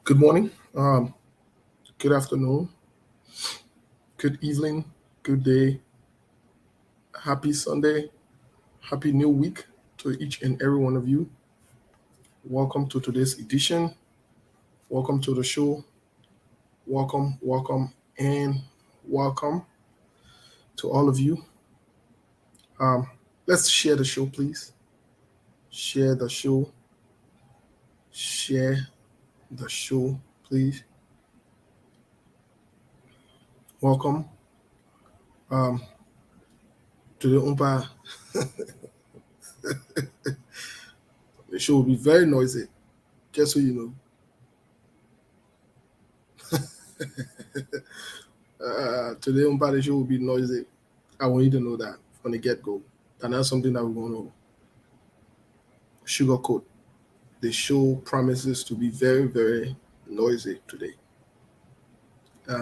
Good morning, good afternoon, good evening, good day, happy Sunday, happy new week to each and every one of you. Welcome to today's edition. Welcome to the show. Welcome, and welcome to all of you. Um, let's share the show, please. Share the show. Share the show, please. Welcome um, to the Umpa. The show will be very noisy, just so you know. Today on the show will be noisy. I want you to know that from the get go. And that's something that we're going to sugarcoat. The show promises to be very, very noisy today.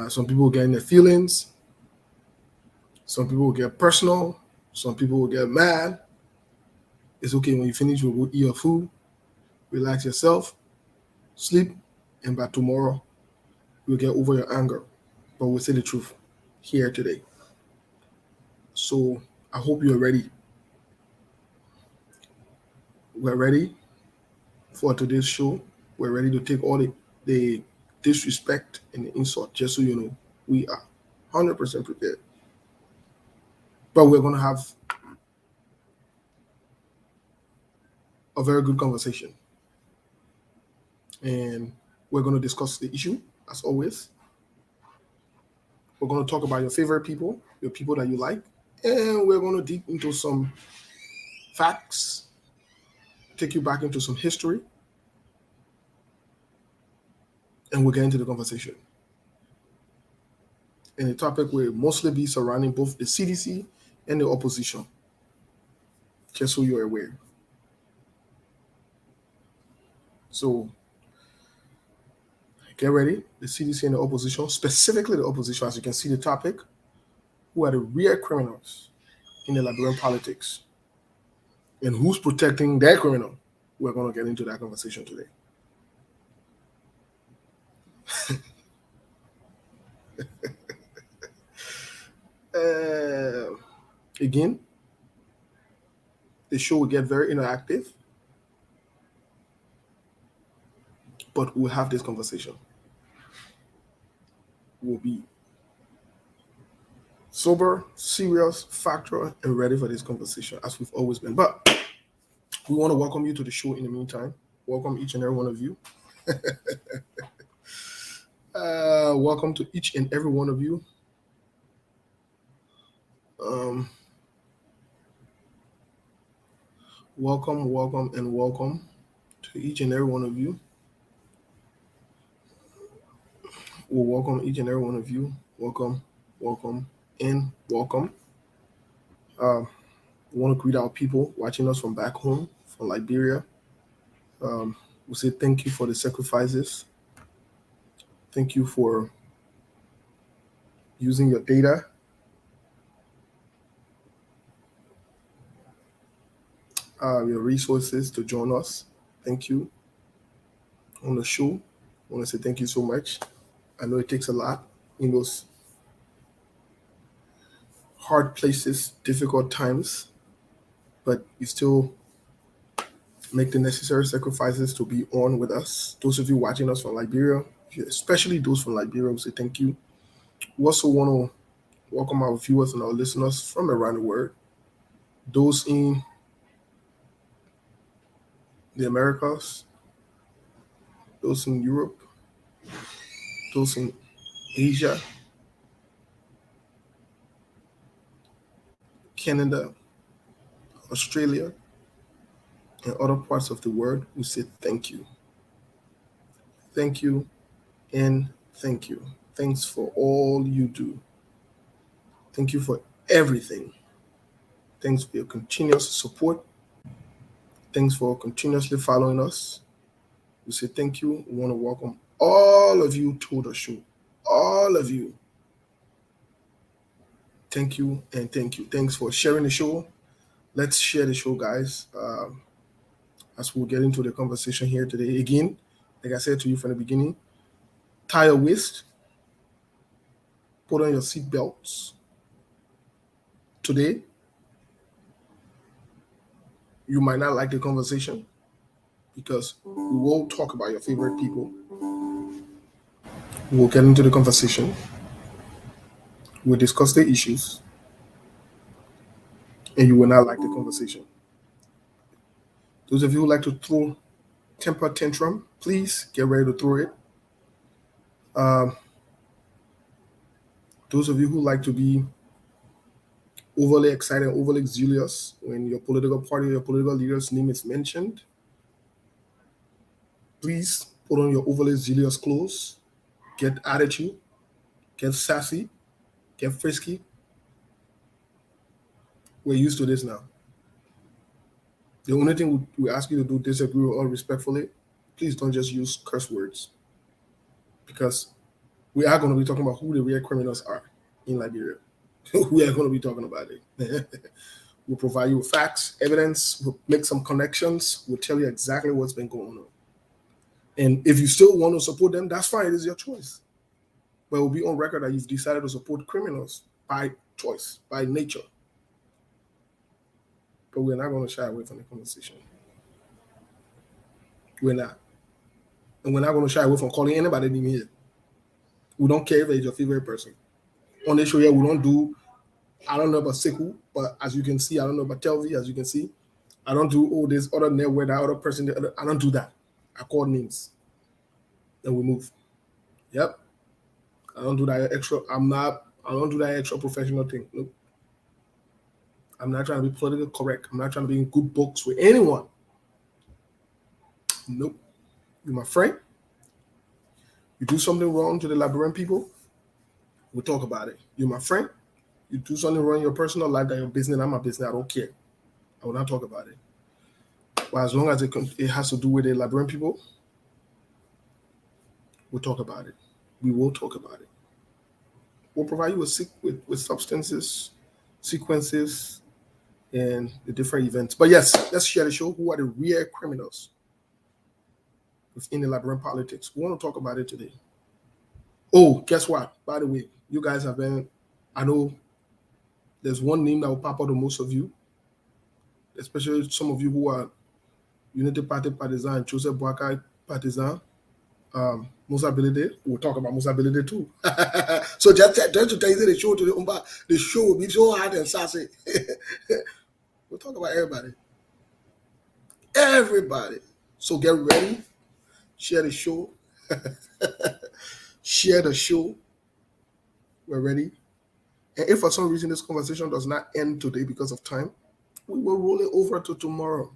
Some people will get in their feelings. Some people will get personal. Some people will get mad. It's okay when you finish, you'll go eat your food, relax yourself, sleep, and by tomorrow, you'll get over your anger. But we'll say the truth here today. So I hope you're ready. We're ready for today's show. We're ready to take all the disrespect and the insult, just so you know, we are 100% prepared. But we're going to have a very good conversation. And we're going to discuss the issue, as always. We're going to talk about your favorite people, your people that you like. And we're going to deep into some facts, take you back into some history. And we'll get into the conversation. And the topic will mostly be surrounding both the CDC and the opposition, just so you're aware. So get ready. The CDC and the opposition, specifically the opposition, as you can see the topic, who are the real criminals in the Liberian politics and who's protecting their criminal. We're going to get into that conversation today. Again, the show will get very interactive, but we'll have this conversation. We'll be sober, serious, factual, and ready for this conversation, as we've always been. But we want to welcome you to the show in the meantime. Welcome each and every one of you. Welcome to each and every one of you. Welcome, and welcome to each and every one of you. We'll welcome each and every one of you. Welcome, and welcome. We want to greet our people watching us from back home, from Liberia. We say thank you for the sacrifices. Thank you for using your data. Your resources to join us. Thank you on the show. I want to say thank you so much. I know it takes a lot in those hard places, difficult times, but you still make the necessary sacrifices to be on with us. Those of you watching us from Liberia, especially those from Liberia, we say thank you. We also want to welcome our viewers and our listeners from around the world. Those in the Americas, those in Europe, those in Asia, Canada, Australia, and other parts of the world, we say thank you. Thank you and thank you. Thanks for all you do. Thank you for everything. Thanks for your continuous support. Thanks for continuously following us. We say thank you. We want to welcome all of you to the show. All of you. Thank you and thank you. Thanks for sharing the show. Let's share the show, guys. As we'll get into the conversation here today. Again, like I said to you from the beginning, tie your waist, put on your seat belts. Today, you might not like the conversation because we will talk about your favorite people. We'll get into the conversation. We'll discuss the issues, and you will not like the conversation. Those of you who like to throw temper tantrum, please get ready to throw it. Um, those of you who like to be overly excited, overly zealous when your political party, your political leader's name is mentioned, please put on your overly zealous clothes, get attitude, get sassy, get frisky. We're used to this now. The only thing we ask you to do, disagree with all respectfully, please don't just use curse words because we are going to be talking about who the real criminals are in Liberia. We are going to be talking about it. We'll provide you with facts, evidence, we'll make some connections, we'll tell you exactly what's been going on. And if you still want to support them, that's fine, it is your choice. But it will be on record that you've decided to support criminals by choice, by nature. But we're not going to shy away from the conversation. We're not. And we're not going to shy away from calling anybody name here. We don't care if it's your favorite person. On this show here, we don't do, I don't know about Seku, but as you can see, I don't know about Telvi, as you can see. I don't do, oh, this other network, that other person, I don't do that. I call names. Then we move. Yep. I don't do that extra, I don't do that extra professional thing. Nope. I'm not trying to be politically correct. I'm not trying to be in good books with anyone. Nope. You're my friend. You do something wrong to the Liberian people, we'll talk about it. You're my friend. You do something wrong in your personal life, that your business, I'm my business, I don't care. I will not talk about it. But as long as it has to do with the Liberian people, we'll talk about it. We will talk about it. We'll provide you with substances, sequences, and the different events. But yes, let's share the show. Who are the real criminals within the Liberian politics? We want to talk about it today. Oh, guess what? By the way, you guys have been, I know there's one name that will pop out to most of you, especially some of you who are Unity Party partisan, Joseph Boakai partisan. Musa Bilide, we'll talk about Musa Bilide too. So just to tell you the show will be so hard and sassy. We'll talk about everybody. Everybody. So get ready. Share the show. Share the show. We're ready. And if for some reason this conversation does not end today because of time, we will roll it over to tomorrow.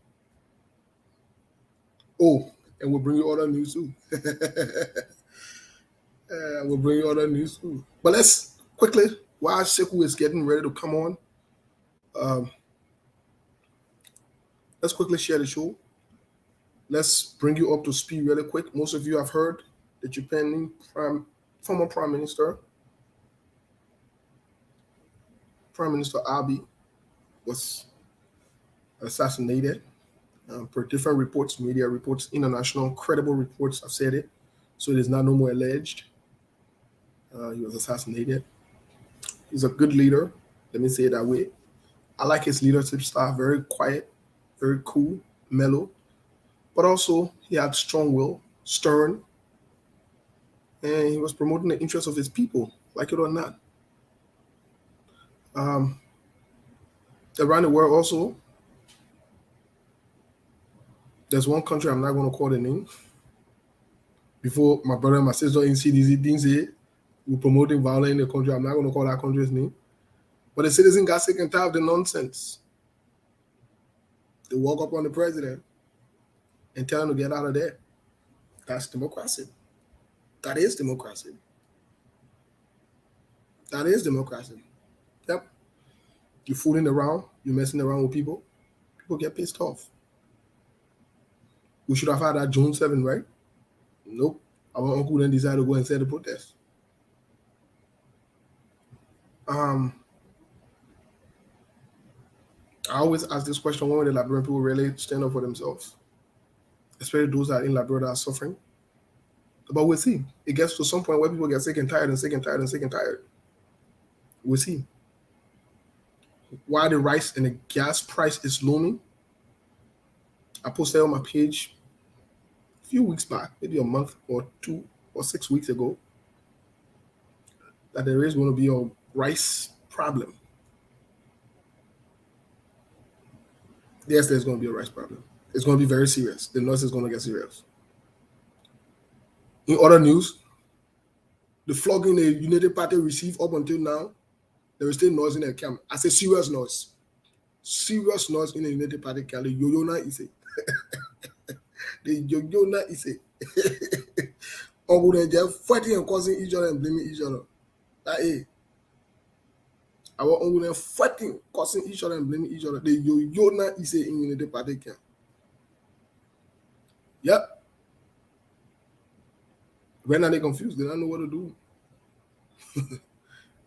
Oh, and we'll bring you other news too. We'll bring you other news too. But let's quickly, while Seku is getting ready to come on, let's quickly share the show. Let's bring you up to speed really quick. Most of you have heard the Japan former Prime Minister Abe was assassinated. Per different reports, media reports, international credible reports have said it. So it is now no more alleged. He was assassinated. He's a good leader. Let me say it that way. I like his leadership style. Very quiet, very cool, mellow. But also, he had strong will, stern, and he was promoting the interests of his people, like it or not. Around the world also, there's one country, I'm not going to call the name. Before my brother and my sister in CDC didn't say we're promoting violence in the country, I'm not going to call that country's name. But the citizen got sick and tired of the nonsense. They walk up on the president and tell him to get out of there. That's democracy. That is democracy. That is democracy. Yep. You're fooling around, you're messing around with people, people get pissed off. We should have had that June 7, right? Nope. Our uncle then decided to go and set the protest. I always ask this question: when will the Liberian people really stand up for themselves? Especially those that are in Liberia that are suffering. But we'll see. It gets to some point where people get sick and tired and sick and tired and sick and tired. We'll see. While the rice and the gas price is looming, I posted on my page a few weeks back, maybe a month or 2 or 6 weeks ago, that there is going to be a rice problem. Yes, there's going to be a rice problem. It's going to be very serious. The north is going to get serious. In other news, the flogging the United Party received up until now, there is still noise in the camp. I say serious noise. Serious noise in the United Party camp. The Yoyona is it. The Yoyona is it. Or they're just fighting and causing each other and blaming each other. That is. Our own fighting, causing each other and blaming each other. The Yoyona is it in United Party camp. Yep. When are they confused? They don't know what to do.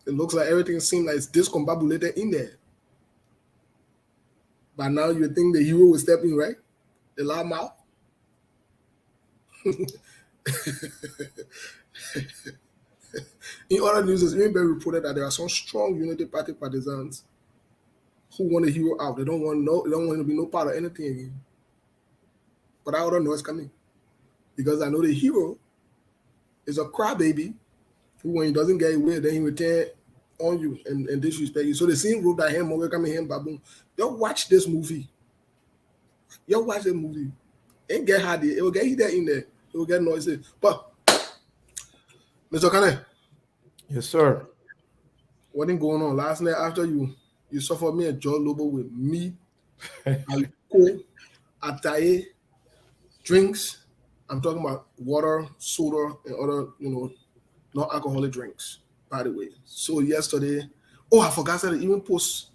It looks like everything seems like it's discombobulated in there. But now you think the hero will step in, right? The loud mouth. In other news, it's even been reported that there are some strong Unity Party partisans who want the hero out. They don't want to be no part of anything again. But I don't know it's coming. Because I know the hero is a crybaby who, when he doesn't get away, then he will turn on you and disrespect you. So the same road that him over coming him baboon. Y'all watch this movie. Y'all watch the movie. Ain't get hard. It will get you there in there. It will get noisy. But Mr. Kane, Yes, sir. what ain't going on last night after you suffered me and Joe Lobo with meat, alcohol, ataye, drinks. I'm talking about water, soda, and other, non alcoholic drinks, by the way. So yesterday, oh, I forgot that I even post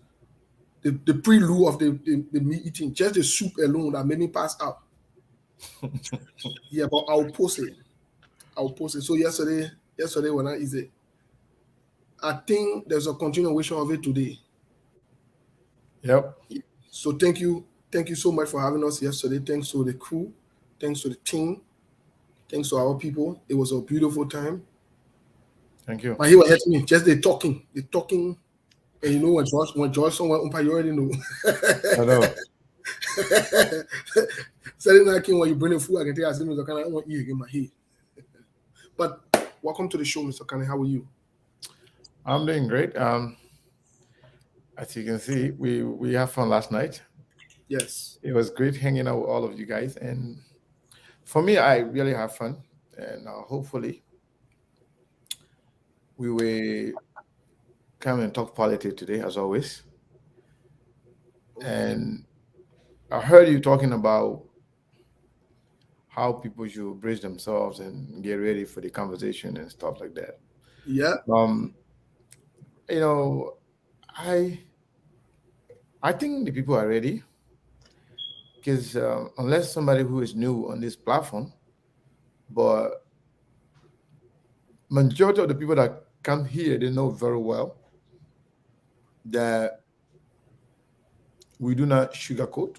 the prelude of the meat eating, just the soup alone that made me pass out. Yeah, but I'll post it. I'll post it. So yesterday when I eat it, I think there's a continuation of it today. Yep. So thank you so much for having us yesterday. Thanks to the crew, thanks to the team, thanks to our people. It was a beautiful time. Thank you. My he was hitting me, just the talking, and you know when George someone you already know. I know. Saturday night came when you bring the food, I can tell you, I said, Mr. Kane, I want to eat again my head. But welcome to the show, Mr. Kane. How are you? I'm doing great. As you can see, we have fun last night. Yes. It was great hanging out with all of you guys, and for me, I really have fun. And hopefully, we will come and talk politics today, as always. Okay. And I heard you talking about how people should brace themselves and get ready for the conversation and stuff like that. Yeah. Um, you know, I I think the people are ready because unless somebody who is new on this platform, but majority of the people that come here, they know very well that we do not sugarcoat.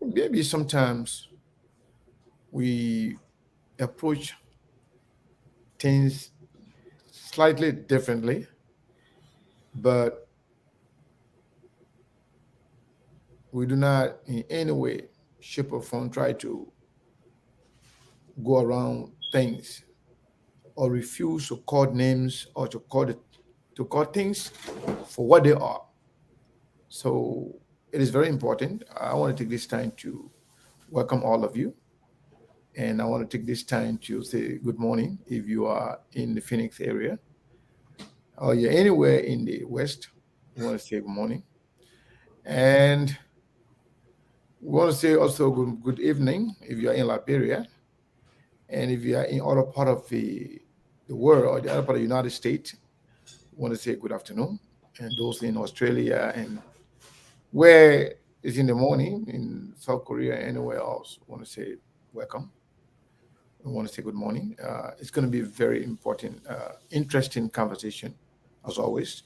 Maybe sometimes we approach things slightly differently, but we do not in any way, shape, or form try to go around things or refuse to call names or to call things for what they are. So it is very important. I want to take this time to welcome all of you. And I want to take this time to say good morning if you are in the Phoenix area or you're anywhere in the West. We want to say good morning. And we want to say also good evening if you are in Liberia. And if you are in other part of the world or the other part of the United States, we want to say good afternoon. And those in Australia and where it's in the morning in South Korea, anywhere else, we want to say welcome. We want to say good morning. It's going to be a very important, interesting conversation, as always.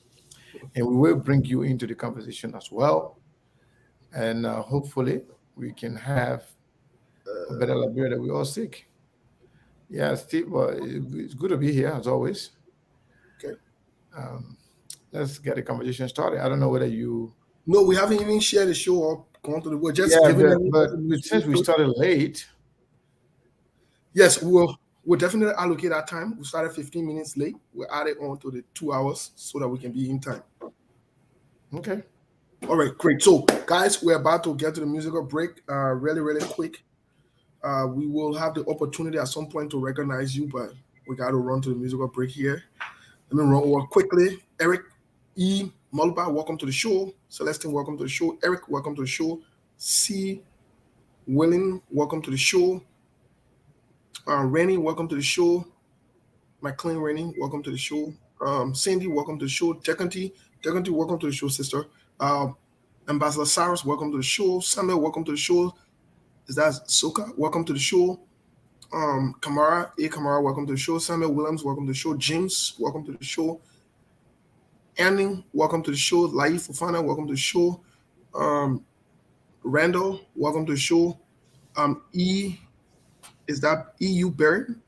And we will bring you into the conversation as well. And hopefully, we can have a better Liberia that we all seek. Yeah, Steve, well, it's good to be here as always. Okay. Um, let's get the conversation started. I don't know whether you. No, we haven't even shared the show or gone to the. We're just Yeah, giving everyone the but news since we briefly. started late, Yes, we'll definitely allocate our time. We started 15 minutes late. We'll add it on to the 2 hours so that we can be in time. okay. All right, great. So, guys, we're about to get to the musical break. Really, really quick. We will have the opportunity at some point to recognize you, but we got to run to the musical break here. Let me run over quickly. Eric E. Mulba, welcome to the show. Celestine, welcome to the show. Eric, welcome to the show. C. Willing, welcome to the show. Rennie, welcome to the show. McLean Rennie, welcome to the show. Sandy, welcome to the show. Decanty, welcome to the show, sister. Ambassador Cyrus, welcome to the show. Samuel, welcome to the show. Is that Soka? Welcome to the show. Kamara, welcome to the show. Samuel Williams, welcome to the show. James, welcome to the show. Anning, welcome to the show. Laif Fofana, welcome to the show. Randall, welcome to the show. Is that EU Baron?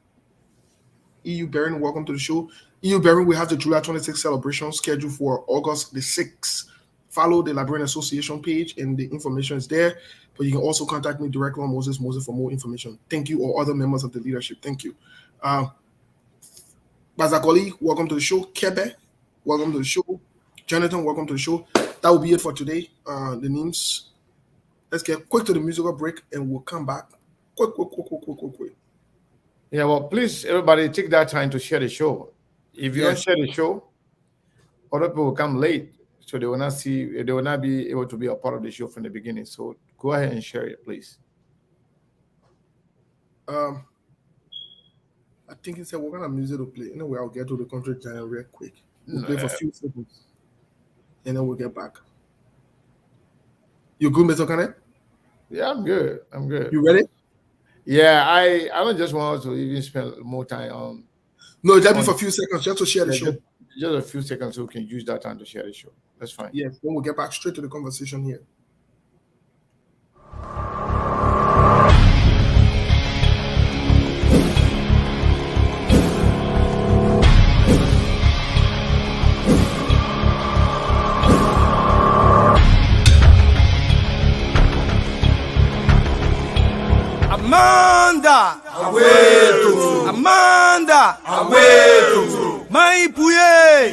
EU Baron, welcome to the show. EU Baron, we have the July 26th celebration scheduled for August the 6th. Follow the Liberian Association page and the information is there. But you can also contact me directly on Moses for more information. Thank you, or other members of the leadership. Thank you. Bazakoli, welcome to the show. Kebe, welcome to the show. Jonathan, welcome to the show. That will be it for today. The names. Let's get quick to the musical break and we'll come back. Quick. Yeah, well, please, everybody, take that time to share the show. If you don't share the show, other people will come late, so they will not be able to be a part of the show from the beginning. So go ahead and share it, please. I think he said what kind of music to play. Anyway, I'll get to the country channel real quick. We'll play for a few seconds, and then we'll get back. You good, Mr. Kane? Yeah, I'm good. You ready? Yeah, I don't just want to even spend more time on. No, just be for a few seconds, just to share the show. Just a few seconds, so we can use that time to share the show. That's fine. Yes, then we'll get back straight to the conversation here. Amanda, Aweto, Maipuye,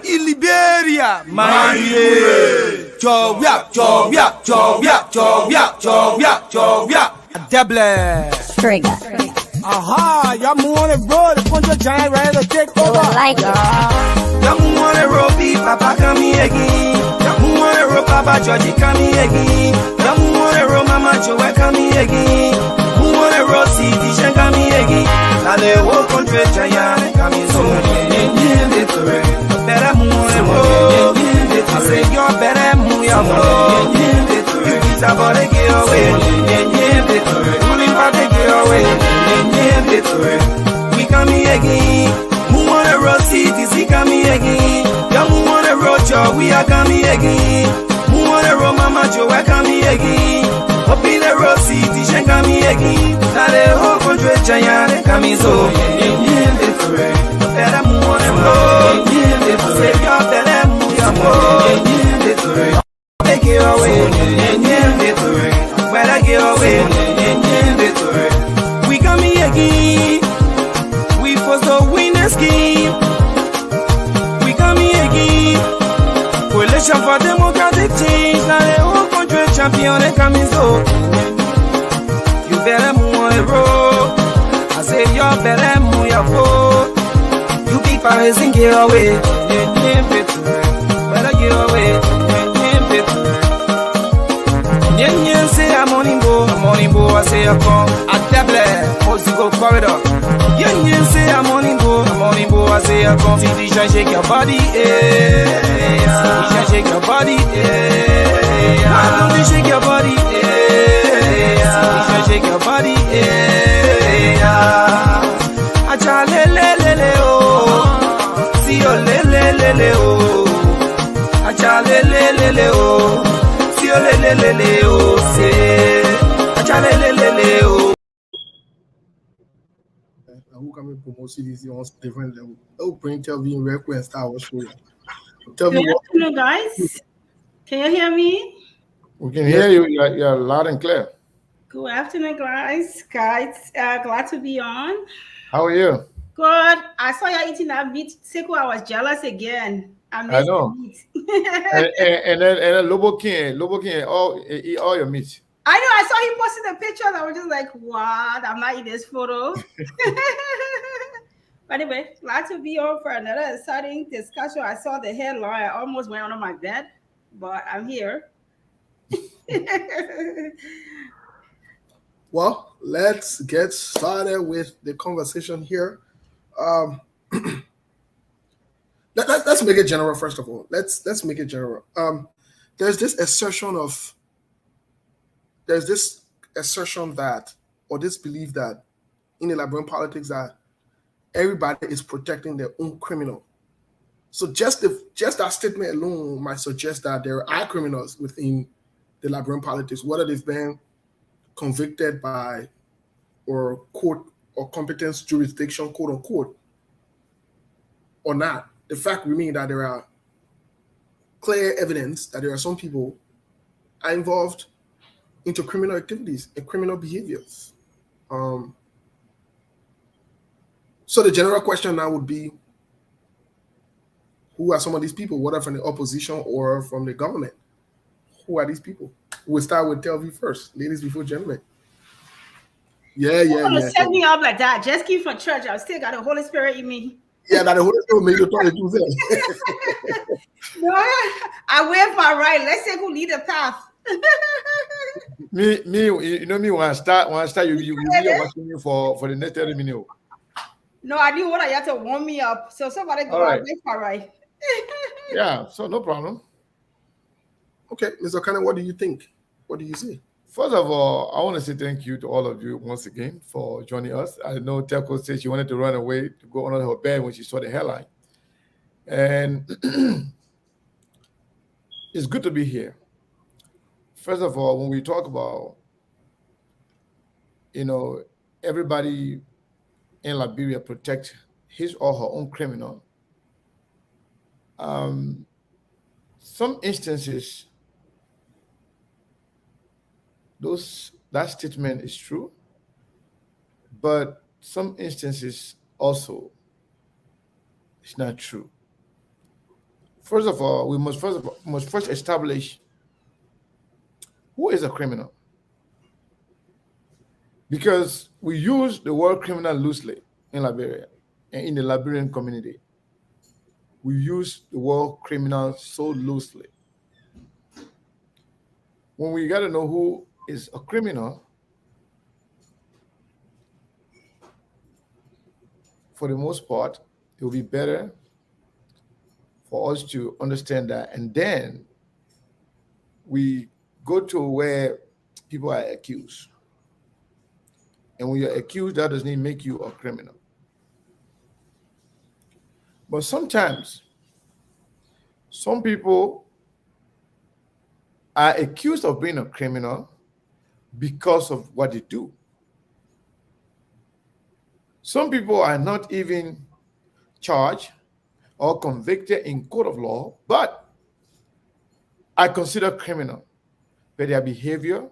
Iliberia, Maipuye, Jovia, Deble, Striga. Aha, y'all on the road, the punch giant ready to take over. Like Y'all on the road, beat Papa coming again. Y'all on the road, Papa Georgie coming again. Y'all on the road, Mama Joe coming again. Rossi, Dishan coming again. Nale wo contre giant coming so. Better move, I say you're better move your move. You kiss about to get away. Pulling back to get away. We coming again. Who wanna Rossi, DC coming again. Young who wanna Rocha, we are coming again. Who wanna Mama Joe, we're coming again. Open the Rossi, Dishan coming again. Nale wo contre giant coming so. Better move on the road. Say you're better move your move. Take it away. Better get away. We coming again. We supposed to win the scheme. We coming again. Coalition for democratic change. Now the whole country champion they coming so. You better move on the road. I say you better move your foot. You big Paris and get away. Better get away. Yen say I'm on Imbo, I say I come. At Deble, Mosico corridor. Yen say I'm on Imbo, I say I come. See Dishan shake your body, Dishan shake your body, Why don't you shake your body, Dishan shake your body, Acha le oh, see your le oh, Acha le oh. coming promote CDC on different level. Oh, bring tell me record and Star Wars show. Tell me Good what. afternoon, guys. Can you hear me? We can Yes. hear you. You're loud and clear. Good afternoon, guys. Glad to be on. How are you? Good. I saw you eating that meat. Seku, I was jealous again. I I missed the know. meat. And then Lobo King, eat all your meat. I know. I saw he posted the pictures. I was just like, what? I'm not in this photo. But anyway, glad to be on for another exciting discussion. I saw the headline. I almost went under my bed, but I'm here. Well, let's get started with the conversation here. Um, let's make it general first of all. Let's make it general. There's this assertion that, or this belief that in the Liberian politics that everybody is protecting their own criminal. So just that statement alone might suggest that there are criminals within the Liberian politics, whether they've been convicted by or court or competence jurisdiction, quote unquote, or not. The fact remains that there are clear evidence that there are some people are involved into criminal activities and criminal behaviors. So the general question now would be, who are some of these people, whether from the opposition or from the government? Who are these people? We'll start with Telvi first, ladies before gentlemen. Yeah. Set me up like that. Just keep from church. I still got the Holy Spirit in me. Yeah, that the Holy Spirit made you talk to that. No, I wave my right. Let's say who lead the path. Me, you know me when I start, you be watching me for the next 30 minutes. No, I didn't want you to warm me up. So somebody go All right. wave my right. Yeah, so no problem. Okay, Mr. Kane, what do you think? What do you say? First of all, I want to say thank you to all of you once again for joining us. I know Telco said she wanted to run away to go under her bed when she saw the headline. And it's good to be here. First of all, when we talk about, everybody in Liberia protect his or her own criminal, some instances, that statement is true, but some instances also it's not true. First of all, we must first establish who is a criminal, because we use the word criminal loosely in Liberia and in the Liberian community. We use the word criminal so loosely. When we got to know who is a criminal, for the most part, it will be better for us to understand that. And then we go to where people are accused. And when you're accused, that doesn't make you a criminal. But sometimes, some people are accused of being a criminal because of what they do. Some people are not even charged or convicted in court of law, but are considered criminal by their behavior,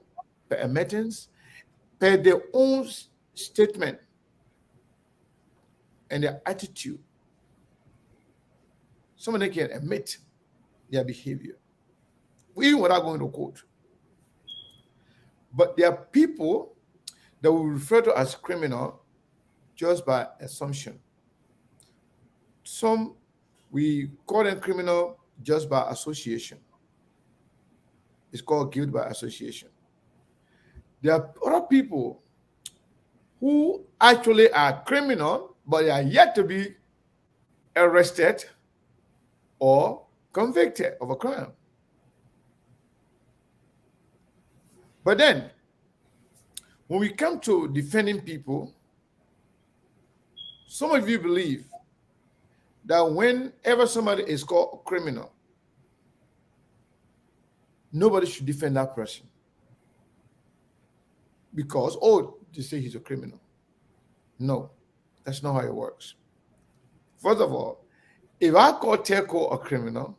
by admittance, by their own statement and their attitude. Somebody can admit their behavior, even without going to court. But there are people that we refer to as criminal just by assumption. Some we call them criminal just by association. It's called guilt by association. There are other people who actually are criminal, but they are yet to be arrested or convicted of a crime. But then, when we come to defending people, some of you believe that whenever somebody is called a criminal, nobody should defend that person. Because, they say he's a criminal. No, That's not how it works. First of all, if I call Telco a criminal,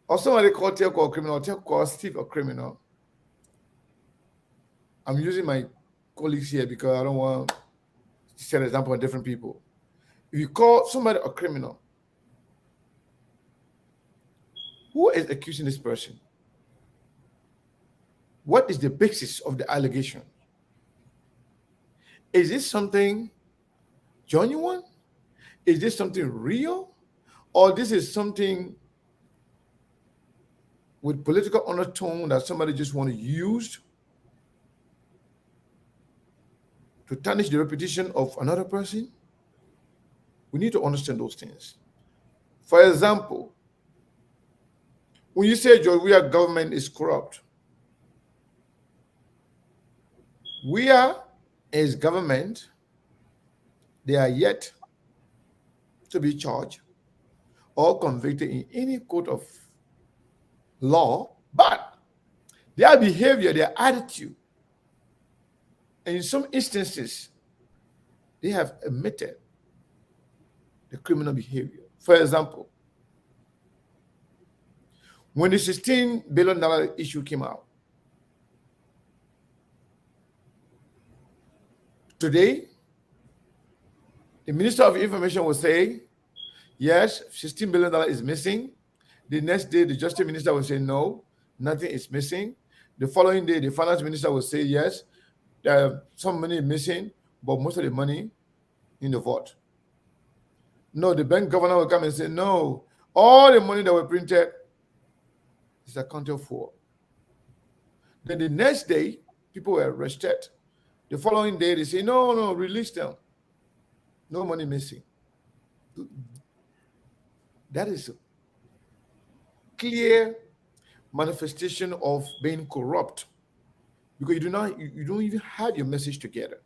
or somebody called Telco a criminal, or Telco called Steve a criminal, I'm using my colleagues here because I don't want to set an example of different people. If you call somebody a criminal, who is accusing this person? What is the basis of the allegation? Is this something genuine? Is this something real? Or this is something with political undertone that somebody just want to use to tarnish the reputation of another person? We need to understand those things. For example, when you say Georgia government is corrupt, we are as government, they are yet to be charged or convicted in any court of law, but their behavior, their attitude, and in some instances, they have admitted the criminal behavior. For example, when the $16 billion issue came out, today, the Minister of Information will say, yes, $16 billion is missing. The next day, the Justice Minister will say, no, nothing is missing. The following day, the Finance Minister will say, yes, some money is missing, but most of the money in the vault. No, the bank governor will come and say, no, all the money that were printed is accounted for. Then the next day, people were arrested. The following day, they say, no, release them. No money missing. That is a clear manifestation of being corrupt, because you don't even have your message together.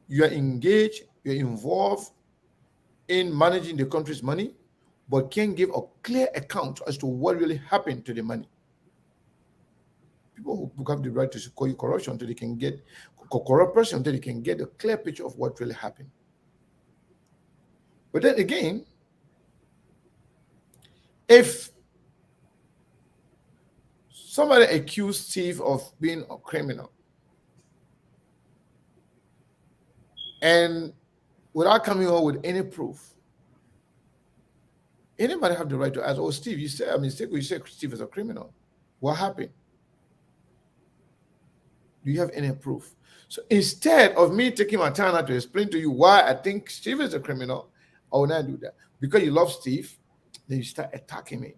You are engaged, you're involved in managing the country's money, but can't give a clear account as to what really happened to the money. People who have the right to call you corruption until they can get corrupt person until they can get a clear picture of what really happened. But then again, if somebody accused Steve of being a criminal, and without coming up with any proof, anybody have the right to ask, oh, Steve, you said a mistake, you said Steve is a criminal. What happened? Do you have any proof? So instead of me taking my time out to explain to you why I think Steve is a criminal, I will not do that. Because you love Steve, then you start attacking me.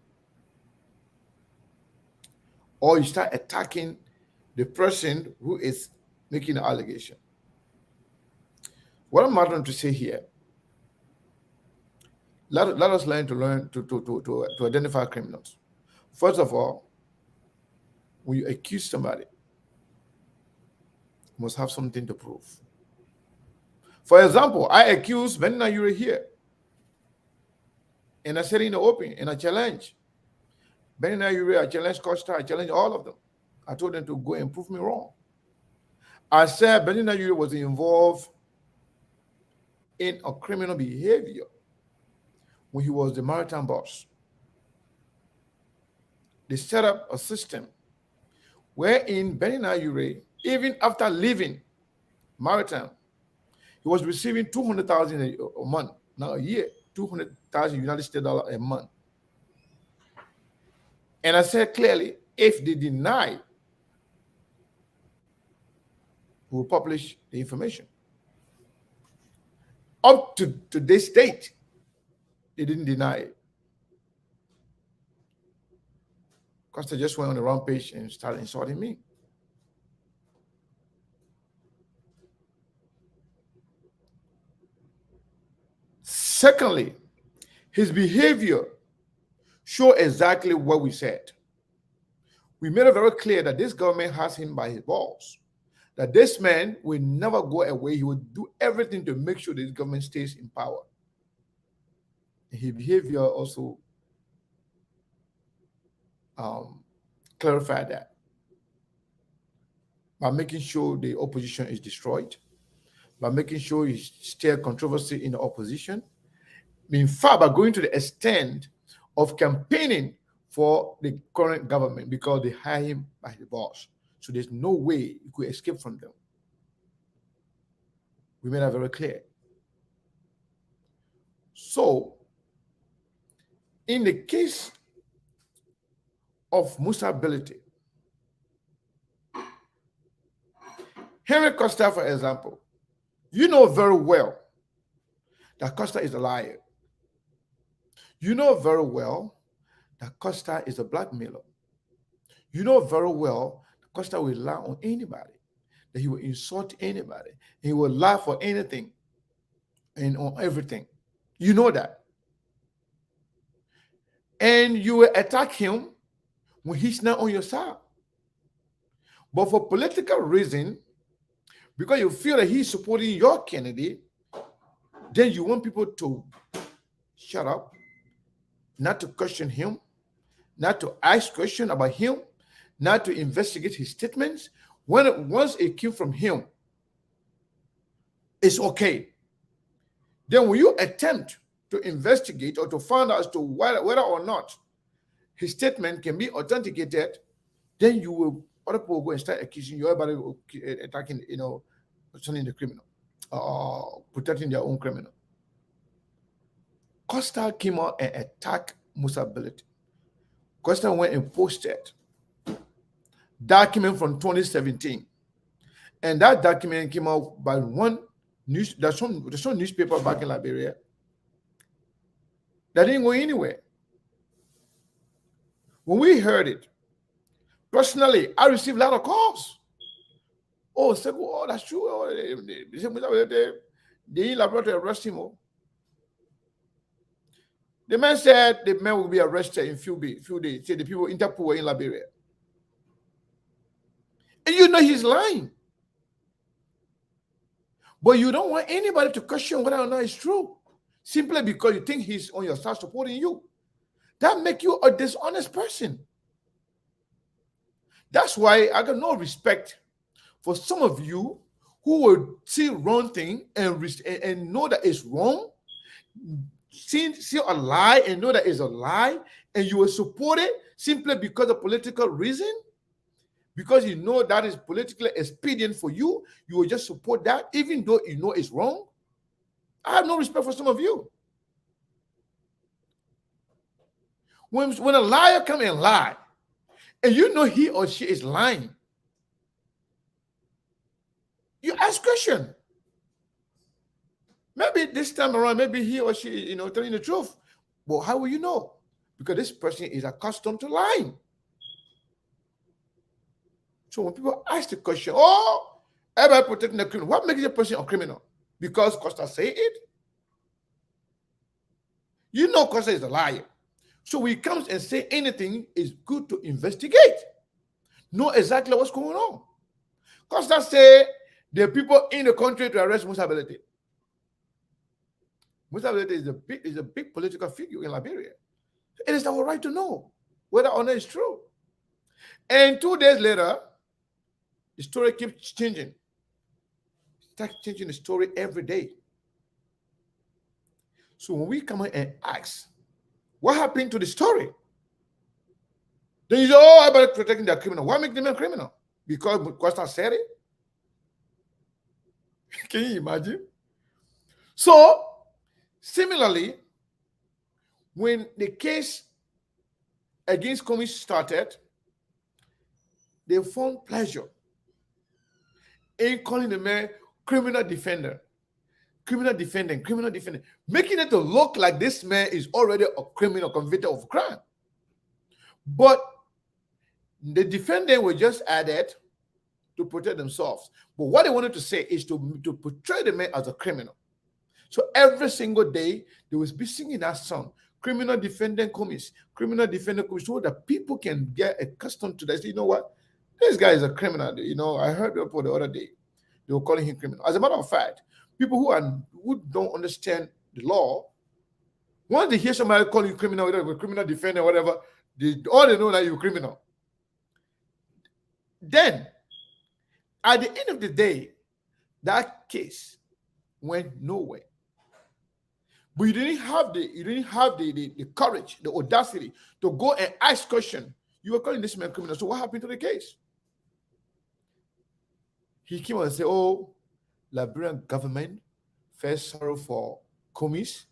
Or you start attacking the person who is making the allegation. What I'm trying to say here, let us learn to identify criminals. First of all, when you accuse somebody, you must have something to prove. For example, I accuse Benina Yuri here. And I said in the open, in a challenge. Benina Yuri, I challenge Costa, I challenge all of them. I told them to go and prove me wrong. I said Benina Yuri was involved in a criminal behavior when he was the maritime boss. They set up a system wherein Benina Yuri, even after leaving maritime, he was receiving $200,000 a month, not a year, $200,000 United States dollars a month. And I said clearly, if they deny, we will publish the information. Up to this date, they didn't deny it. Costa just went on the rampage and started insulting me. Secondly, his behavior showed exactly what we said. We made it very clear that this government has him by his balls, that this man will never go away. He will do everything to make sure this government stays in power. His behavior also clarified that by making sure the opposition is destroyed, by making sure you stir controversy in the opposition. In fact, by going to the extent of campaigning for the current government because they hire him by the boss. So there's no way you could escape from them. We made that very clear. So, in the case of Musability, Henry Costa, for example, you know very well that Costa is a liar. You know very well that Costa is a blackmailer. You know very well that Costa will lie on anybody, that he will insult anybody, he will lie for anything and on everything. You know that. And you will attack him when he's not on your side. But for political reason, because you feel that he's supporting your candidate, then you want people to shut up, not to question him, not to ask questions about him, not to investigate his statements. Once it came from him, it's okay. Then when you attempt to investigate or to find out as to whether or not his statement can be authenticated, then you will, other people will go and start accusing you, everybody will attacking, turning the criminal, protecting their own criminal. Costa came out and attacked Musability. Costa went and posted document from 2017, and that document came out by one news. There's some newspaper back in Liberia that didn't go anywhere. When we heard it, personally, I received a lot of calls. Oh, that's true. Oh, they in Liberia to arrest him. The man said the man will be arrested in few days. Say the people Interpol were in Liberia. And you know he's lying. But you don't want anybody to question whether or not it's true. Simply because you think he's on your side supporting you. That makes you a dishonest person. That's why I got no respect for some of you who will see wrong thing and know that it's wrong, see a lie and know that it's a lie, and you will support it simply because of political reason, because you know that is politically expedient for you. You will just support that even though you know it's wrong. I have no respect for some of you. When a liar come and lie, and you know he or she is lying, you ask question. Maybe this time around, maybe he or she, telling the truth. But how will you know? Because this person is accustomed to lying. So when people ask the question, oh, everybody protecting the criminal, what makes a person a criminal? Because Costa say it? You know Costa is a liar. So when he comes and say anything, it's good to investigate. Know exactly what's going on. Costa say the people in the country to arrest Musability. Musability is a big political figure in Liberia. It is our right to know whether or not it's true. And 2 days later, the story keeps changing. Start changing the story every day. So when we come in and ask, what happened to the story? Then you say, oh, everybody protecting their criminal. Why make them a criminal? Because Costa said it? Can you imagine? So, similarly, when the case against Comey started, they found pleasure in calling the man criminal defender, making it to look like this man is already a criminal convicted of crime. But the defendant was just added to protect themselves. But what they wanted to say is to portray the man as a criminal. So every single day, they will be singing that song, criminal defendant Comey, so that people can get accustomed to that. So you know what? This guy is a criminal. I heard people the other day, they were calling him criminal. As a matter of fact, people who don't understand the law, once they hear somebody calling you criminal, whatever, criminal defender, whatever, all they know that you're criminal. Then, at the end of the day, that case went nowhere. But you didn't have the courage, the audacity to go and ask question. You were calling this man criminal. So what happened to the case? He came and said, "Oh, Liberian government felt sorry for Kumis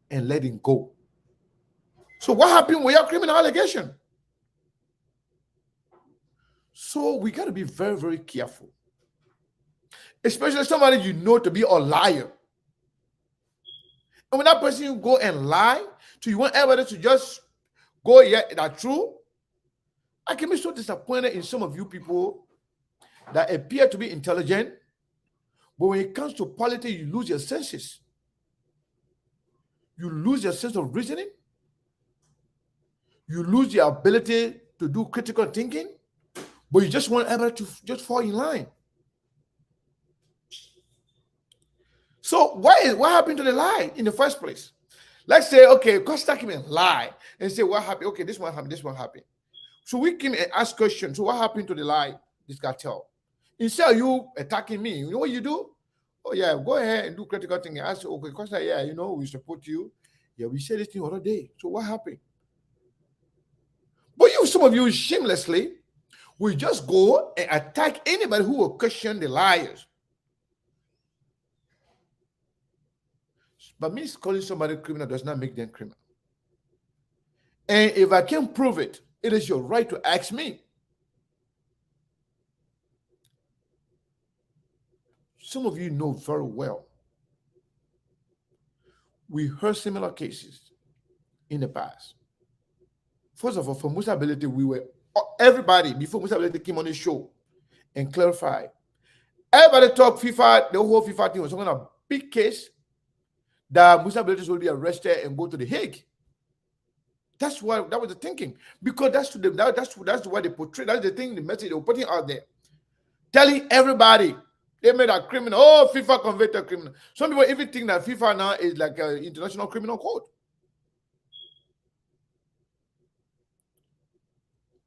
and let him go." So what happened with your criminal allegation? So we got to be very, very careful, especially somebody you know to be a liar. And when that person go and lie, so you want everybody to just go, yeah, that's true. I can be so disappointed in some of you people that appear to be intelligent, but when it comes to politics, you lose your senses. You lose your sense of reasoning. You lose your ability to do critical thinking, but you just want everybody to just fall in line. So what happened to the lie in the first place? Let's say, okay, Costa came and lie and say, what happened? Okay, this one happened, this one happened. So we came and ask questions. So what happened to the lie, this cartel? Instead of you attacking me, you know what you do? Oh yeah, go ahead and do critical thinking. Ask, okay, Costa, yeah, you know, we support you. Yeah, we said this thing the other day. So what happened? But some of you shamelessly will just go and attack anybody who will question the liars. But me calling somebody criminal does not make them criminal. And if I can prove it, it is your right to ask me. Some of you know very well. We heard similar cases in the past. First of all, for Musa Ability, everybody, before Musa Ability came on the show and clarified, everybody talked FIFA, the whole FIFA team was talking about a big case that Musa Ability will be arrested and go to the Hague. That was the thinking. Because that's what they portray. That's the thing, the message they were putting out there. Telling everybody they made a criminal. Oh, FIFA convicted criminal. Some people even think that FIFA now is like an international criminal court.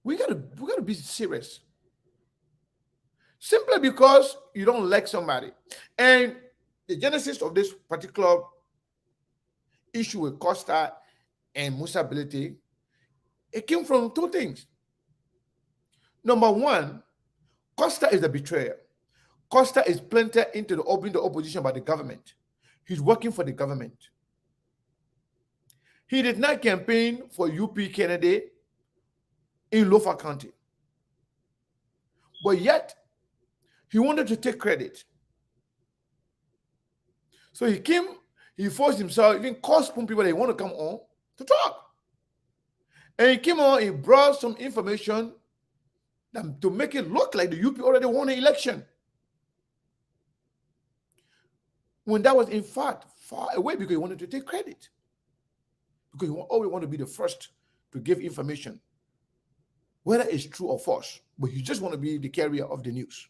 We gotta be serious. Simply because you don't like somebody. And the genesis of this particular issue with Costa and Musa Ability, it came from two things. Number one, Costa is a betrayer. Costa is planted into the opposition by the government. He's working for the government. He did not campaign for UP candidate in Lofa County. But yet, he wanted to take credit. So he forced himself, even called some people that want to come on to talk. And he came on, he brought some information to make it look like the UP already won the election. When that was in fact far away, because he wanted to take credit. Because he always want to be the first to give information, whether it's true or false, but you just want to be the carrier of the news.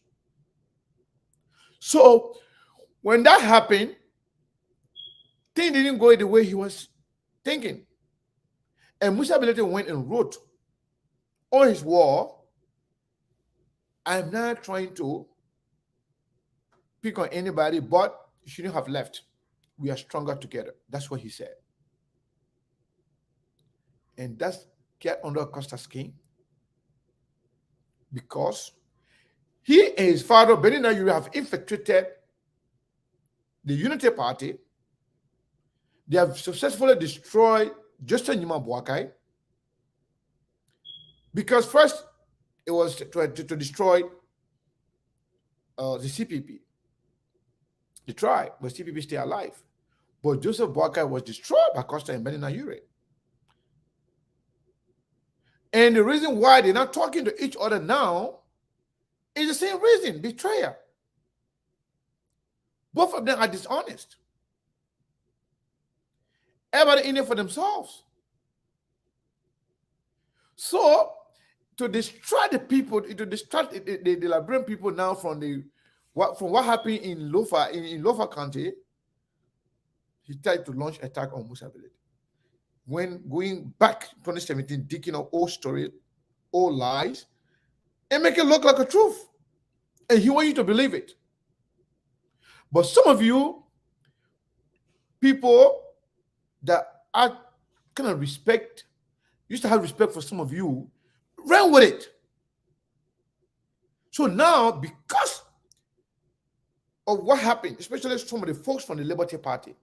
So when that happened, things didn't go the way he was thinking. And Musa Ability went and wrote on his wall, "I'm not trying to pick on anybody, but you shouldn't have left. We are stronger together." That's what he said. And that's get under Costa's skin, because he and his father, Benina, you have infiltrated the Unity Party. They have successfully destroyed Justin Yuma Boakai, because first it was to destroy the CPP. The tribe, but CPP stay alive. But Joseph Boakai was destroyed by Costa and Benina Ure. And the reason why they're not talking to each other now is the same reason: betrayal. Both of them are dishonest. Everybody in it for themselves. So, to distract the people, to distract the Liberian people now from what happened in Lofa County, he tried to launch attack on Musa Ability. When going back 2017, digging up old story, old lies, and make it look like a truth. And he wants you to believe it. But some of you people that I kind of used to have respect for some of you, ran with it. So now, because of what happened, especially some of the folks from the Liberty Party,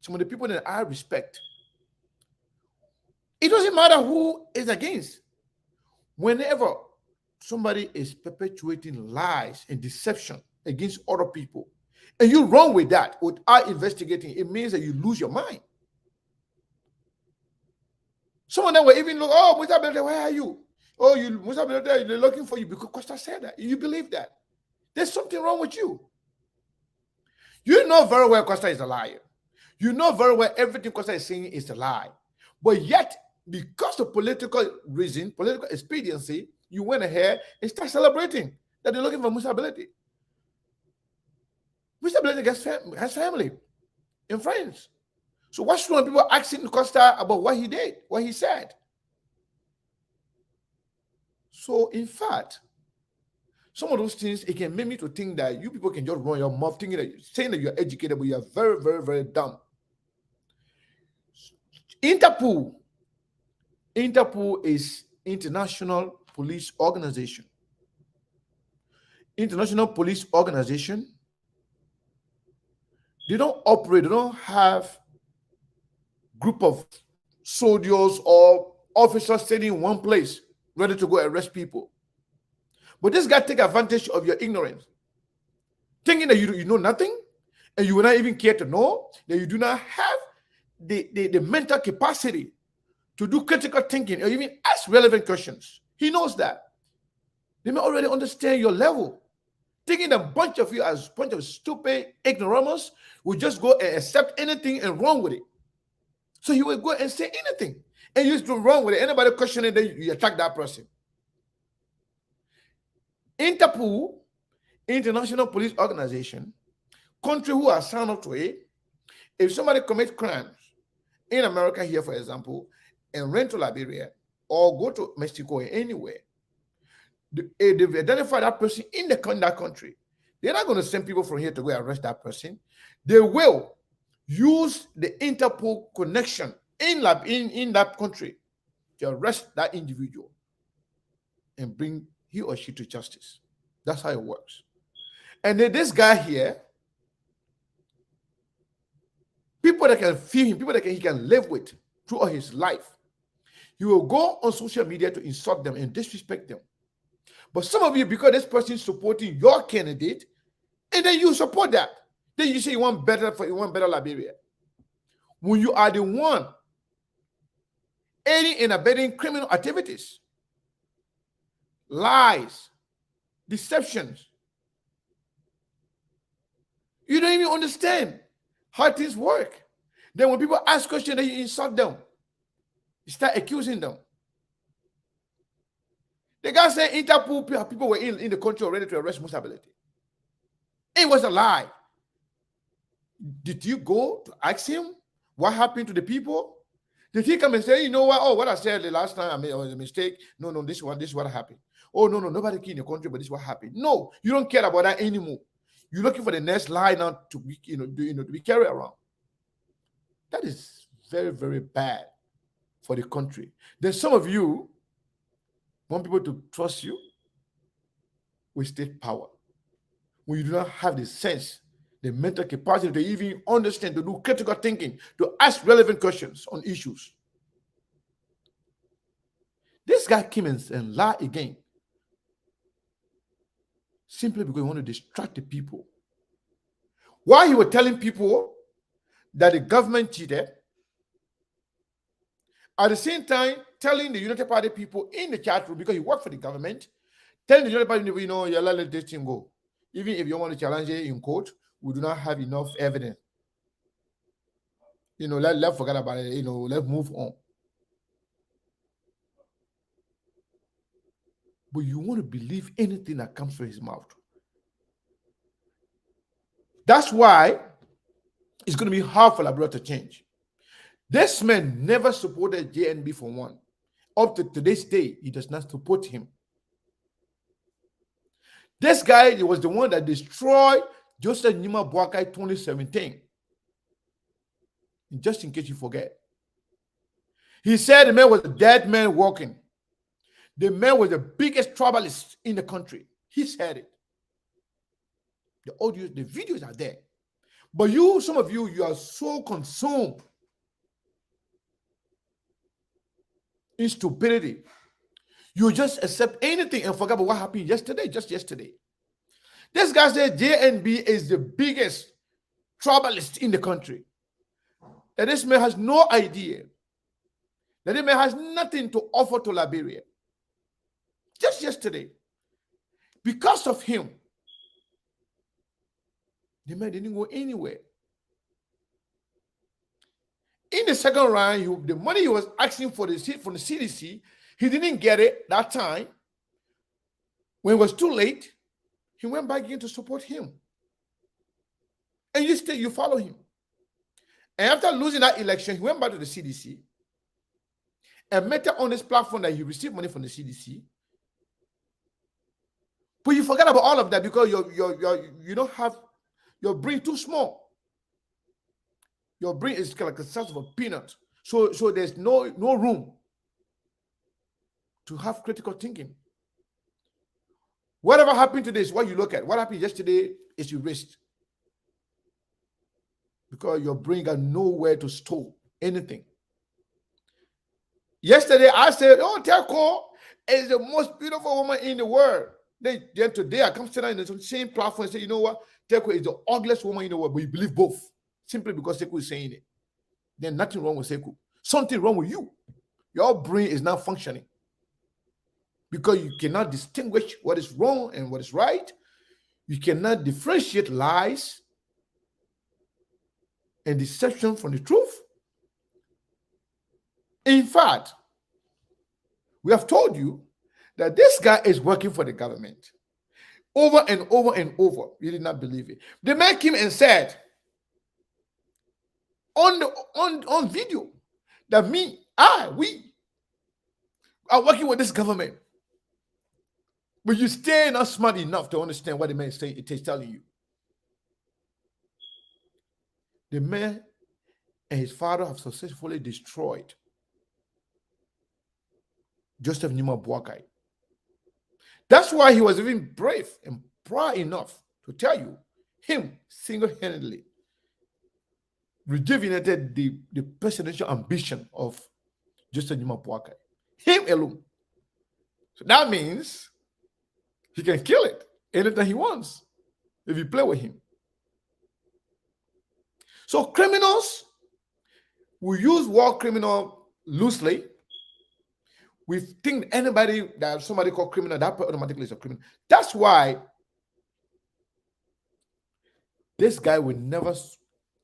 some of the people that I respect, it doesn't matter who is against. Whenever somebody is perpetuating lies and deception against other people, and you run with that without investigating, it means that you lose your mind. Some of them were even look, oh, Musa Belete, where are you? Oh, you Musa Belete, they're looking for you because Costa said that. You believe that. There's something wrong with you. You know very well Costa is a liar. You know very well everything Costa is saying is a lie. But yet, because of political reason, political expediency, you went ahead and started celebrating that they're looking for Musa Belete. Musa Belete has family and friends. So what's wrong with people asking Costa about what he did, what he said? So in fact, some of those things, it can make me to think that you people can just run your mouth thinking that saying that you're educated, but you're very, very, very dumb. Interpol is International Police Organization. International Police Organization, they don't operate, they don't have group of soldiers or officers sitting in one place ready to go arrest people. But this guy take advantage of your ignorance, thinking that you know nothing and you will not even care to know, that you do not have the mental capacity to do critical thinking or even ask relevant questions. He knows that. They may already understand your level. Thinking a bunch of you as a bunch of stupid ignoramus will just go and accept anything and run with it. So he will go and say anything. And you used to run with it. Anybody question it, then you attack that person. Interpol, International Police Organization, country who are signed up to it, if somebody commits crimes in America here, for example, and rent to Liberia or go to Mexico or anywhere, they've identified that person in that country. They're not going to send people from here to go arrest that person. They will use the Interpol connection in that country to arrest that individual and bring he or she to justice. That's how it works. And then this guy here, people that can feel him, people that he can live with throughout his life, he will go on social media to insult them and disrespect them. But some of you, because this person is supporting your candidate, and then you support that, then you say you want better Liberia. When you are the one aiding and abetting criminal activities, lies, deceptions, you don't even understand how things work. Then when people ask questions, then you insult them. You start accusing them. The guy said Interpol people were in the country already to arrest Musa Belete. It was a lie. Did you go to ask him what happened to the people? Did he come and say, you know what? Oh, what I said the last time I made was a mistake. No, this is what happened. Oh, no, nobody killed in the country, but this is what happened. No, you don't care about that anymore. You're looking for the next lie now to be, to be carried around. That is very, very bad for the country. Then some of you want people to trust you with state power when you do not have the sense, the mental capacity to even understand, to do critical thinking, to ask relevant questions on issues. This guy came and lied again, simply because he wanted to distract the people. While he was telling people that the government cheated, at the same time telling the United Party people in the chat room, because he worked for the government, telling the United Party people, you let this thing go. Even if you want to challenge it in court, we do not have enough evidence. Let's forget about it. Let's move on. But you want to believe anything that comes from his mouth. That's why it's going to be hard for Liberia to change. This man never supported JNB for one. Up to today's day, he does not support him. This guy was the one that destroyed Joseph Nima Boakai 2017. just in case you forget. He said the man was a dead man walking. The man was the biggest tribalist in the country. He said it. The audio, the videos are there. But you, some of you, you are so consumed in stupidity. You just accept anything and forget about what happened yesterday, just yesterday. This guy said JNB is the biggest tribalist in the country. That this man has no idea. That this man has nothing to offer to Liberia. Just yesterday. Because of him, the man didn't go anywhere. In the second round, the money he was asking for from the CDC, he didn't get it that time. When it was too late, he went back again to support him. And you follow him. And after losing that election, he went back to the CDC and met on this platform that he received money from the CDC. But you forget about all of that because you don't have your brain too small. Your brain is like the size of a peanut. So there's no room to have critical thinking. Whatever happened today is what you look at. What happened yesterday is erased. Because your brain got nowhere to store anything. Yesterday I said, oh, Teko is the most beautiful woman in the world. Then today I come sit down in the same platform and say, you know what? Teko is the ugliest woman in the world, but you believe both. Simply because Sekou is saying it. Then nothing wrong with Sekou. Something wrong with you. Your brain is not functioning. Because you cannot distinguish what is wrong and what is right. You cannot differentiate lies and deception from the truth. In fact, we have told you that this guy is working for the government. Over and over and over. You did not believe it. The man came and said on video that we are working with this government. But you stay not smart enough to understand what the man is saying. It is telling you. The man and his father have successfully destroyed Joseph Numa Boakai. That's why he was even brave and proud enough to tell you him single-handedly rejuvenated the presidential ambition of Joseph Numa Boakai. Him alone. So that means he can kill it anytime he wants if you play with him. So criminals will use war criminal loosely. We think anybody that somebody called criminal, that automatically is a criminal. That's why this guy will never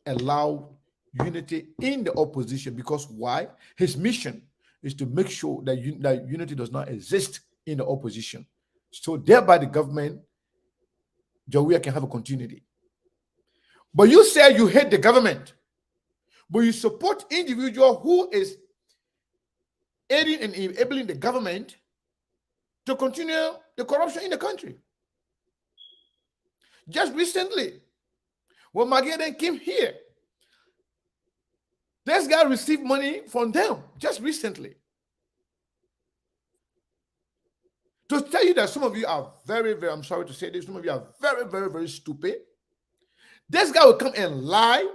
allow unity in the opposition. Because why? His mission is to make sure that unity does not exist in the opposition. So thereby the government, Jawia can have a continuity. But you say you hate the government, but you support individual who is aiding and enabling the government to continue the corruption in the country. Just recently, when Mageden came here, this guy received money from them just recently. To tell you that some of you are very, very, I'm sorry to say this, some of you are very, very, very stupid. This guy will come and lie,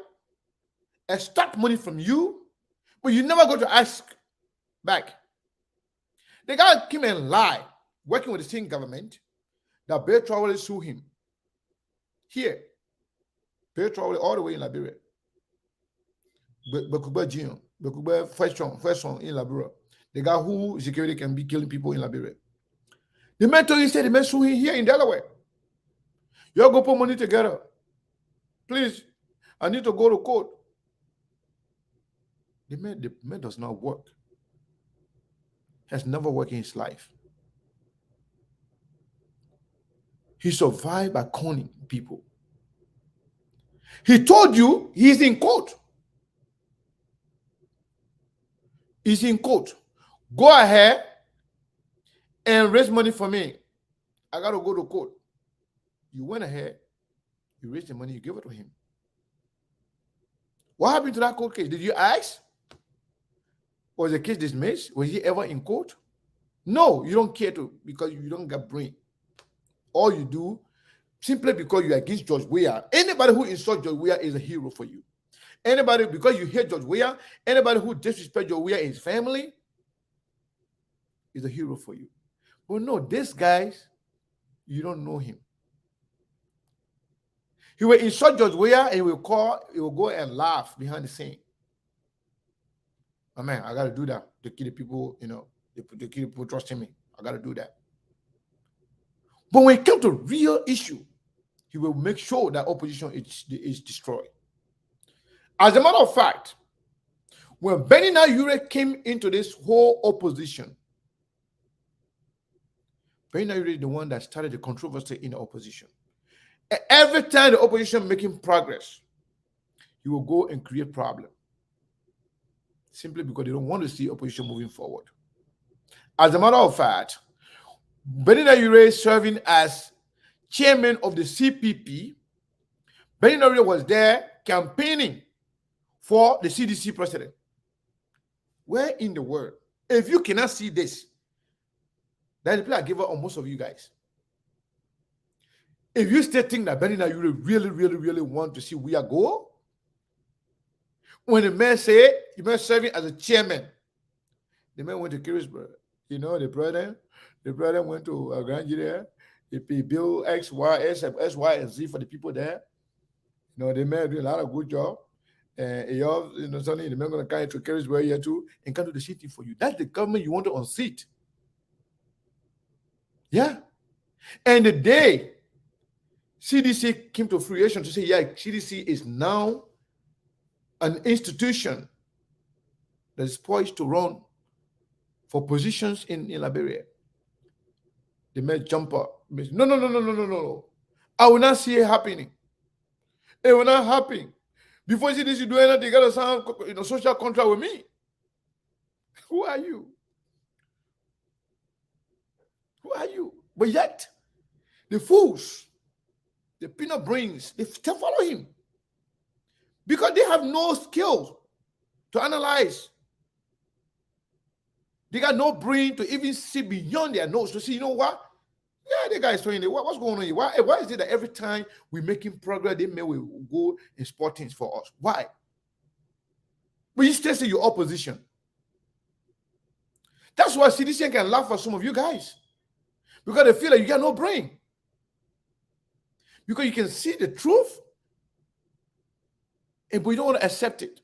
extract money from you, but you never go to ask back. The guy came and lied, working with the same government, that Bear Traore sue him. Here, Bear Traore all the way in Liberia. Bekuba Junior, Bekuba first one in Liberia. The guy who security can be killing people in Liberia. The man told you, said the man sue him here in Delaware. You go put money together. Please, I need to go to court. The man does not work. Has never worked in his life. He survived by conning people. He told you he's in court. He's in court. Go ahead and raise money for me. I got to go to court. You went ahead. You raised the money. You gave it to him. What happened to that court case? Did you ask? Was the case dismissed? Was he ever in court? No, you don't care to, because you don't get brain. All you do, simply because you're against George Weah. Anybody who insults George Weah is a hero for you. Anybody, because you hate George Weah, anybody who disrespects George Weah and his family is a hero for you. But no, this guys, you don't know him. He will insult George Weah and he will go and laugh behind the scene. Oh man, I gotta do that to keep the people, to keep people trusting me. I gotta do that. But when it comes to real issue, he will make sure that opposition is destroyed. As a matter of fact, when Benny Nayure came into this whole opposition, Benny Nayure is the one that started the controversy in the opposition. And every time the opposition making progress, he will go and create problem. Simply because they don't want to see opposition moving forward. As a matter of fact, Benny Nayure serving as chairman of the CPP, Benny Nayure was there campaigning for the CDC president. Where in the world? If you cannot see this, that's the play I give up on most of you guys. If you still think that Benny Nayure really want to see where go, when the man say, the man serving as a chairman, the man went to Kirisburg. The brother went to Nigeria. He built X, Y, and Z for the people there. The man doing a lot of good job. And suddenly the man going to come to Kirisburg here too and come to the city for you. That's the government you want to unseat. Yeah. And the day CDC came to fruition to say, yeah, CDC is now an institution that is poised to run for positions in Liberia. They may jump up. No. I will not see it happening. It will not happen. Before CDC do anything, they got to sign social contract with me. Who are you? Who are you? But yet, the fools, the peanut brains, they still follow him. Because they have no skills to analyze. They got no brain to even see beyond their nose to see, what? Yeah, the guy is showing what's going on here. Why is it that every time we're making progress, they may go and spot things for us? Why? But you still say your opposition. That's why CDC can laugh at some of you guys. Because they feel like you got no brain. Because you can see the truth, but you don't want to accept it.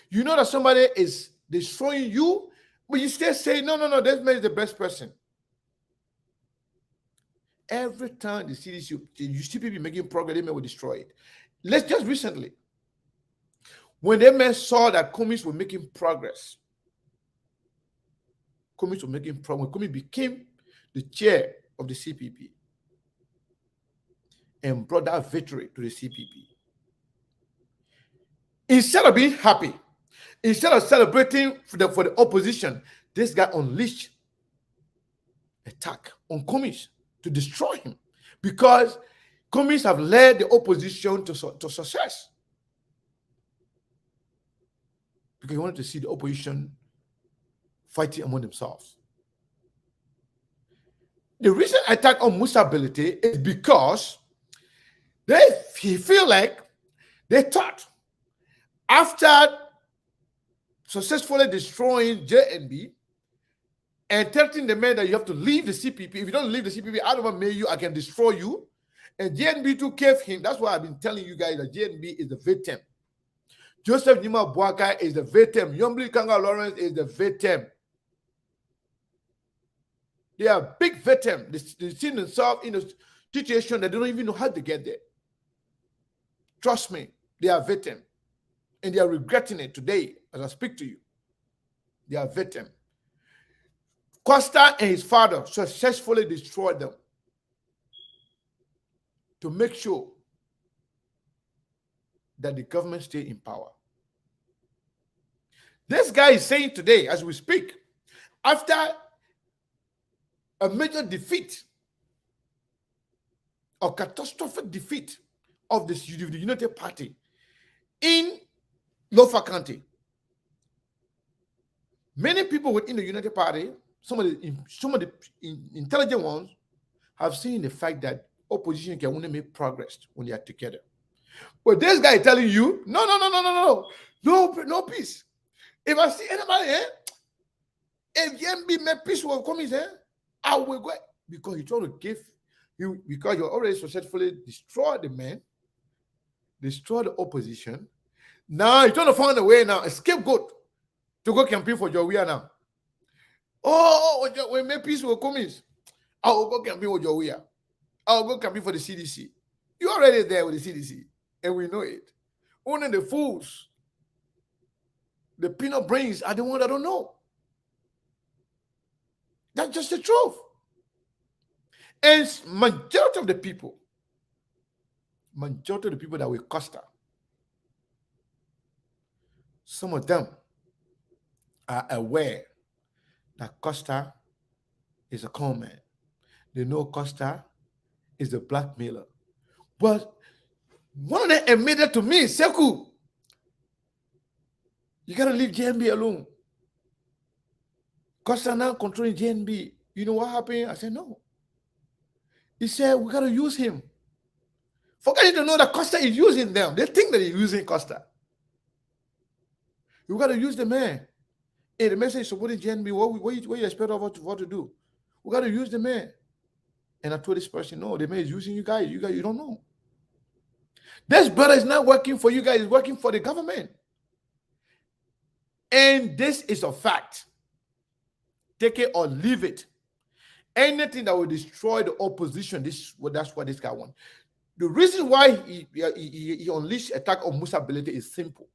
You know that somebody is destroying you, but you still say, no, this man is the best person. Every time the CDC, you see people making progress, they may will destroy it. Let's just recently, when they men saw that communists were making progress, when Comey became the chair of the CPP and brought that victory to the CPP. Instead of being happy, instead of celebrating for the opposition, this guy unleashed attack on communists to destroy him, because communists have led the opposition to success. Because he wanted to see the opposition fighting among themselves. The recent attack on Mustability is because they feel like they thought after successfully destroying JNB and telling the man that you have to leave the CPP. If you don't leave the CPP, I don't know you, I can destroy you. And JNB too gave him. That's why I've been telling you guys that JNB is the victim. Joseph Nima Boakai is the victim. Yombli Kanga Lawrence is the victim. They are big victim. They see themselves in a situation that they don't even know how to get there. Trust me, they are victim. And they are regretting it today as I speak to you. They are victim. Costa and his father successfully destroyed them to make sure that the government stay in power. This guy is saying today, as we speak, after a major defeat, a catastrophic defeat of the United Party in Lofa County. Many people within the United Party, some of the intelligent ones, have seen the fact that opposition can only make progress when they are together. But this guy telling you, no peace. If I see anybody here, if YMB make peace will come here, I will go. Because he trying to give you, because you already successfully destroyed the man, destroyed the opposition. Now you're trying to find a way now, a scapegoat to go campaign for Jowia now. When make peace will come in, I will go campaign for Jowia. I will go campaign for the CDC. You're already there with the CDC, and we know it. Only the fools, the peanut brains are the ones that don't know. That's just the truth. And majority of the people that will Costa, some of them are aware that Costa is a con man. They know Costa is a blackmailer. But one of them admitted to me, Seku, you gotta leave JNB alone. Costa now controlling JNB. You know what happened? I said, no. He said, we gotta use him. Forgetting to know that Costa is using them. They think that he's using Costa. You gotta use the man. Hey, the man says supporting JNB. What you expect of what to do? We gotta use the man. And I told this person, no, the man is using you guys. You don't know. This brother is not working for you guys, it's working for the government. And this is a fact. Take it or leave it. Anything that will destroy the opposition, that's what this guy wants. The reason why he unleashed attack on Musa Belete is simple.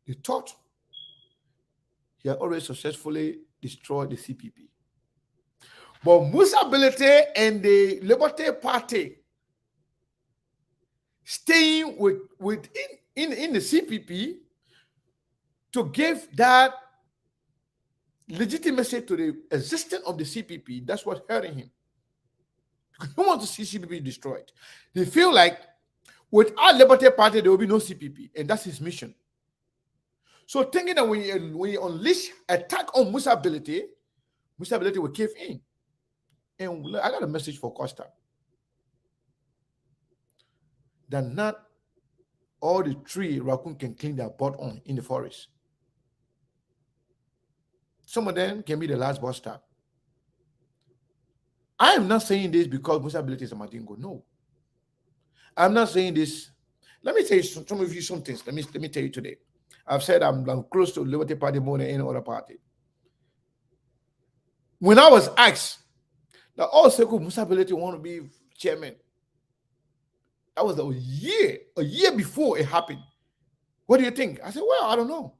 He thought he had already successfully destroyed the CPP. But Musa Belete and the Liberty Party staying in the CPP to give that legitimacy to the existence of the CPP, that's what hurting him. Because he wants to see CPP destroyed. They feel like without Liberty Party, there will be no CPP, and that's his mission. So thinking that when you unleash attack on Musa Belete will cave in. And I got a message for Costa. That not all the tree raccoon can clean their butt on in the forest. Some of them can be the last bus stop. I am not saying this because Musa Belete is a Madingo. No. I'm not saying this. Let me tell you some of you some things. Let me tell you today. I've said I'm close to Liberty Party more than any other party. When I was asked that Sekou Musa Belete want to be chairman, that was a year before it happened. What do you think? I said, well, I don't know.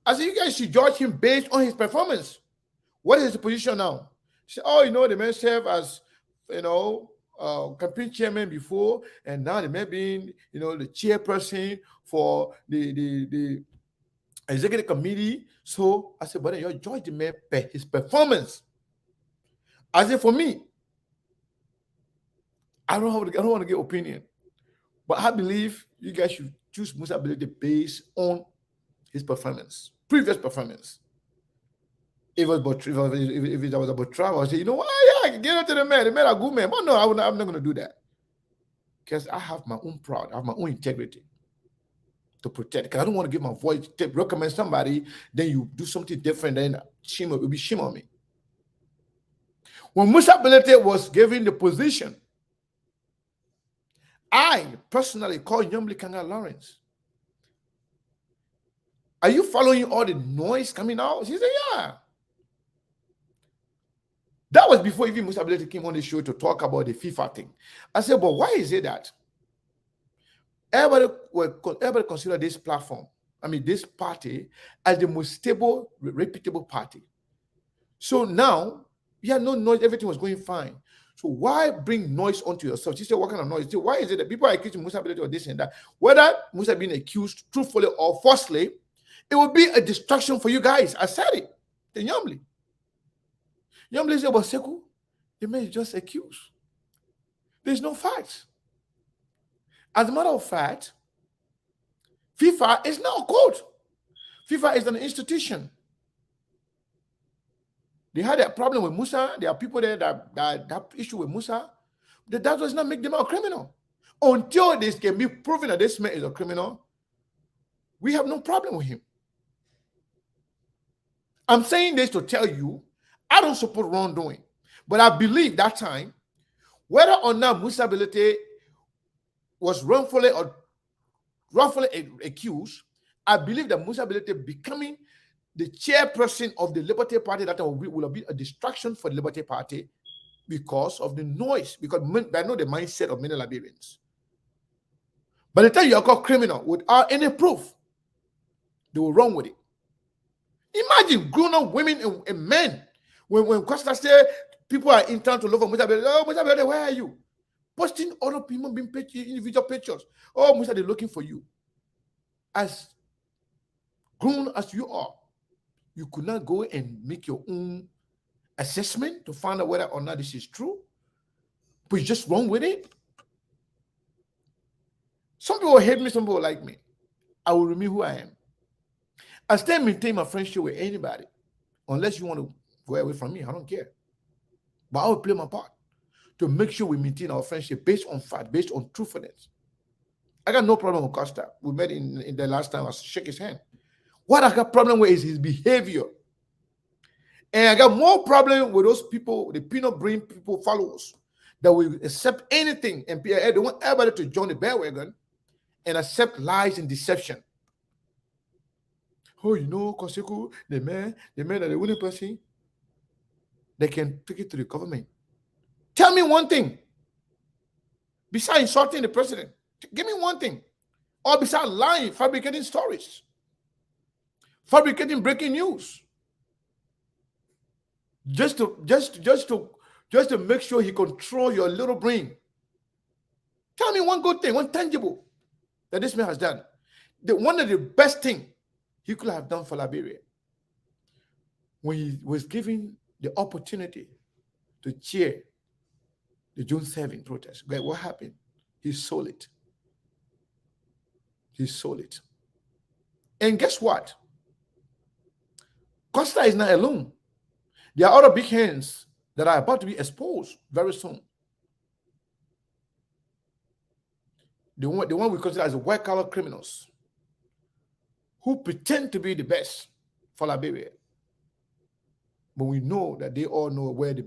I said, you guys should judge him based on his performance. What is his position now? She said, the man served as, campaign chairman before, and now the man being, the chairperson for the executive committee. So I said, but you judge the man by his performance. I said, for me, I don't want to get opinion, but I believe you guys should choose Musa Belete based on his performance, previous performance. If it was about travel, I say, get out to the man. The man a good man. But no, I'm not going to do that. Because I have my own pride. I have my own integrity to protect. Because I don't want to give my voice to recommend somebody, then you do something different, then it will be shame on me. When Musa Belete was given the position, I personally called Nyambli Kanga Lawrence. Are you following all the noise coming out? He said, yeah. That was before even Musa Belete came on the show to talk about the FIFA thing. I said, but why is it that everybody consider this platform, this party, as the most stable, reputable party? So now, you had no noise, everything was going fine. So why bring noise onto yourself? She said, what kind of noise? She said, why is it that people are accusing Musa Belete of this and that? Whether Musa being accused truthfully or falsely, it will be a distraction for you guys. I said it. The Nyambli. Nyambli said, but Sekou, the man is just accused. There's no facts. As a matter of fact, FIFA is not a court. FIFA is an institution. They had a problem with Musa. There are people there that have issue with Musa. That does not make them a criminal. Until this can be proven that this man is a criminal, we have no problem with him. I'm saying this to tell you, I don't support wrongdoing. But I believe that time, whether or not Musa Bilete was wrongfully or wrongfully accused, I believe that Musa Bilete becoming the chairperson of the Liberty Party, that will be a distraction for the Liberty Party because of the noise, because I know the mindset of many Liberians. By the time you are called criminal without any proof, they will run with it. Imagine grown-up women and men. When Costa said people are in town to look for Musa Bilete, oh, Musa Bilete, where are you? Posting other people being individual pictures. Oh, Musa, they're looking for you. As grown as you are, you could not go and make your own assessment to find out whether or not this is true, but you just run with it. Some people hate me, some people like me. I will remain who I am. I still maintain my friendship with anybody, unless you want to go away from me. I don't care. But I will play my part to make sure we maintain our friendship based on fact, based on truthfulness. I got no problem with Costa. We met in the last time. I shook his hand. What I got problem with is his behavior. And I got more problem with those people, the peanut brain people, followers, that will accept anything and they want everybody to join the bandwagon and accept lies and deception. Oh, you know, Koseko, the man that the winning person, they can take it to the government. Tell me one thing. Besides insulting the president, give me one thing. Or besides lying, fabricating stories, fabricating breaking news. Just to make sure he control your little brain. Tell me one good thing, one tangible that this man has done. One of the best things he could have done for Liberia when he was given the opportunity to chair the June 7 protest. But what happened? He sold it. He sold it. And guess what? Costa is not alone. There are other big hands that are about to be exposed very soon. The one we consider as white-collar criminals who pretend to be the best for Liberia. But we know that they all know where the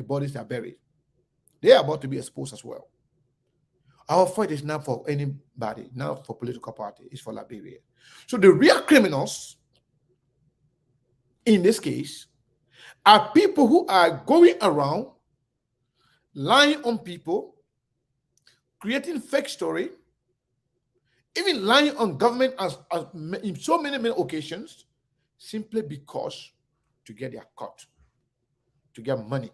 bodies are buried. They are about to be exposed as well. Our fight is not for anybody, not for political party. It's for Liberia. So the real criminals, in this case, are people who are going around lying on people, creating fake story, even lying on government as in so many occasions, simply because to get their cut, to get money.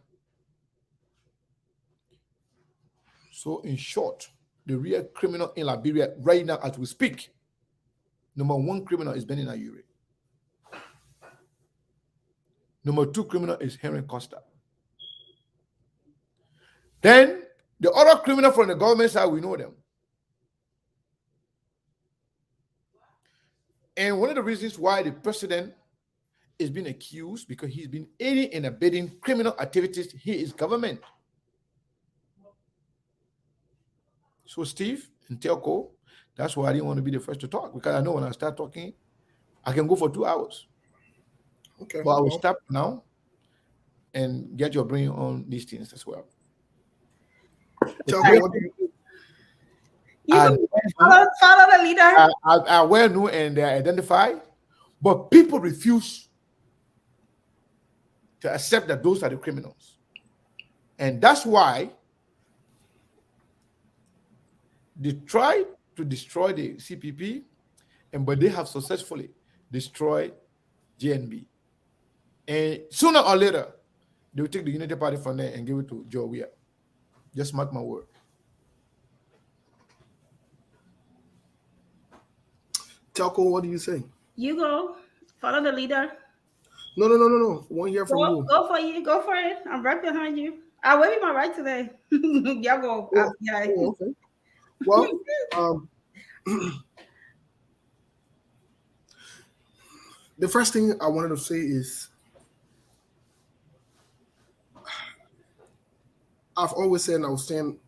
So in short, the real criminal in Liberia right now as we speak, number one criminal is Benin Ayure. Number two criminal is Henry Costa. Then the other criminal from the government side, we know them. And one of the reasons why the president is being accused, because he's been aiding and abetting criminal activities in his government. So Steve and Telco, that's why I didn't want to be the first to talk, because I know when I start talking, I can go for 2 hours. Okay. But I will stop now and get your brain on these things as well. Telco, what do you think? Follow the leader. I well know and they are identified, but people refuse to accept that those are the criminals. And that's why they tried to destroy the CPP, but they have successfully destroyed JNB. And sooner or later, they will take the Unity Party from there and give it to Joe Weir. Just mark my word. Telco, what do you say? You go. Follow the leader. No. One hear from you. Go for you. Go for it. I'm right behind you. I waved my right today. Y'all go. Oh, okay. Well, The first thing I wanted to say is I've always said, and I'll stand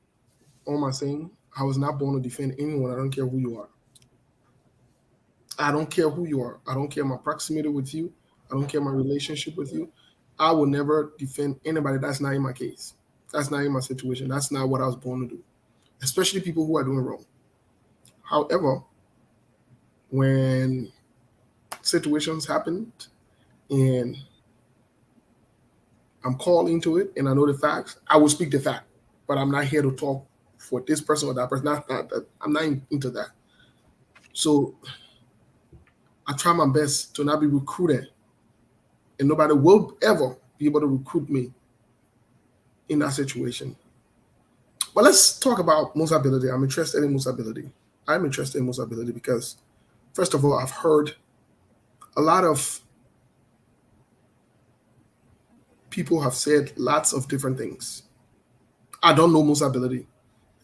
on my saying, I was not born to defend anyone. I don't care who you are. I don't care who you are. I don't care my proximity with you. I don't care my relationship with you. I will never defend anybody. That's not in my case. That's not in my situation. That's not what I was born to do, especially people who are doing wrong. However, when situations happened and I'm called into it and I know the facts, I will speak the fact. But I'm not here to talk for this person or that person. I'm not into that. So I try my best to not be recruited, and nobody will ever be able to recruit me in that situation. But let's talk about Musability. I'm interested in Musability. I'm interested in Musability because, first of all, I've heard a lot of people have said lots of different things. I don't know Musability.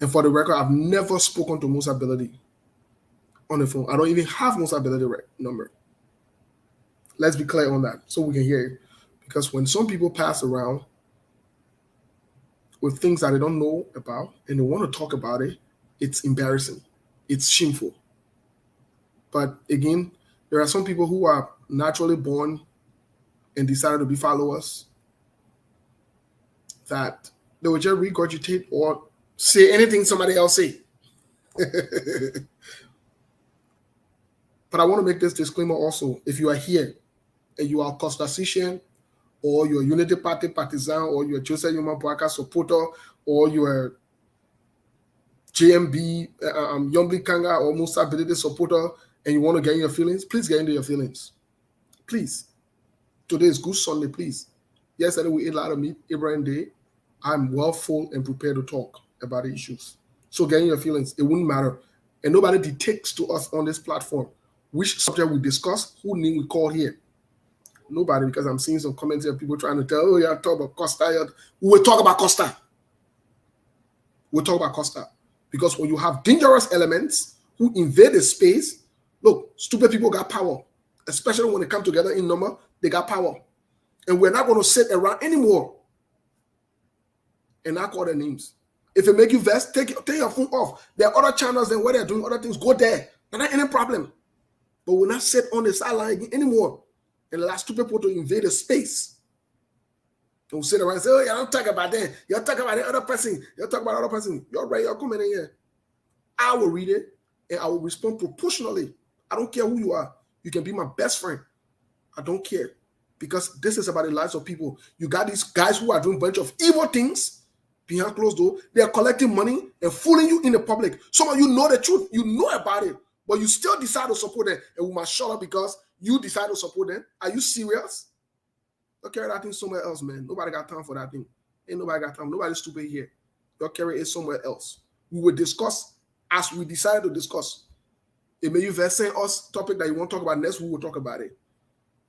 And for the record, I've never spoken to Musability on the phone. I don't even have Musability number. Let's be clear on that so we can hear it. Because when some people pass around with things that they don't know about and they want to talk about it, it's embarrassing. It's shameful. But again, there are some people who are naturally born and decided to be followers that they will just regurgitate or say anything somebody else say. But I want to make this disclaimer also. If you are here and you are a Costacician or you're a Unity Party partisan or you're a Joseph Yuma Boaka supporter or you're a JMB, Yombli Kanga or Musability supporter and you want to get in your feelings, please get into your feelings. Please. Today is Good Sunday, please. Yesterday we ate a lot of meat, Abraham Day. I'm well full and prepared to talk about the issues. So get in your feelings. It wouldn't matter. And nobody dictates to us on this platform which subject we discuss, who name we call here. Nobody, because I'm seeing some comments here, people trying to tell, oh, yeah, talk about Costa. We will talk about Costa. We'll talk about Costa. Because when you have dangerous elements who invade the space, look, stupid people got power. Especially when they come together in number, they got power. And we're not going to sit around anymore and not call their names. If it make you vex, take your phone off. There are other channels and where they're doing other things, go there. Not any problem. But we'll not sit on the sideline anymore and allow stupid people to invade the space. Don't sit around and say, oh, you don't talk about that. You're talking about the other person. You're talking about the other person. You're right. You're coming in here. I will read it and I will respond proportionally. I don't care who you are. You can be my best friend. I don't care. Because this is about the lives of people. You got these guys who are doing a bunch of evil things behind closed door. They are collecting money and fooling you in the public. Some of you know the truth. You know about it. But you still decide to support them. And we must shut up because you decide to support them. Are you serious? Don't carry that thing somewhere else, man. Nobody got time for that thing. Ain't nobody got time. Nobody's stupid here. Your carry it somewhere else. We will discuss as we decide to discuss. It may you first send us topic that you want to talk about next, we will talk about it.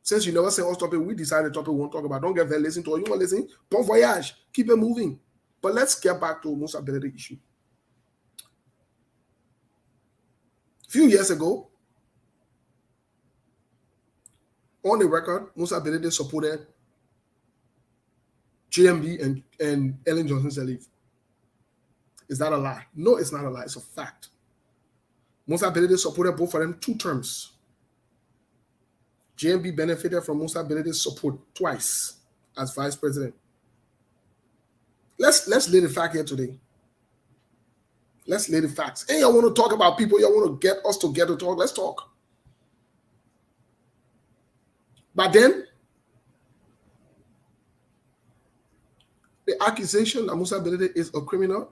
Since you never send us topic, we decided topic we won't talk about. Don't get very listen to it. You want to listen? Bon voyage. Keep it moving. But let's get back to Musability issue. A few years ago, on the record, Musability supported JMB and Ellen Johnson Sirleaf. Is that a lie? No, it's not a lie. It's a fact. Musability supported both of them 2 terms. JMB benefited from Musability's support twice as vice president. Let's lay the fact here today. Let's lay the facts. Hey, y'all want to talk about people, y'all want to get us together to talk, let's talk. But then, the accusation that Musability is a criminal,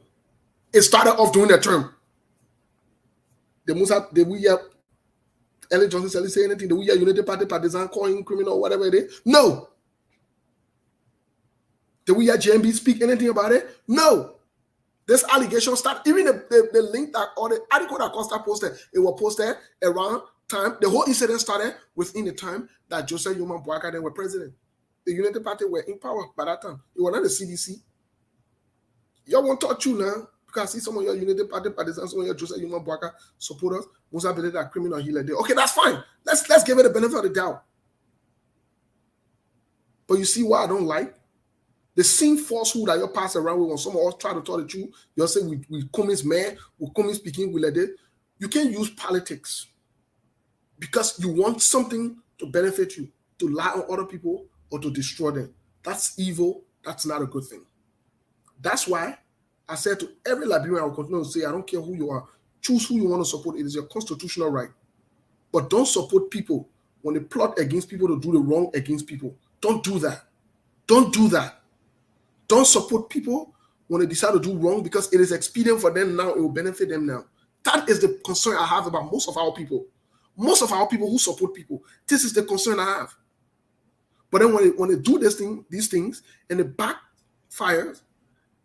it started off during the term. Did we hear Ellen Johnson Sirleaf say anything? Did we hear Unity Party partisan calling criminal, whatever it is? No. Did we hear JMB speak anything about it? No. This allegation started, even the link that, or the article that Costa posted, it was posted around time. The whole incident started within the time that Joseph Yuma Boaka then were president. The Unity Party were in power by that time. It was not the CDC. Y'all won't talk you now because I see some of your Unity Party partisans, some of your Joseph Yuma Boaka supporters, Musability are criminal healer. Okay, that's fine. Let's give it the benefit of the doubt. But you see what I don't like? The same falsehood that you pass around with when someone else try to tell the truth, you'll say we come as man, we come as speaking with like that. You can't use politics because you want something to benefit you, to lie on other people or to destroy them. That's evil. That's not a good thing. That's why I said to every Liberian, I will continue to say, I don't care who you are, choose who you want to support. It is your constitutional right. But don't support people when they plot against people to do the wrong against people. Don't do that. Don't do that. Don't support people when they decide to do wrong because it is expedient for them now. It will benefit them now. That is the concern I have about most of our people. Most of our people who support people. This is the concern I have. But then when they do these things, and it backfires,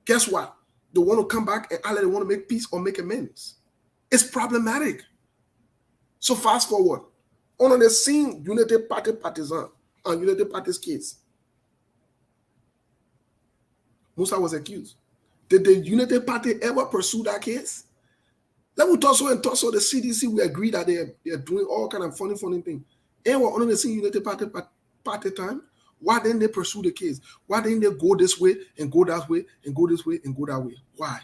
guess what? They want to come back and either they want to make peace or make amends. It's problematic. So fast forward. On the scene, United Party partisan and United Party's case, Musa was accused. Did the United Party ever pursue that case? Let me talk so the CDC, we agree that they're doing all kind of funny things. And we're on the scene United Party time. Why didn't they pursue the case? Why didn't they go this way and go that way and go this way and go that way? Why?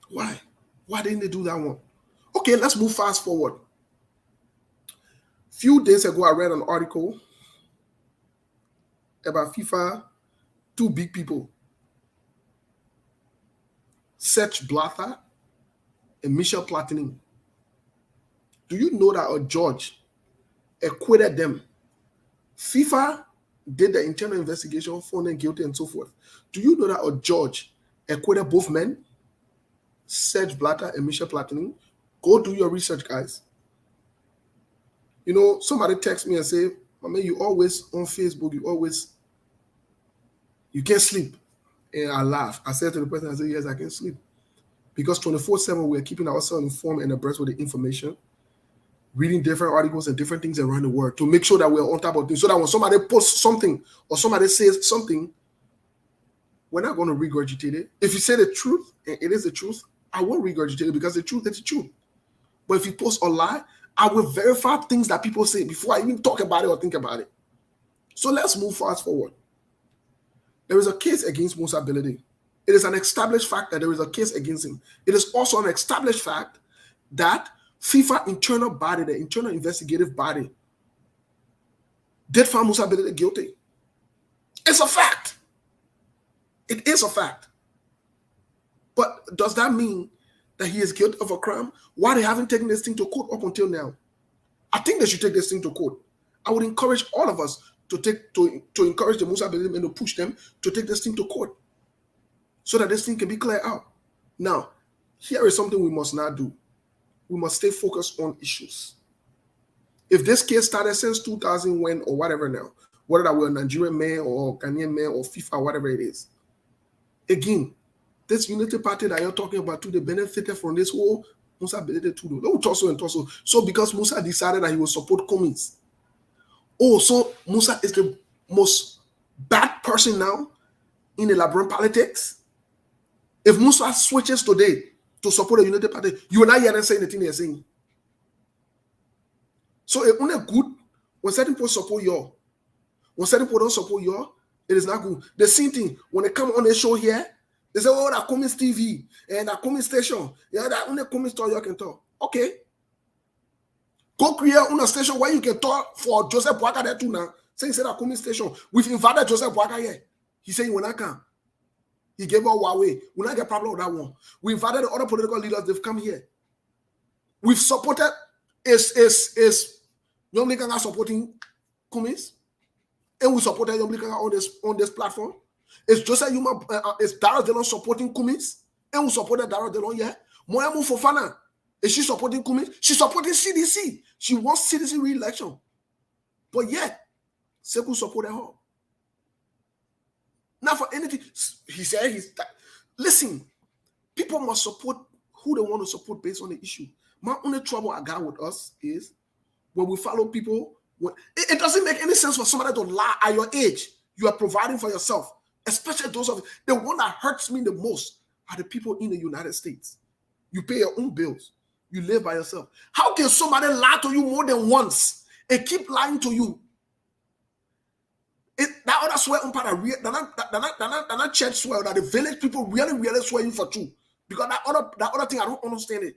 Why? Why didn't they do that one? Okay, let's move fast forward. Few days ago, I read an article about FIFA, two big people, Serge Blatter and Michel Platini. Do you know that a judge acquitted them? FIFA did the internal investigation, found them guilty and so forth. Do you know that a judge acquitted both men, Serge Blatter and Michel Platini? Go do your research, guys. You know, somebody text me and say, I mean, you always on Facebook, you can't sleep. And I laugh. I said to the person, I said, yes, I can sleep. Because 24/7, we're keeping ourselves informed and abreast with the information, reading different articles and different things around the world to make sure that we're on top of things. So that when somebody posts something or somebody says something, we're not going to regurgitate it. If you say the truth, and it is the truth, I won't regurgitate it because the truth is the truth. But if you post a lie, I will verify things that people say before I even talk about it or think about it. So let's move fast forward. There is a case against Musa Belede. It is an established fact that there is a case against him. It is also an established fact that FIFA internal body, the internal investigative body, did find Musa Belede guilty. It's a fact. It is a fact. But does that mean that he is guilty of a crime? Why they haven't taken this thing to court up until now? I think they should take this thing to court. I would encourage all of us to encourage the Musa Belede and to push them to take this thing to court so that this thing can be cleared out. Now, here is something we must not do. We must stay focused on issues. If this case started since 2000 when or whatever now, whether that we're a Nigerian man or Ghanaian man or FIFA, whatever it is, again, this unity party that you're talking about too, they benefited from this whole Musa Belede too. Don't torso and torso. So because Musa decided that he will support Cummins. Oh, so Musa is the most bad person now in the Liberian politics? If Musa switches today to support the United Party, you will not hear them saying the thing they're saying. So it's only good when certain people support you. When certain people don't support you, it is not good. The same thing, when they come on the show here, they say, oh, that Cummins TV and that Cummins station. Yeah, that only Cummins talk you can talk. Okay. Go create a station where you can talk for Joseph Boakai there too now. Saying that Cummins station. We've invited Joseph Boakai here. He said he will not come. He gave up Huawei. We not get a problem with that one. We invited the other political leaders. They've come here. We've supported is Young Likanga supporting Cummins, and we supported Young Likanga on this platform. Is Joseph Yuma is Dara Delon supporting Cummins, and we supported Dara Delon here. Moyamu Fofana, is she supporting Cummins? She's supporting CDC. She wants CDC re-election, but yet Sekou supported her. Not for anything. He said listen, people must support who they want to support based on the issue. My only trouble I got with us is when we follow people, it doesn't make any sense for somebody to lie at your age. You are providing for yourself, especially those of the one that hurts me the most are the people in the United States. You pay your own bills. You live by yourself. How can somebody lie to you more than once and keep lying to you. That other swear on part of that church swear that the village people really swearing for true. Because that other thing, I don't understand it.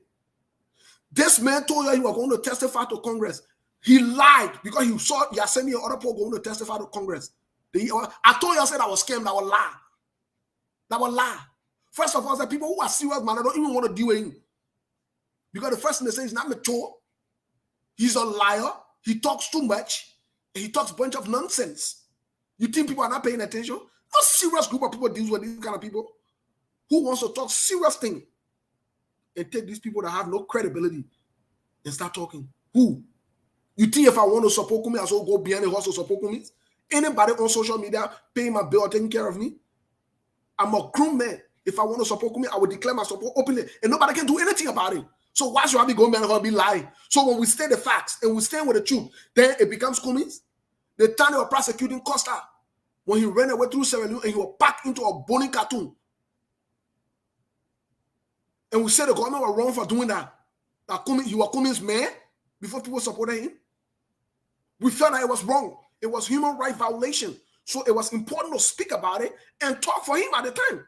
This man told you he was going to testify to Congress. He lied because he saw Yasemi and other people going to testify to Congress. I told you I said I was scammed. That was lie. That was lie. First of all, the people who are serious, man, I don't even want to deal with him. Because the first thing they say is not mature. He's a liar. He talks too much. And he talks a bunch of nonsense. You think people are not paying attention? A serious group of people deals with these kind of people who wants to talk serious thing and take these people that have no credibility and start talking. Who? You think if I want to support me, I should go behind the horse to support me? Anybody on social media paying my bill or taking care of me? I'm a grown man. If I want to support me, I will declare my support openly, and nobody can do anything about it. So why should I be going behind the horse and be lying? So when we state the facts and we stand with the truth, then it becomes Cummings. The time they were prosecuting Costa when he ran away through Sierra Leone and he was packed into a bony cartoon. And we said the government were wrong for doing that. That he was Cummings' man before people supported him. We felt that it was wrong. It was human rights violation. So it was important to speak about it and talk for him at the time.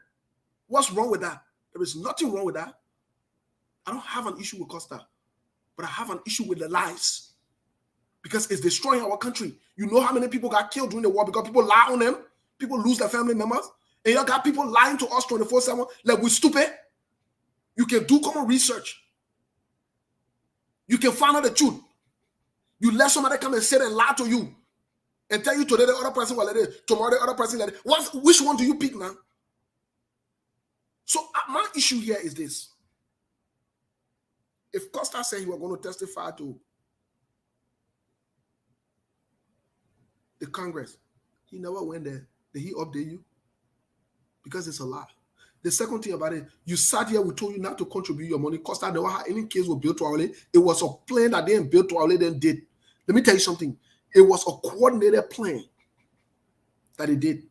What's wrong with that? There is nothing wrong with that. I don't have an issue with Costa, but I have an issue with the lies because it's destroying our country. You know how many people got killed during the war because people lie on them, people lose their family members, and you got people lying to us 24/7 like we're stupid. You can do common research. You can find out the truth. You let somebody come and sit and lie to you and tell you today the other person will let it, tomorrow the other person let it. Which one do you pick now? So my issue here is this. If Costa said he was going to testify to the Congress, he never went there. Did he update you? Because it's a lie. The second thing about it, you sat here, we told you not to contribute your money. Costa never had any case was built to our lane. It was a plan that they didn't build to our lane, then did. Let me tell you something. It was a coordinated plan that he did.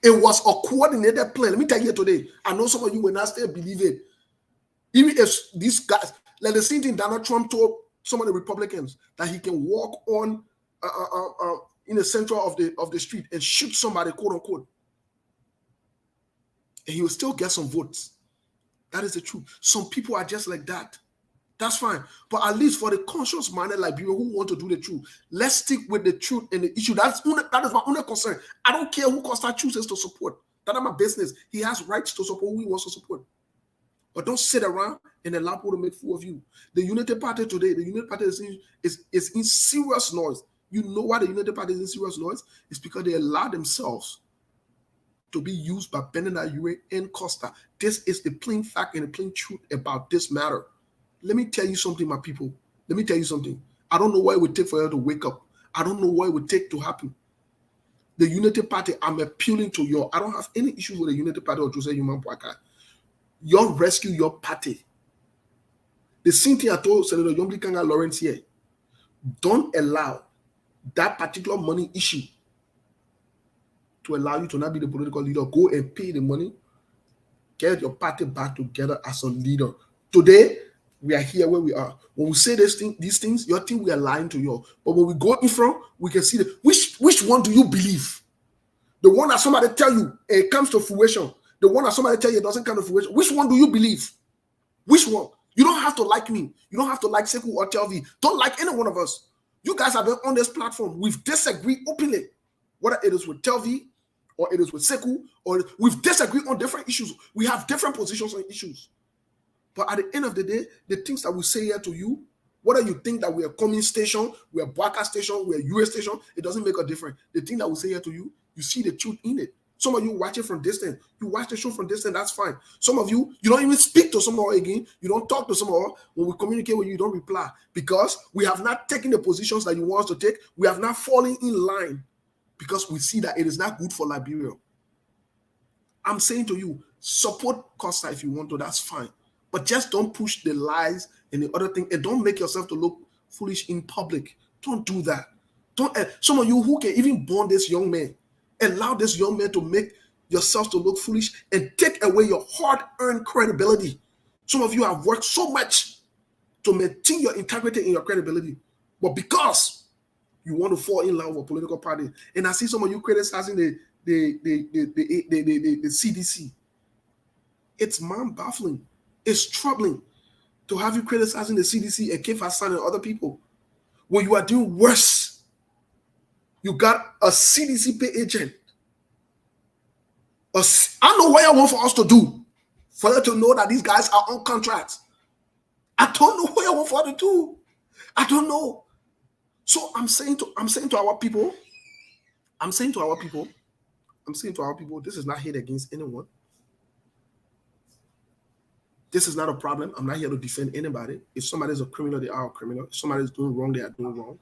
It was a coordinated plan. Let me tell you today. I know some of you will not still believe it. Even if these guys, like the same thing Donald Trump told some of the Republicans that he can walk on in the center of the street and shoot somebody, quote unquote, and he will still get some votes. That is the truth. Some people are just like that. That's fine. But at least for the conscious-minded Liberian who want to do the truth, let's stick with the truth and the issue. That is my only concern. I don't care who Costa chooses to support. That's not my business. He has rights to support who he wants to support. But don't sit around and allow people to make fool of you. The Unity Party today, the Unity Party is in serious noise. You know why the Unity Party is in serious noise? It's because they allow themselves to be used by Benedict Ure and Costa. This is the plain fact and the plain truth about this matter. Let me tell you something, my people. Let me tell you something. I don't know what it would take for you to wake up. I don't know what it would take to happen. The Unity Party, I'm appealing to you. I don't have any issues with the Unity Party or Jose Human Boaka. You rescue your party. The same thing I told Senator Yombli Kanga Lawrence here. Don't allow that particular money issue to allow you to not be the political leader. Go and pay the money. Get your party back together as a leader. Today, we are here where we are. When we say these things, you think we are lying to you. But when we go in front, we can see which one do you believe? The one that somebody tell you it comes to fruition. The one that somebody tell you it doesn't come to fruition. Which one do you believe? Which one? You don't have to like me. You don't have to like Sekou or Telvi. Don't like any one of us. You guys have been on this platform. We've disagreed openly. Whether it is with Telvi or it is with Sekou, or we've disagreed on different issues. We have different positions on issues. But at the end of the day, the things that we say here to you, whether you think that we are Coming Station, we are Boaka Station, we are US Station, it doesn't make a difference. The thing that we say here to you, you see the truth in it. Some of you watch it from distance. You watch the show from distance, that's fine. Some of you, you don't even speak to someone again. You don't talk to someone. When we communicate with you, you don't reply. Because we have not taken the positions that you want us to take. We have not fallen in line. Because we see that it is not good for Liberia. I'm saying to you, support Costa if you want to, that's fine. But just don't push the lies and the other thing, and don't make yourself to look foolish in public. Don't do that. Don't. Some of you who can even bond this young man, allow this young man to make yourself to look foolish and take away your hard-earned credibility. Some of you have worked so much to maintain your integrity and your credibility. But because you want to fall in love with a political party, and I see some of you criticizing the CDC, it's mind-baffling. It's troubling to have you criticizing the CDC and Keith Hassan and other people when you are doing worse. You got a CDC pay agent. I know what I want for us to do, for them to know that these guys are on contract. I don't know what I want for them to do. I don't know. So I'm saying to our people, this is not hate against anyone. This is not a problem. I'm not here to defend anybody. If somebody's a criminal, they are a criminal. If somebody's doing wrong, they are doing wrong.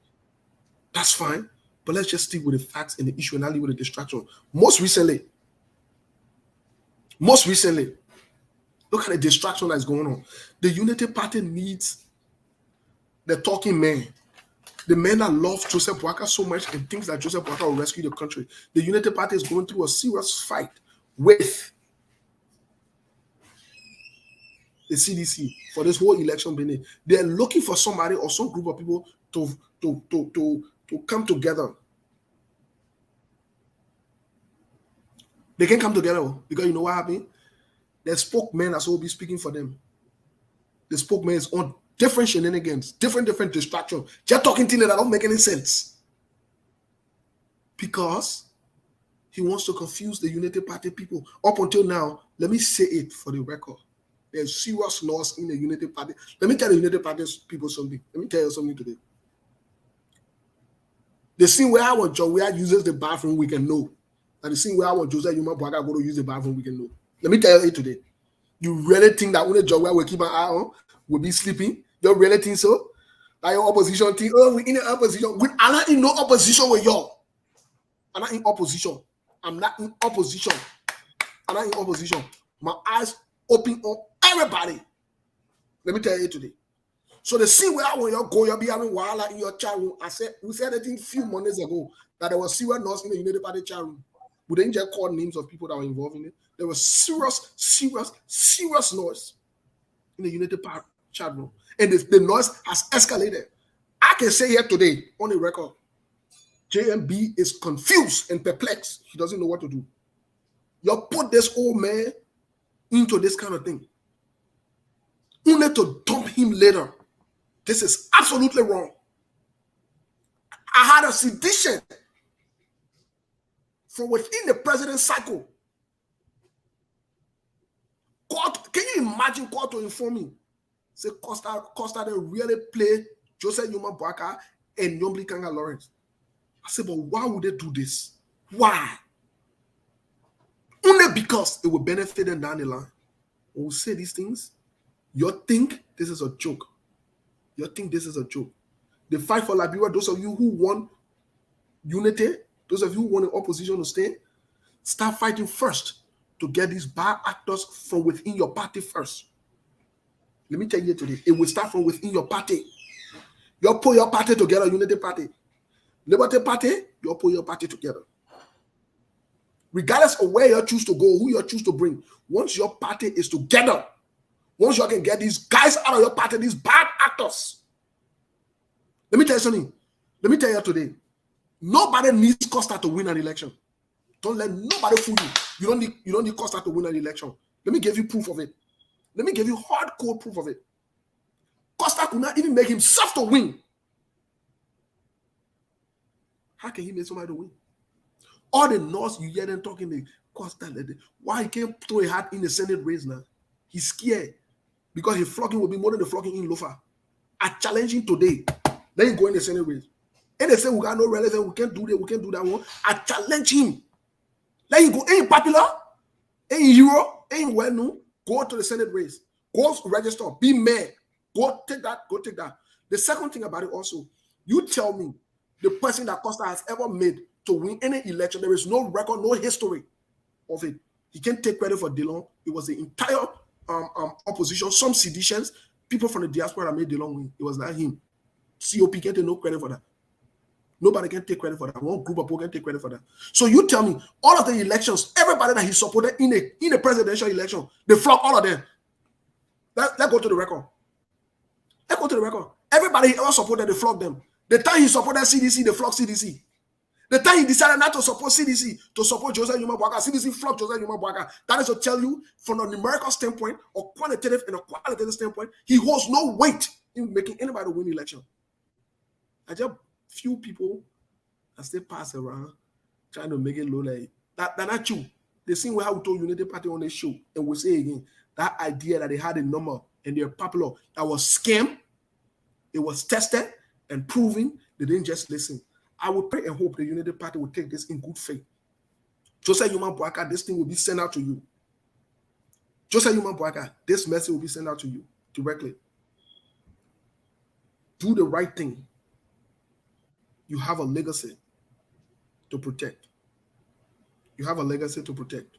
That's fine. But let's just stick with the facts and the issue and not leave with the distraction. Most recently, look at the distraction that's going on. The Unity Party needs the talking men. The men that love Joseph Boakai so much and thinks that Joseph Boakai will rescue the country. The Unity Party is going through a serious fight with the CDC for this whole election beginning. They're looking for somebody or some group of people to come together. They can come together because you know what happened? The spokesman as will be speaking for them. The spokesman is on different shenanigans, different distractions. Just talking things that don't make any sense. Because he wants to confuse the Unity Party people. Up until now, let me say it for the record. There's serious loss in the Unity Party. Let me tell the Unity Party people something. Let me tell you something today. The scene where our Joe uses the bathroom, we can know. And the scene where our Joseph Yuma Boakai go to use the bathroom, we can know. Let me tell you today. You really think that when the Joe will keep an eye on, will be sleeping? You really think so? That your opposition think, oh, we're in the opposition. I'm not in no opposition with y'all. I'm not in opposition. I'm not in opposition. My eyes open on everybody. Let me tell you today. So the scene where when you go, you'll be having wahala in your chat room. We said it a few months ago that there was serious loss in the Unity Party chat room. We didn't just call names of people that were involved in it. There was serious noise in the Unity Party chat room. And the noise has escalated. I can say here today on the record, JMB is confused and perplexed. He doesn't know what to do. You put this old man into this kind of thing, only to dump him later. This is absolutely wrong. I had a sedition from within the president's cycle. Court, can you imagine court to inform me? Say Costa they really play Joseph Yuma Boakai and Yombli Kanga Lawrence. I said, but why would they do this? Why? Only because it will benefit them down the line. When we say these things, you think this is a joke. The fight for Liberia, those of you who want unity, those of you who want the opposition to stay, start fighting first to get these bad actors from within your party first. Let me tell you today, it will start from within your party. You put your party together, Unity Party. Liberty Party, you put your party together. Regardless of where you choose to go, who you choose to bring, once your party is together, once you can get these guys out of your party, these bad actors. Let me tell you something. Let me tell you today. Nobody needs Costa to win an election. Don't let nobody fool you. You don't need Costa to win an election. Let me give you proof of it. Let me give you hardcore proof of it. Costa could not even make himself to win. How can he make somebody to win? All the North, you hear them talking to Costa. Why he can't throw a hat in the Senate race now? He's scared because his flocking will be more than the flocking in Lofa. I challenge him today. Let him go in the Senate race. And they say we got no relevance, we can't do that, we can't do that one. I challenge him. Let him go. Ain't popular, ain't hero, ain't well known. Go to the Senate race. Go register. Be mayor. Go take that. The second thing about it also, you tell me the person that Costa has ever made to win any election, there is no record, no history of it. He can't take credit for Dillon. It was the entire opposition, some seditions, people from the diaspora that made Dillon win. It was not him. COP can't take no credit for that. Nobody can take credit for that. One group of people can take credit for that. So you tell me, all of the elections, everybody that he supported in a presidential election, they flock all of them. Let's go to the record. Let's go to the record. Everybody he ever supported, they flock them. The time he supported CDC, they flocked CDC. The time he decided not to support CDC, to support Joseph Yuma Boaka, CDC flocked Joseph Yuma Boaka. That is to tell you, from a numerical standpoint or quantitative and a qualitative standpoint, he holds no weight in making anybody win the election. I just few people that still pass around trying to make it look like that. That's not true. The same way how we told Unity Party on the show, and we say again, that idea that they had a number and they're popular, that was scam. It was tested and proven. They didn't just listen. I would pray and hope the Unity Party will take this in good faith. Joseph Yuma Boaka, this thing will be sent out to you. Joseph Yuma Boaka, this message will be sent out to you directly. Do the right thing. You have a legacy to protect. You have a legacy to protect.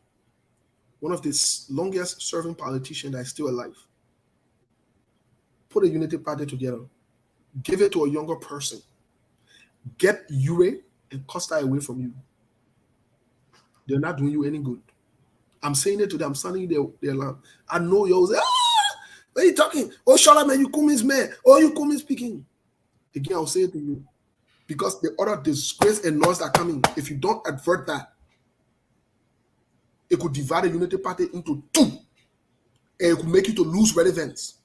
One of the longest serving politicians that is still alive. Put a Unity Party together. Give it to a younger person. Get Ure and Costa away from you. They're not doing you any good. I'm saying it to them. I'm sounding their alarm. I know you'll say, what are you talking? Oh, Charlamagne, you come man. Oh, you come speaking. Again, I'll say it to you. Because the other disgrace and noise that are coming, if you don't avert that, it could divide the Unity Party into two. And it could make you to lose relevance.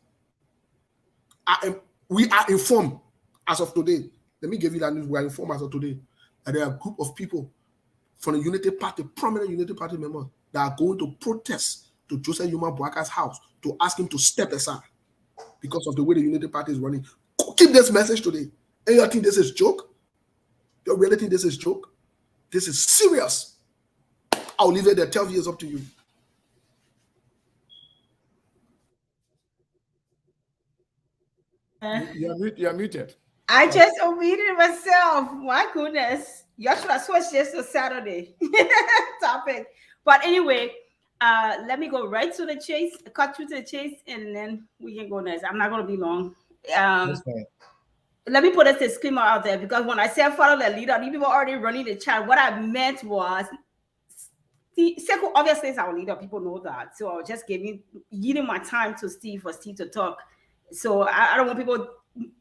We are informed as of today. Let me give you that news. We are informed as of today that there are a group of people from the Unity Party, prominent Unity Party members, that are going to protest to Joseph Yuma Boaka's house to ask him to step aside because of the way the Unity Party is running. Keep this message today. And you think this is joke? You really think this is joke? This is serious. I'll leave it there. 12 years up to you. You're muted. I just unmuted myself. My goodness. Y'all should have switched this to Saturday topic. But anyway, let me go right to the chase, cut through to the chase, and then we can go next. I'm not going to be long. Let me put a disclaimer out there, because when I said follow the leader, these people already running the chat. What I meant was, Sekou obviously is our leader. People know that. So I was just giving my time to Steve for Steve to talk. So I don't want people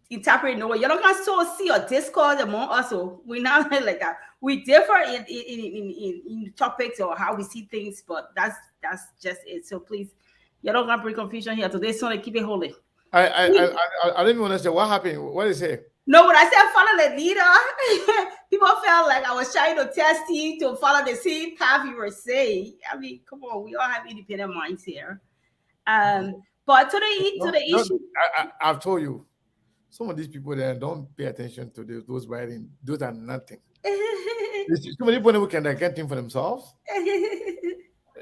interpreting no way. You're not gonna so see a discord among us. So we're not like that. We differ in topics or how we see things, but that's just it. So please, you're not gonna bring confusion here today. So keep it holy. I didn't even understand what happened. What is it? No, when I said follow the leader, people felt like I was trying to test you to follow the same path you were saying. I mean, come on, we all have independent minds here. But to the issue, I've told you, some of these people there don't pay attention to those writing. Those are nothing. So many people who can think for themselves.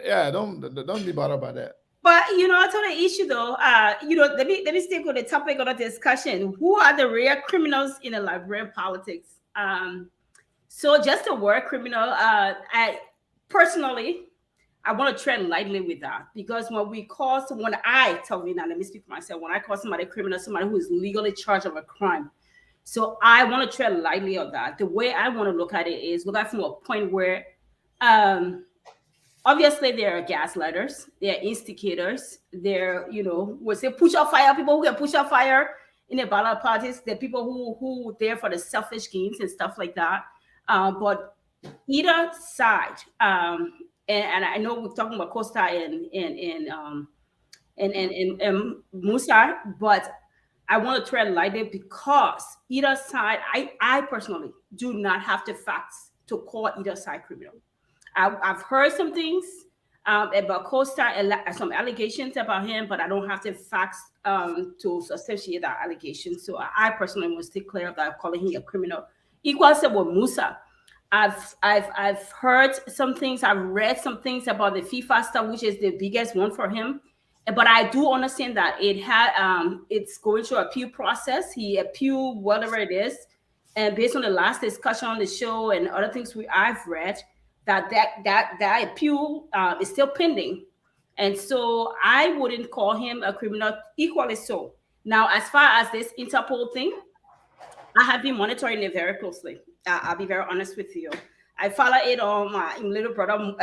Yeah, don't be bothered by that. But to the issue though, let me stick with the topic of the discussion. Who are the real criminals in the Liberian politics? So just the word criminal, I personally, I want to tread lightly with that, because when I tell you now, let me speak for myself. When I call somebody a criminal, somebody who is legally charged of a crime. So I want to tread lightly on that. The way I want to look at it is look at it from a point where, obviously, there are gaslighters, there are instigators, there, we'll say push out fire, people who can push out fire in the ballot parties, the people who there for the selfish gains and stuff like that. But either side, and I know we're talking about Costa and Musa, but I want to tread lightly because either side, I personally do not have the facts to call either side criminal. I've heard some things about Costa, some allegations about him, but I don't have the facts to substantiate that allegation. So I personally want to stay clear of that, calling him a criminal. Equal said with Musa. I've heard some things, I've read some things about the FIFA stuff, which is the biggest one for him. But I do understand that it's going through appeal process. He appealed whatever it is, and based on the last discussion on the show and other things I've read, that appeal is still pending, and so I wouldn't call him a criminal. Equally so. Now, as far as this Interpol thing, I have been monitoring it very closely. I'll be very honest with you. I follow it on my little brother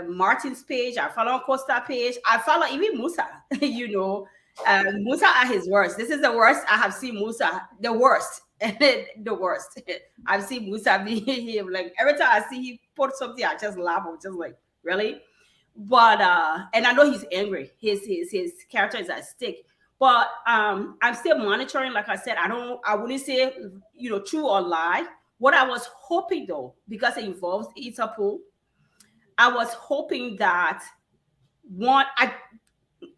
Martin's page. I follow on Costa page. I follow even Musa. Musa at his worst. This is the worst I have seen Musa. The worst. And then the worst, I've seen Musa be him. Like every time I see he put something, I just laugh. I'm just like, really? But and I know he's angry. His character is at stake. But I'm still monitoring. Like I said, I wouldn't say true or lie. What I was hoping though, because it involves Interpol, I was hoping that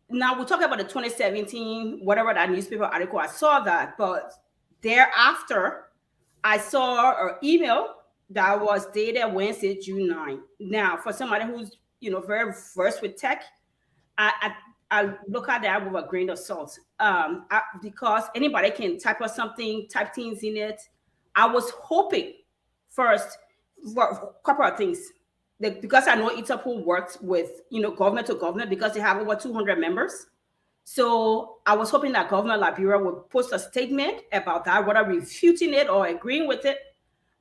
now we're talking about the 2017 whatever that newspaper article. I saw that, but thereafter I saw an email that was dated Wednesday, June 9. Now, for somebody who's very versed with tech, I look at that with a grain of salt. Because anybody can type up something, type things in it. I was hoping first for a couple of things. Because I know Interpol works with government to government because they have over 200 members. So I was hoping that government Liberia would post a statement about that, whether refuting it or agreeing with it.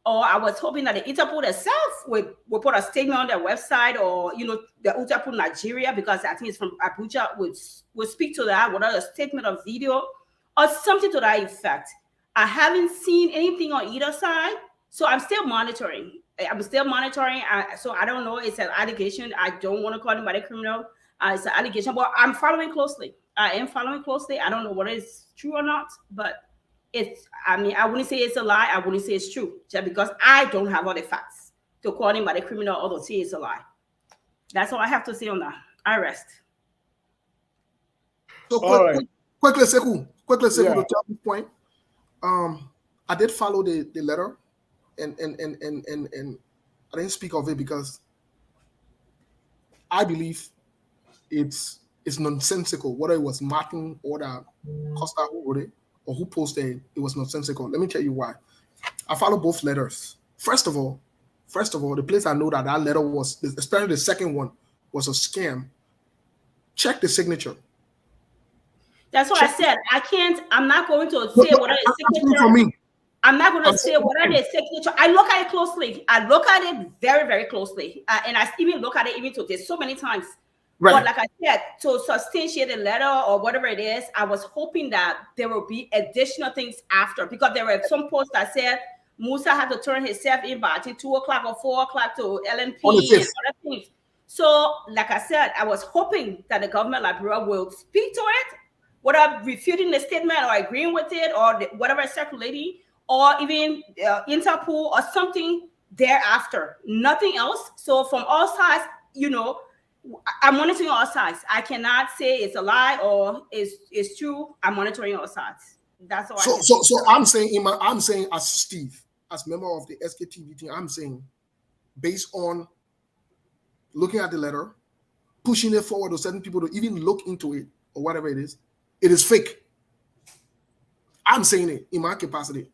Or I was hoping that the Interpol itself would put a statement on their website, or the Interpol Nigeria, because I think it's from Abuja, would speak to that, whether a statement or video or something to that effect. I haven't seen anything on either side, so I'm still monitoring. So I don't know. It's an allegation. I don't want to call anybody criminal. It's an allegation, but I'm following closely. I am following closely. I don't know whether it's true or not, but I wouldn't say it's a lie. I wouldn't say it's true, just because I don't have all the facts to call anybody criminal or to say it's a lie. That's all I have to say on that. I rest. So quickly, Sekou, to tell this point. I did follow the letter, and I didn't speak of it because I believe it's nonsensical. Whether it was Martin or the Costa who wrote it or who posted it was nonsensical. Let me tell you why. I follow both letters. First of all, the place I know that letter was, especially the second one, was a scam. Check the signature. That's what I said. I'm not going to say what is signature. For me. I'm not going to say what are the signature. I look at it closely. I look at it very, very closely. And I even look at it even today so many times. Right. But like I said, to substantiate the letter or whatever it is, I was hoping that there will be additional things after, because there were some posts that said Musa had to turn himself in by 2 o'clock or 4 o'clock to LNP and other things. So like I said, I was hoping that the government Liberia will speak to it, whether refuting the statement or agreeing with it or whatever is circulating, or even Interpol or something thereafter. Nothing else. So from all sides, I'm monitoring all sides. I cannot say it's a lie or it's true. I'm monitoring all sides. That's all. So I'm saying as Steve, as member of the SKTV team, I'm saying based on looking at the letter, pushing it forward to certain people to even look into it or whatever it is fake. I'm saying it in my capacity,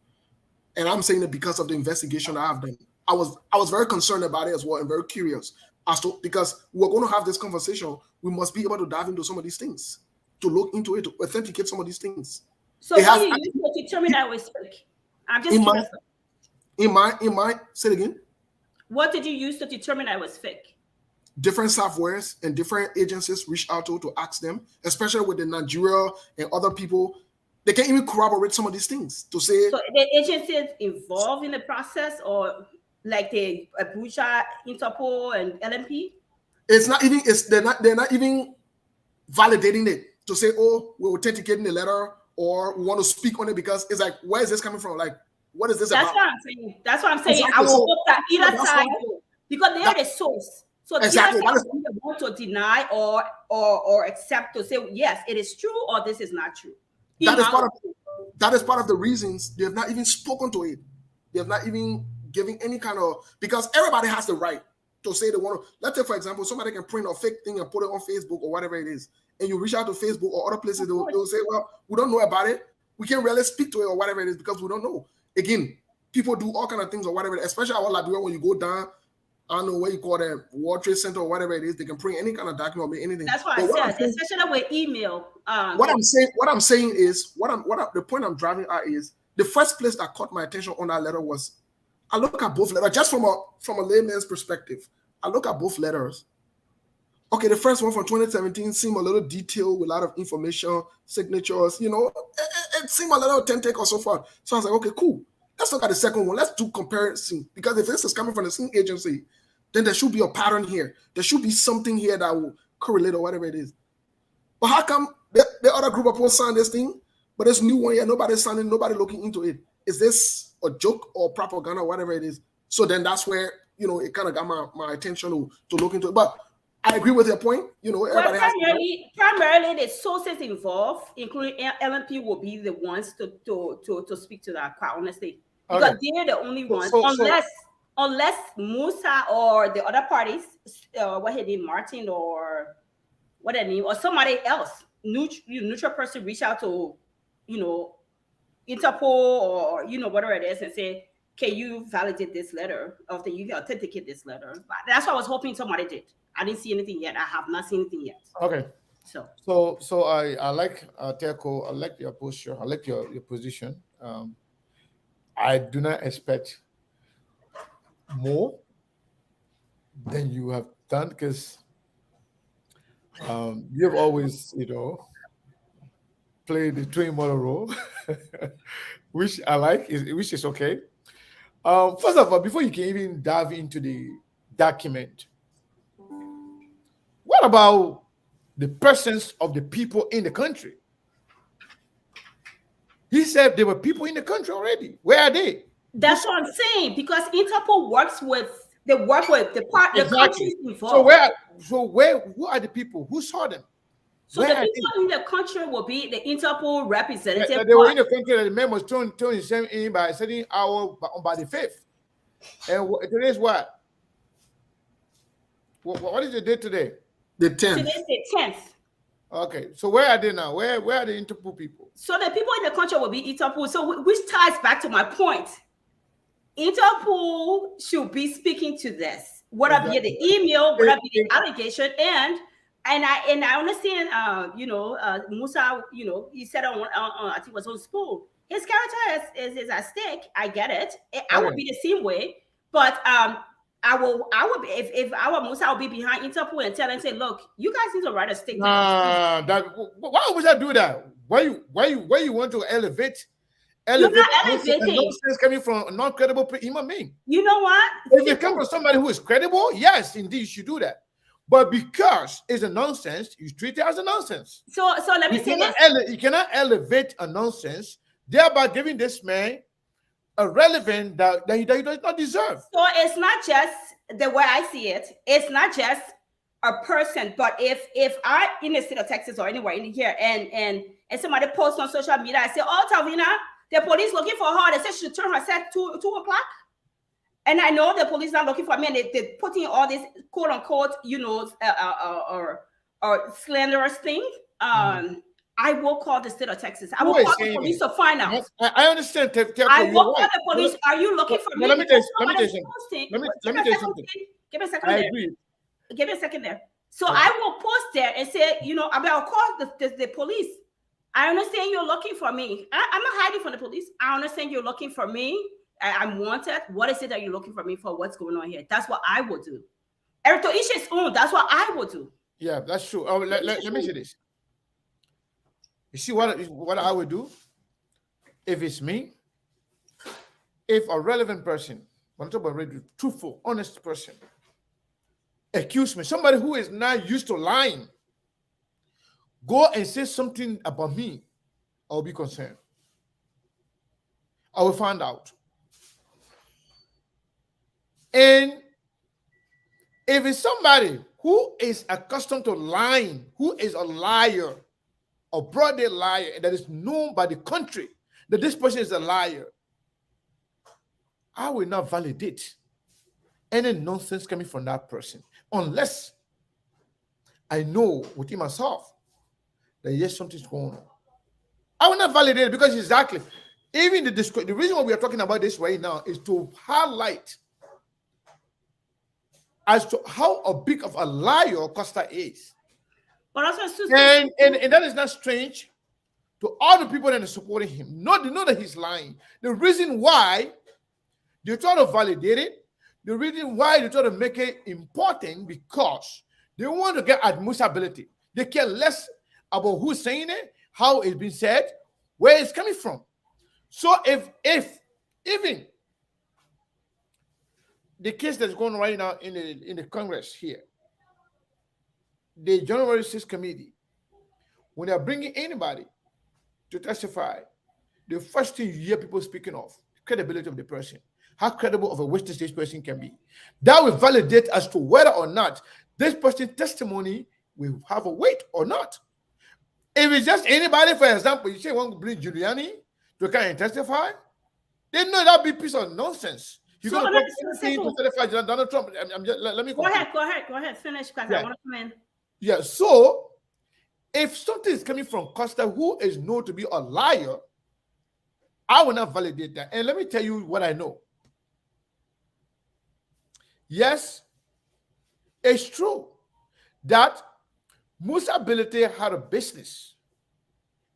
and I'm saying it because of the investigation I have done. I was very concerned about it as well and very curious as to, because we're going to have this conversation, we must be able to dive into some of these things, to look into it, to authenticate some of these things. So what do you use to determine that was fake? I'm just curious. Say it again. What did you use to determine that was fake? Different softwares and different agencies reach out to ask them, especially with the Nigeria and other people. They can even corroborate some of these things to say. So the agencies involved in the process, or like the Abuja, Interpol, and LMP? It's not even. They're not even validating it to say, "Oh, we're authenticating the letter," or we want to speak on it, because it's like, where is this coming from? Like, what is this about? That's what I'm saying. Exactly. I will hope that either side, because they are the source. So exactly. Either side want to deny or accept, to say yes, it is true, or this is not true. That is part of the reasons they have not even spoken to it. They have not even given any kind of, because everybody has the right to say they want to. Let's say, for example, somebody can print a fake thing and put it on Facebook or whatever it is, and you reach out to Facebook or other places, they will say, well, we don't know about it. We can't really speak to it or whatever it is because we don't know. Again, people do all kind of things or whatever, especially our Liberia, when you go down, I don't know what you call that, World Trade Center or whatever it is, they can print any kind of document or make anything. That's what I said, especially with email. What I'm saying is, the point I'm driving at is, the first place that caught my attention on that letter was, I look at both letters, just from a layman's perspective. I look at both letters. Okay, the first one from 2017 seemed a little detailed with a lot of information, signatures, it seemed a little authentic or so far. So I was like, okay, cool. Let's look at the second one. Let's do comparison. Because if this is coming from the same agency, then there should be a pattern here. There should be something here that will correlate or whatever it is. But how come the other group of people signed this thing, but this new one here, nobody's signing, nobody looking into it? Is this a joke or propaganda or whatever it is? So then that's where, it kind of got my attention to look into it. But I agree with your point. Everybody primarily the sources involved, including LNP, will be the ones to speak to that, quite honestly. Because they're the only ones, unless Musa or the other parties, what his name, Martin or what her name, or somebody else, neutral person reach out to, Interpol or whatever it is and say, can you validate this letter or can you authenticate this letter? But that's what I was hoping somebody did. I didn't see anything yet. I have not seen anything yet. Okay. So I like Terko. I like your posture. I like your position. I do not expect more than you have done because you've always, played the twin model role, which I like, which is okay. First of all, before you can even dive into the document, what about the presence of the people in the country? He said there were people in the country already. Where are they? That's what I'm saying, because Interpol work with the countries involved. Who are the people? Who saw them? So the people in the country will be the Interpol representative. They were in the country that the man was thrown in by a certain hour by the 5th. And today's what? What is the date today? The 10th. Today's the 10th. Okay, so where are they now? Where are the Interpol people? So the people in the country will be Interpol. So which ties back to my point. Interpol should be speaking to this. What be the email, what be the allegation, and I understand. Musa. He said on I think it was on Spoon. His character is at stake. I get it. I would be the same way, but I would be if I were Musa, I would be behind Interpol and tell them, say, look, you guys need to write a statement. Why would I do that? Why you want to elevate? You're not elevating. Nonsense coming from a non-credible human being. You know what? If it comes from somebody who is credible, yes, indeed, you should do that. But because it's a nonsense, you treat it as a nonsense. So let me say this. You cannot elevate a nonsense, thereby giving this man a relevance that he does not deserve. So it's not just the way I see it. It's not just a person, but if I in the state of Texas or anywhere in here and somebody posts on social media, I say, oh, Talvina, the police looking for her. They said she should turn her set 2 o'clock. And I know the police not looking for me, and they're putting all this quote unquote, or slanderous thing. I will call the state of Texas. I will call the police to find out. I understand. I will call the police. Are you looking for me? Let me tell you something. Let me tell you something. Give me a second. I agree. Give me a second there. So I will post there and say, I'll call the police. I understand you're looking for me. I'm not hiding from the police. I understand you're looking for me. I'm wanted. What is it that you're looking for me for? What's going on here? That's what I will do. To each his own. That's what I will do. Yeah, that's true. Let me say this. You see what I would do? If it's me, if a relevant person, when I talk about truthful, honest person, accuse me, somebody who is not used to lying, go and say something about me, I'll be concerned. I will find out. And if it's somebody who is accustomed to lying, who is a liar, a broad-day liar, and that is known by the country that this person is a liar, I will not validate any nonsense coming from that person unless I know within myself that yes, something's going on. I will not validate it because exactly, even the reason why we are talking about this right now is to highlight as to how a big of a liar Costa is. But also, and that is not strange to all the people that are supporting him. They know that he's lying. The reason why they try to validate it, the reason why they try to make it important, because they want to get admissibility. They care less about who's saying it, how it's been said, where it's coming from. So if even the case that's going on right now in the Congress here, the January 6th committee, when they're bringing anybody to testify, the first thing you hear people speaking of, credibility of the person, how credible of a witness this person can be. That will validate as to whether or not this person's testimony will have a weight or not. If it's just anybody, for example, you say you want to bring Giuliani to come and testify, they know that be piece of nonsense. You're So going to put anything to certify Donald Trump. Let me go ahead, finish because I want to come in. Yeah, so if something is coming from Costa, who is known to be a liar, I will not validate that. And let me tell you what I know. Yes, it's true that Musa Bilete had a business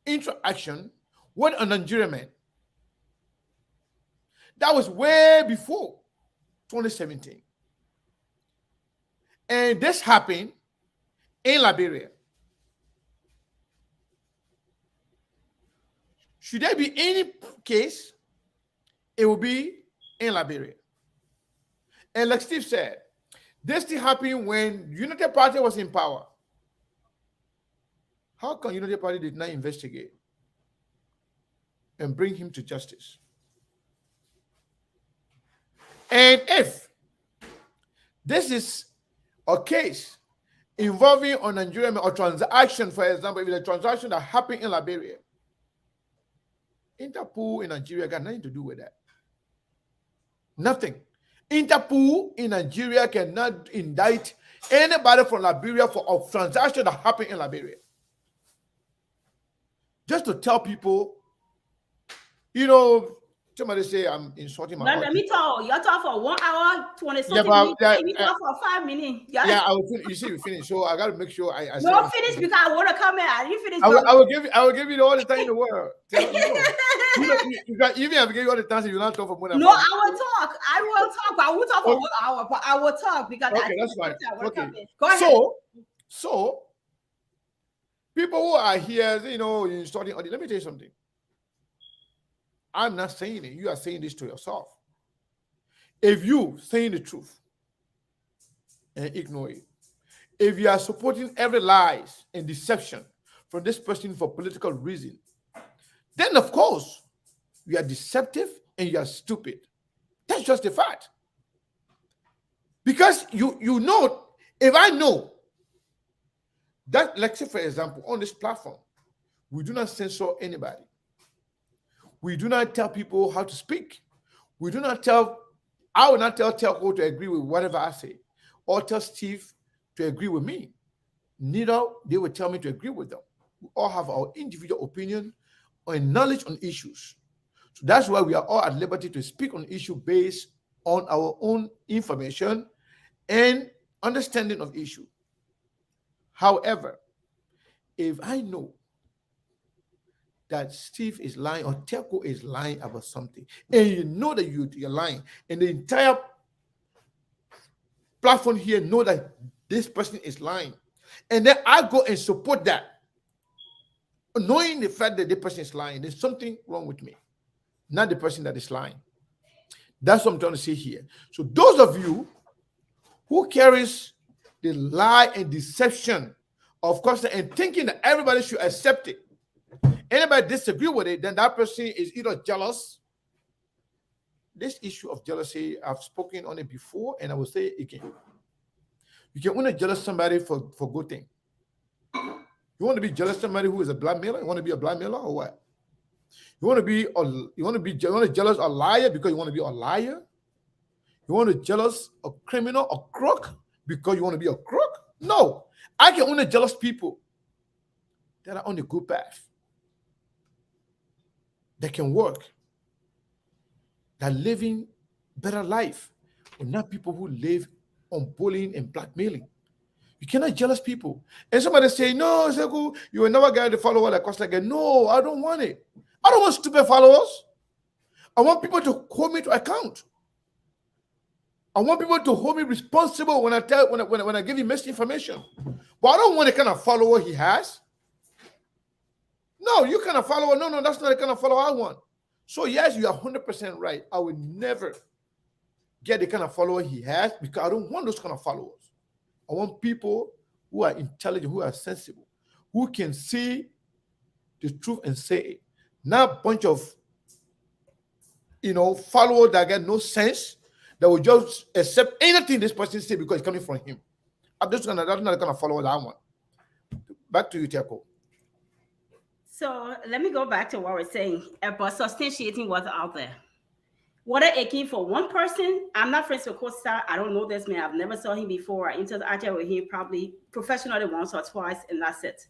interaction with a Nigerian man. That was way before 2017. And this happened in Liberia. Should there be any case, it will be in Liberia. And like Steve said, this thing happened when United Party was in power. How come United Party did not investigate and bring him to justice? And if this is a case involving a Nigerian or transaction, for example, if it's a transaction that happened in Liberia, Interpol in Nigeria got nothing to do with that. Nothing. Interpol in Nigeria cannot indict anybody from Liberia for a transaction that happened in Liberia. Just to tell people, somebody say I'm insulting my Let me talk. You talk for 1 hour, 20 something minutes. You talk for 5 minutes. Yeah, I will finish. You see, you finish. So I got to make sure I no finish because I want to come in. You finish. I will give you all the time in the world. Even if I give you all the time, you're not talk for more than No, I will talk. I will talk for 1 hour, but I will talk because that's fine. Okay. Go ahead. So people who are here, you're studying. Let me tell you something. I'm not saying it. You are saying this to yourself. If you saying the truth and ignore it, if you are supporting every lies and deception from this person for political reason, then of course you are deceptive and you are stupid. That's just a fact. Because you know, if I know that, let's say for example, on this platform, we do not censor anybody. We do not tell people how to speak. I will not tell Telco to agree with whatever I say, or tell Steve to agree with me. Neither they will tell me to agree with them. We all have our individual opinion and knowledge on issues. So that's why we are all at liberty to speak on issue based on our own information and understanding of issue. However, if I know that Steve is lying or Telco is lying about something, and you know that you're lying, and the entire platform here know that this person is lying, and then I go and support that, knowing the fact that the person is lying, there's something wrong with me, not the person that is lying. That's what I'm trying to say here. So those of you who carries the lie and deception of course and thinking that everybody should accept it, anybody disagree with it, then that person is either jealous. This issue of jealousy, I've spoken on it before, and I will say it again. You can only jealous somebody for good thing. You want to be jealous of somebody who is a blackmailer? You want to be a blackmailer or what? You want to jealous a liar because you want to be a liar? You want to jealous a criminal, a crook, because you want to be a crook? No. I can only jealous people that are on the good path, that can work, that living better life, and not people who live on bullying and blackmailing. You cannot jealous people. And somebody say, no, Seku, you will never get the follower that costs like a no, I don't want it. I don't want stupid followers. I want people to hold me to account. I want people to hold me responsible when I give you misinformation. But I don't want the kind of follower he has. No, you kind of follower. No, that's not the kind of follower I want. So yes, you are 100% right. I would never get the kind of follower he has because I don't want those kind of followers. I want people who are intelligent, who are sensible, who can see the truth and say it. Not a bunch of followers that get no sense that will just accept anything this person say because it's coming from him. That's not the kind of followers I want. Back to you, Tiako. So let me go back to what we're saying about substantiating what's out there. What are aching for one person? I'm not friends with Costa. I don't know this man. I've never saw him before. I interacted with him probably professionally once or twice, and that's it.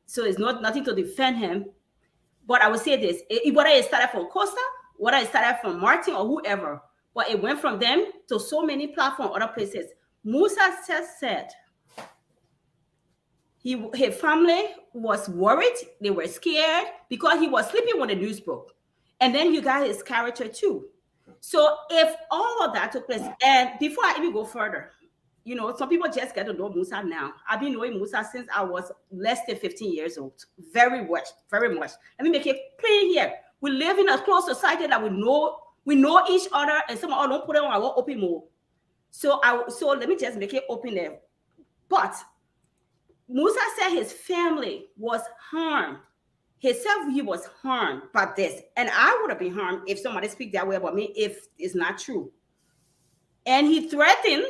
So it's nothing to defend him. But I would say this: whether it started from Costa, whether it started from Martin or whoever, but it went from them to so many platforms, other places. Musa said his family was worried, they were scared because he was sleeping when the news broke. And then you got his character too. So if all of that took place, and before I even go further, some people just get to know Musa now. I've been knowing Musa since I was less than 15 years old. Very much, very much. Let me make it clear here. We live in a close society that we know each other, and some of us don't put it on our open mode. So let me just make it open there. But Musa said his family was harmed. Himself, he was harmed by this. And I would have been harmed if somebody speak that way about me if it's not true. And he threatened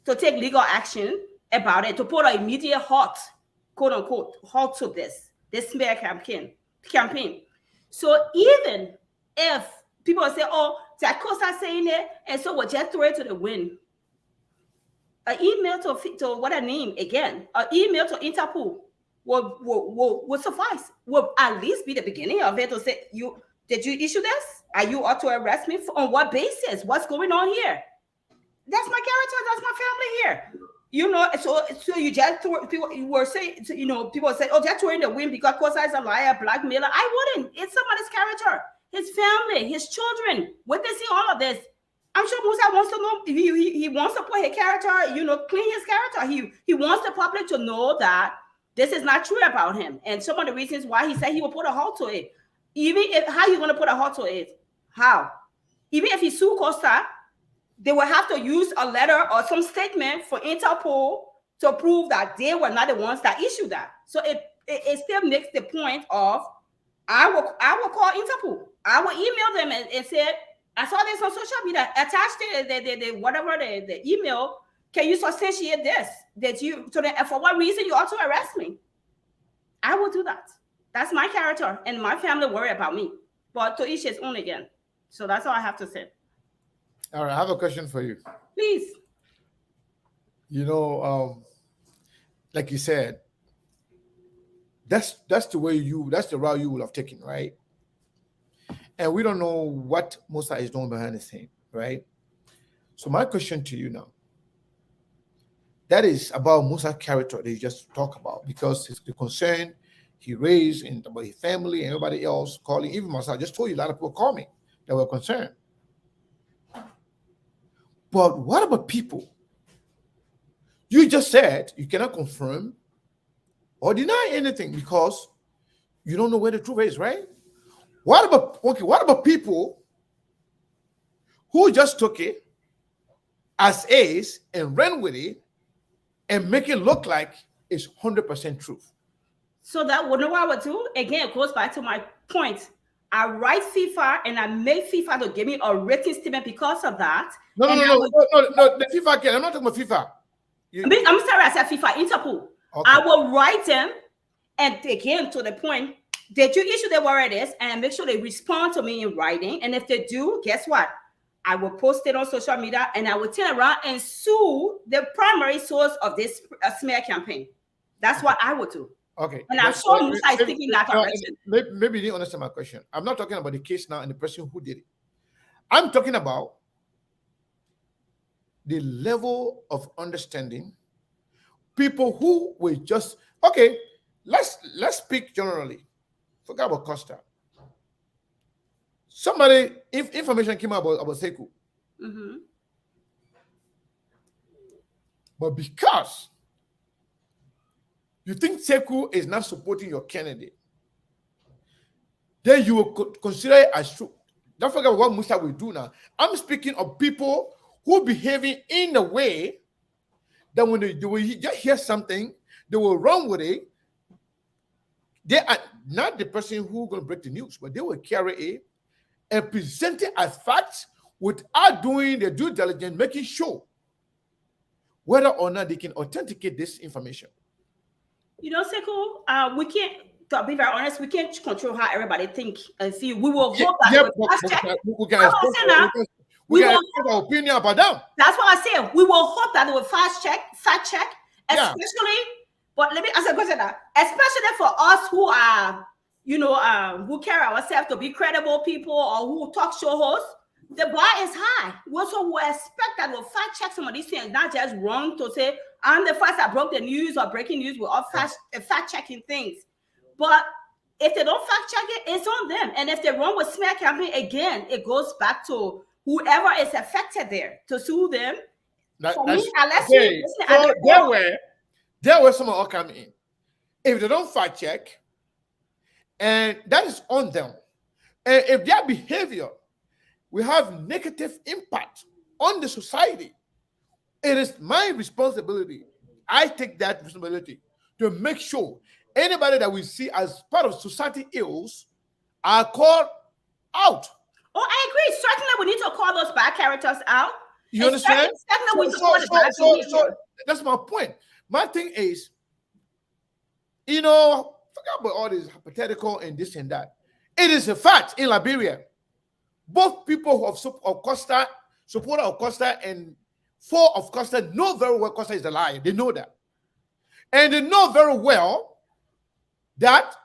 to take legal action about it, to put an immediate halt, quote unquote, halt to this smear campaign. So even if people say, oh, Jacosa saying it, and so we'll just throw it to the wind. An email to what I name again, an email to Interpol will suffice. Will at least be the beginning of it to say, did you issue this? Are you ought to arrest me on what basis? What's going on here? That's my character. That's my family here. So you just throw, people were saying, people say, oh, just throwing the wind because Kosa is a liar, blackmailer. I wouldn't. It's somebody's character, his family, his children, witnessing all of this. I'm sure Musa wants to know. He wants to put his character, clean his character. He wants the public to know that this is not true about him. And some of the reasons why he said he will put a halt to it. How you going to put a halt to it? How? Even if he sue Costa, they will have to use a letter or some statement for Interpol to prove that they were not the ones that issued that. So it still makes the point of I will call Interpol. I will email them and say, I saw this on social media. Attached to the email. Can you substantiate this? For what reason you ought to arrest me? I will do that. That's my character, and my family worry about me. But to each his own again. So that's all I have to say. All right, I have a question for you. Please. Like you said, that's the route you will have taken, right? And we don't know what Musa is doing behind the scene, right? So my question to you now, that is about Musa's character that you just talk about, because it's the concern he raised and about his family and everybody else calling, even myself. I just told you a lot of people called me that were concerned. But what about people? You just said you cannot confirm or deny anything because you don't know where the truth is, right? What about people who just took it as is and ran with it and make it look like it's 100% truth? So that what I would do, again, it goes back to my point. I write FIFA and I make FIFA to give me a written statement because of that. No, the FIFA can. I'm not talking about FIFA. I'm sorry, I said FIFA, Interpol. Okay. I will write them, and again, to the point, did you issue the word it is, and make sure they respond to me in writing. And if they do, guess what? I will post it on social media, and I will turn around and sue the primary source of this smear campaign. That's what I would do. Okay. And I'm sure Musa is thinking that direction. Maybe you didn't understand my question. I'm not talking about the case now and the person who did it. I'm talking about the level of understanding. People who will just, okay, let's speak generally. Forget about Costa. Somebody, if information came out about Sekou. Mm-hmm. But because you think Sekou is not supporting your candidate, then you will consider it as true. Don't forget what Musa will do now. I'm speaking of people who behaving in a way that when they will just hear something, they will run with it. They are not the person who going to break the news, but they will carry it and present it as facts without doing the due diligence, making sure whether or not they can authenticate this information. You know, Sekou, we can't, to be very honest, we can't control how everybody think and feel. We will hope that Yeah, we will fact check. we can express our opinion about them. That's what I say. We will hope that they will fact check, especially. But let me ask a question now. Especially for us who are, you know, who carry ourselves to be credible people or who talk show hosts, the bar is high. We also will expect that we'll fact check some of these things, not just wrong to say, I'm the first that broke the news or breaking news. We're all fact checking things. But if they don't fact check it, it's on them. And if they run with smear campaign again, it goes back to whoever is affected there to sue them. For me, unless you listen, there were some all coming in. If they don't fact check, and that is on them. And if their behavior will have negative impact on the society, it is my responsibility. I take that responsibility to make sure anybody that we see as part of society ills are called out. Oh, I agree. Certainly, we need to call those bad characters out. You understand? So that's my point. My thing is, you know, forget about all this hypothetical and this and that. It is a fact in Liberia. Both people of Costa, supporter of Costa, and four of Costa know very well Costa is a liar. They know that. And they know very well that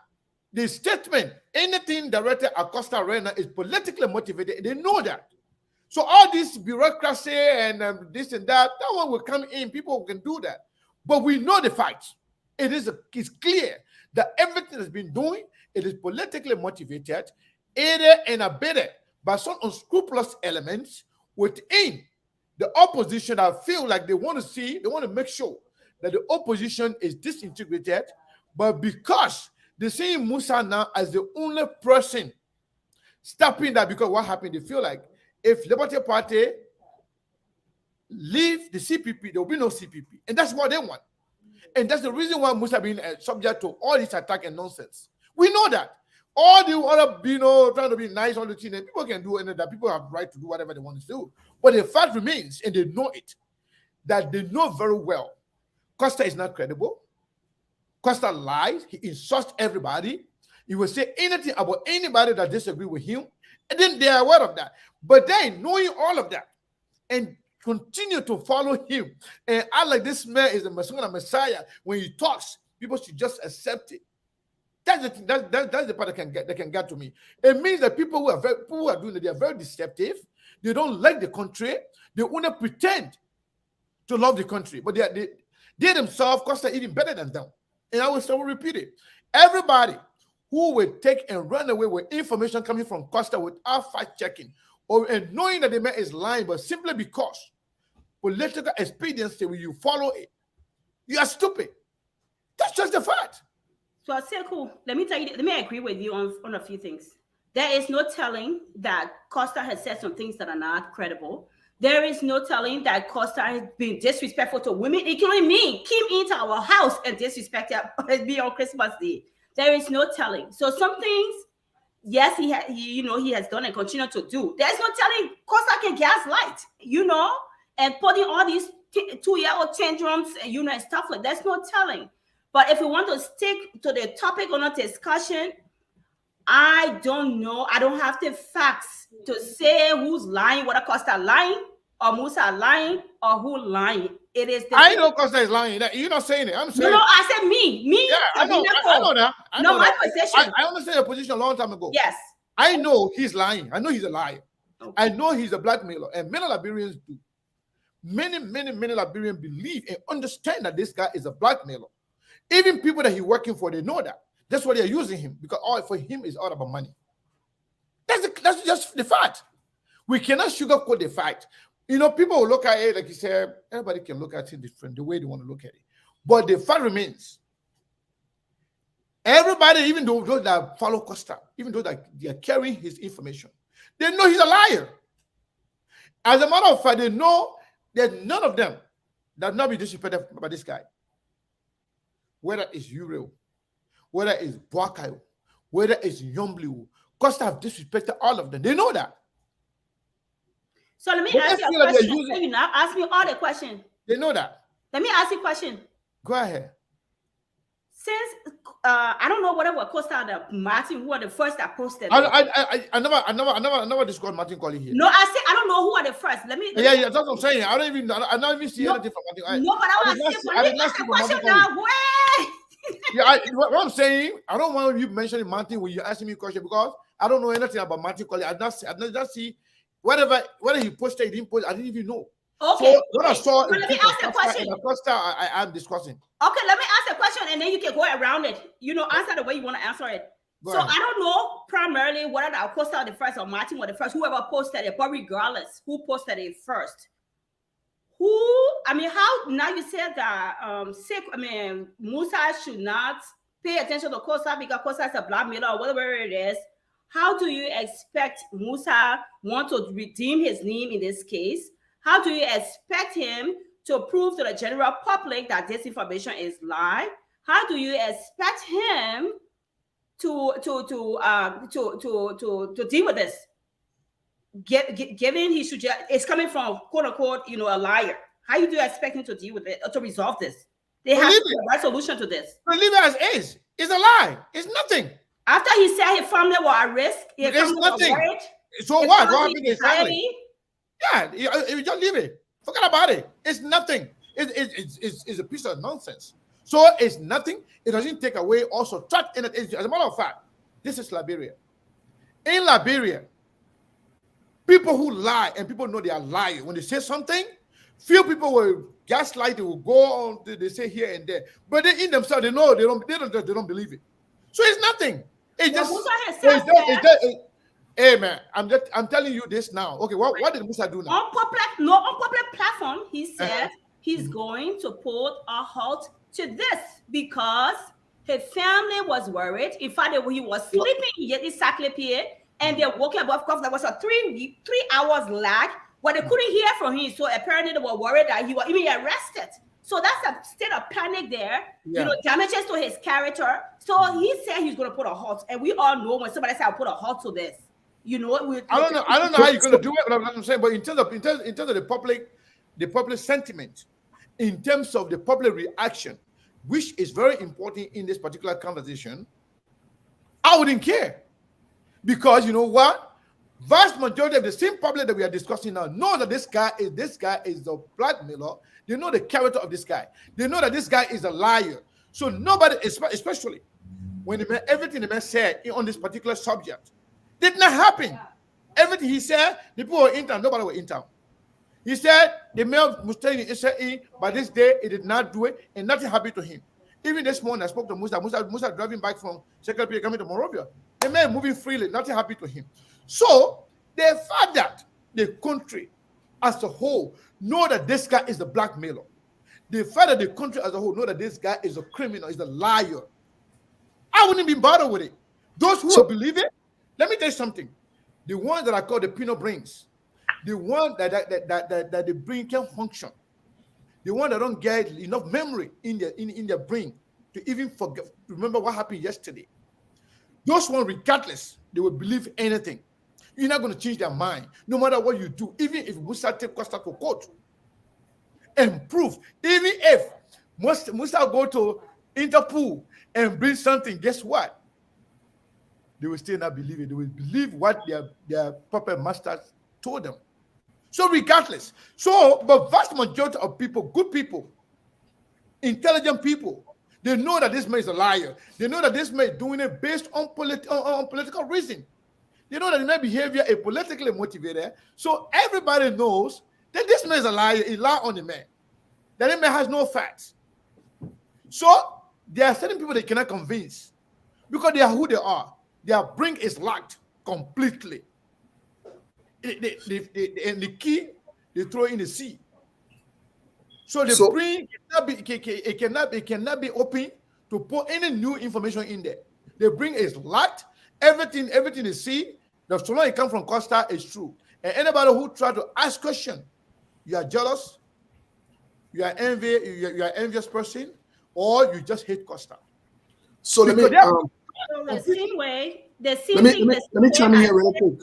the statement, anything directed at Costa Arena is politically motivated. They know that. So all this bureaucracy and this and that one will come in. People can do that. But we know the facts. It's clear that everything has been doing, it is politically motivated, aided and abetted by some unscrupulous elements within the opposition that feel like they want to make sure that the opposition is disintegrated, but because they see Musa now as the only person stopping that, because what happened, they feel like if Liberty Party leave the CPP, there will be no CPP. And that's what they want. And that's the reason why Musa being subject to all this attack and nonsense. We know that. All the other, trying to be nice on the team, and people can do it, and that people have the right to do whatever they want to do. But the fact remains, and they know it, that they know very well Costa is not credible. Costa lies. He insults everybody. He will say anything about anybody that disagree with him, and then they are aware of that. But then, knowing all of that, and continue to follow him, and act like this man is a Messiah. When he talks, people should just accept it. That's the thing. That's the part that can get to me. It means that people who are doing it, they are very deceptive. They don't like the country. They want to pretend to love the country, but they themselves, Costa, even better than them. And I will still repeat it. Everybody who will take and run away with information coming from Costa without fact checking, and knowing that the man is lying, but simply because political expediency, when you follow it, you are stupid. That's just the fact. So I say, cool. Let me agree with you on a few things. There is no telling that Costa has said some things that are not credible. There is no telling that Costa has been disrespectful to women, including me. Came into our house and disrespected me on Christmas Day. There is no telling. So some things, yes, he has done and continue to do. There's no telling Costa can gaslight, and putting all these 2-year-old tantrums, and stuff like that. There's no telling. But if we want to stick to the topic on a discussion, I don't know. I don't have the facts to say who's lying, whether Costa lying or Musa lying or who lying. It is. I know Costa is lying. You're not saying it. I'm saying. No, I said me. Yeah, I know that. My position. I understand your position a long time ago. Yes. I know he's lying. I know he's a liar. Okay. I know he's a blackmailer, and many Liberians do. Many Liberians believe and understand that this guy is a blackmailer. Even people that he's working for, they know that. That's why they're using him, because all for him is all about money. That's just the fact. We cannot sugarcoat the fact. People will look at it, like you said, everybody can look at it different, the way they want to look at it. But the fact remains, every everybody, even those that follow Costa, even those that they are carrying his information, they know he's a liar. As a matter of fact, they know that none of them that not be disrespected by this guy. Whether it's Uriel, whether it's Boakayo, whether it's Yomblu, Costa have disrespected all of them. They know that. So let me But ask you a feel like they're question. using- You now ask me all the question. They know that. Let me ask you a question. Go ahead. Since I don't know whatever Costa the Martin who are the first that posted. I never discussed Martin Colley here. No, I say I don't know who are the first. Let me. Yeah, that's what I'm saying. I don't even see anything from Martin. No, but I was asking. Let me ask a question now. Wait. Yeah, what I'm saying, I don't want you mentioning Martin when you're asking me a question because I don't know anything about Martin Colley. I did see whether he posted, he didn't post. I didn't even know. Okay. So what I saw, But let me ask a question. I am discussing. Okay, let me ask a question and then you can go around it. Answer the way you want to answer it. Go So ahead. I don't know primarily whether the Acosta the first or Martin was the first, whoever posted it, but regardless, who posted it first. How now you said that Musa should not pay attention to Costa because Costa is a blackmailer or whatever it is. How do you expect Musa want to redeem his name in this case? How do you expect him to prove to the general public that this information is lie? How do you expect him to deal with this? Given he should it's coming from quote unquote a liar. How do you expect him to deal with it or to resolve this? They have to the right solution to this. Leave it as is. It's a lie. It's nothing. After he said his family were at risk, his It's family nothing. were worried, So his what? family, What happened to his family? society, Yeah, you just leave it. Forget about it. It's nothing. It's a piece of nonsense. So it's nothing. It doesn't take away or subtract anything. As a matter of fact, this is Liberia. In Liberia, people who lie and people know they are lying. When they say something, few people will gaslight. They will go on. They say here and there, but they in themselves they know they don't believe it. So it's nothing. It's Well, just. Musa himself said- Hey man, I'm telling you this now. Okay, what did Musa do now? on public platform, he said he's going to put a halt to this because his family was worried. In fact, he was sleeping yet exactly here, and they're walking above. Of course, there was a 3 hours lag, but they couldn't hear from him. So apparently, they were worried that he was even arrested. So that's a state of panic there. Yeah. Damages to his character. So he said he's going to put a halt, and we all know when somebody says I'll put a halt to this. I don't know how you're going to do it, but I'm saying, but in terms of the public sentiment, in terms of the public reaction, which is very important in this particular conversation, I wouldn't care, because you know what? Vast majority of the same public that we are discussing now know that this guy is a blackmailer. They know the character of this guy. They know that this guy is a liar. So nobody, especially when everything the man said on this particular subject did not happen. Everything he said, the people were in town, nobody was in town. He said the mail was staying in Israel, but this day he did not do it, and nothing happened to him. Even this morning, I spoke to Musa driving back from Secretary coming to Monrovia. The man moving freely, nothing happened to him. So the fact that the country as a whole know that this guy is the blackmailer, the fact that the country as a whole know that this guy is a criminal, is a liar, I wouldn't be bothered with it. Those who believe it, let me tell you something. The ones that are called the peanut brains, the one that the brain can function, the one that don't get enough memory in their brain to even remember what happened yesterday. Those ones, regardless, they will believe anything. You're not going to change their mind, no matter what you do. Even if Musa take Costa to court and prove, even if Musa go to Interpol and bring something, guess what? They will still not believe it. They will believe what their puppet masters told them. So regardless. But vast majority of people, good people, intelligent people, they know that this man is a liar. They know that this man is doing it based on political reason. They know that their behavior is politically motivated. So everybody knows that this man is a liar. He lied on the man. That the man has no facts. So there are certain people they cannot convince because they are who they are. Their brain is locked completely. And the key, they throw in the sea. So the brain cannot be open to put any new information in there they bring is light. Everything they see, the so long it come from Costa is true. And anybody who try to ask question, you are jealous, you are envious person, or you just hate Costa. So let me So the same way, the same thing. Let me chime in here real quick.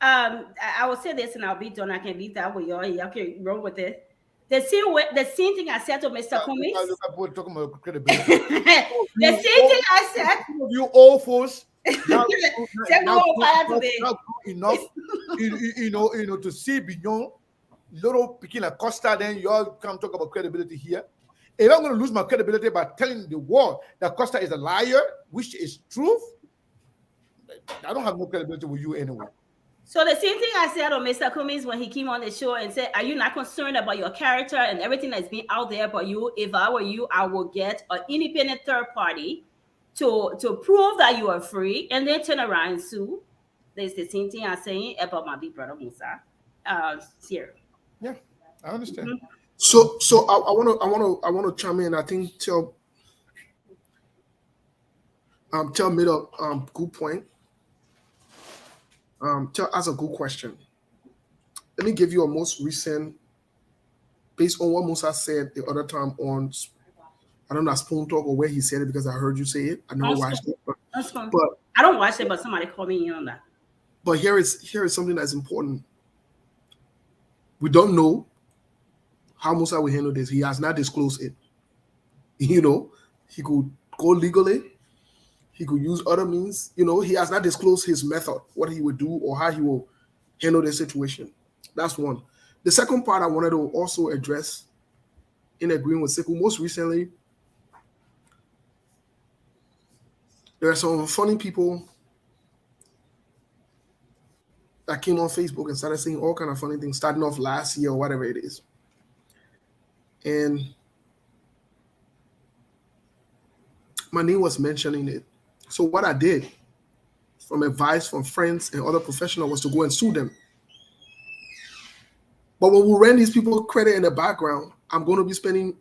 I will say this and I'll be done. I can leave that with y'all. Y'all can roll with it. The same thing I said to Mr. Cummings. Talking about credibility. The same thing I said. You old folks not enough, you know, to see beyond little picking a Costa. Then you all come talk about credibility here. If I'm going to lose my credibility by telling the world that Costa is a liar, which is truth, I don't have no credibility with you anyway. So the same thing I said on Mr. Cummings when he came on the show and said, are you not concerned about your character and everything that's been out there about you? If I were you, I will get an independent third party to prove that you are free and then turn around and sue. There's the same thing I'm saying about my big brother Musa. Here. Yeah, I understand. Mm-hmm. So I want to chime in. I think tell made a good point. Tell ask a good question. Let me give you a most recent, based on what Musa said the other time on, I don't know, Spoon Talk or where he said it because I heard you say it. I never watched it, but I don't watch it, but somebody called me in on that. But here is something that's important. We don't know how Musa will handle this. He has not disclosed it. You know, he could go legally. He could use other means. You know, he has not disclosed his method, what he would do or how he will handle the situation. That's one. The second part I wanted to also address in agreeing with Sekou, most recently, there are some funny people that came on Facebook and started saying all kind of funny things, starting off last year or whatever it is. And my name was mentioning it. So what I did, from advice from friends and other professionals, was to go and sue them. But when we ran these people credit in the background, I'm going to be spending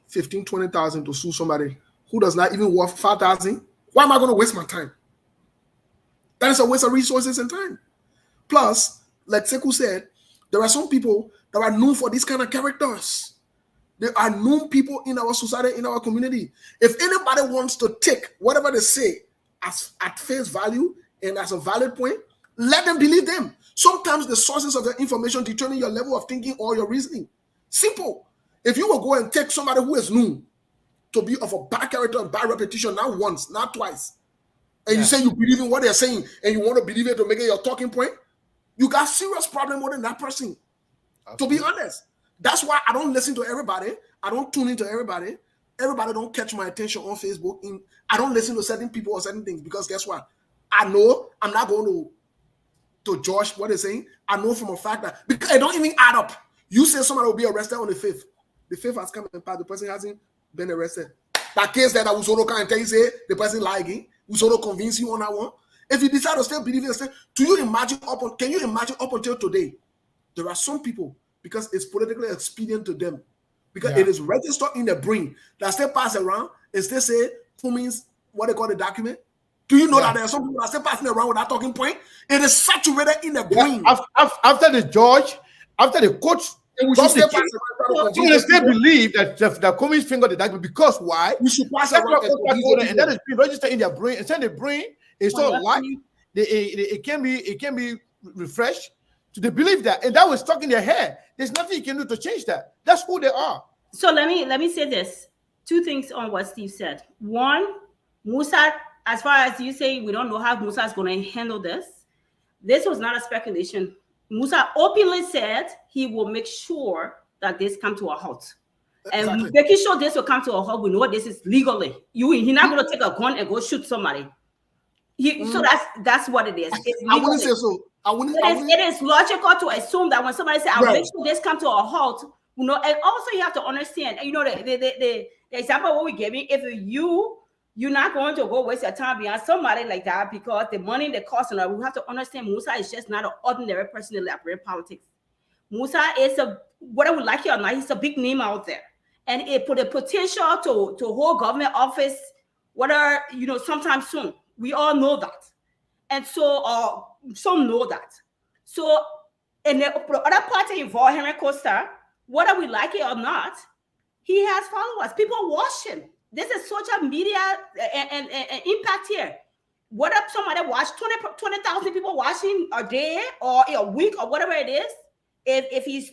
15, 20,000 to sue somebody who does not even worth 5,000. Why am I going to waste my time? That is a waste of resources and time. Plus, like Sekou said, there are some people that are known for these kind of characters. There are known people in our society, in our community. If anybody wants to take whatever they say as at face value and as a valid point, let them believe them. Sometimes the sources of the information determine your level of thinking or your reasoning. Simple. If you will go and take somebody who is known to be of a bad character and bad reputation, not once, not twice, and you say you believe in what they're saying and you want to believe it to make it your talking point, you got serious problem with that person. Absolutely. To be honest. That's why I don't listen to everybody. I don't tune into everybody. Everybody don't catch my attention on Facebook. I don't listen to certain people or certain things because guess what? I know I'm not going to judge what they're saying. I know from a fact that because it don't even add up. You say somebody will be arrested on the 5th. The 5th has come and passed. The person hasn't been arrested. That case that we sort of can't tell you say the person lying. We sort of convince you on that one. If you decide to still believe it, can you imagine up until today? There are some people, because it's politically expedient to them, because it is registered in the brain that still pass around and still say who means what they call the document. Do you know that there are some people that still passing around with that talking point? It is saturated in the brain. After the judge, after the court, we should still believe that the communist finger the document because why? We should pass around and that is being registered in their brain. And then the brain is so light, it can be refreshed. So they believe that, and that was stuck in their head. There's nothing you can do to change that. That's who they are. So let me say this. Two things on what Steve said. One, Musa, as far as you say, we don't know how Musa is going to handle this. This was not a speculation. Musa openly said he will make sure that this come to a halt. Exactly. And making sure this will come to a halt, we know this is legally. He's not going to take a gun and go shoot somebody. So that's what it is. I wouldn't say so. It is logical to assume that when somebody says, "I'll make sure this come to a halt," you know, and also you have to understand, you know, the example what we gave you, if you're not going to go waste your time behind somebody like that because the money, the cost, and we have to understand Musa is just not an ordinary person in Liberian politics. Musa is whether we like it or not, he's a big name out there, and it put a potential to hold government office whether sometime soon. We all know that, and so some know that. So, and the other party involved, Henry Costa, whether we like it or not, he has followers. People watch him. This is social media and impact here. What if somebody watch 20,000 people watching a day or a week or whatever it is? If he's,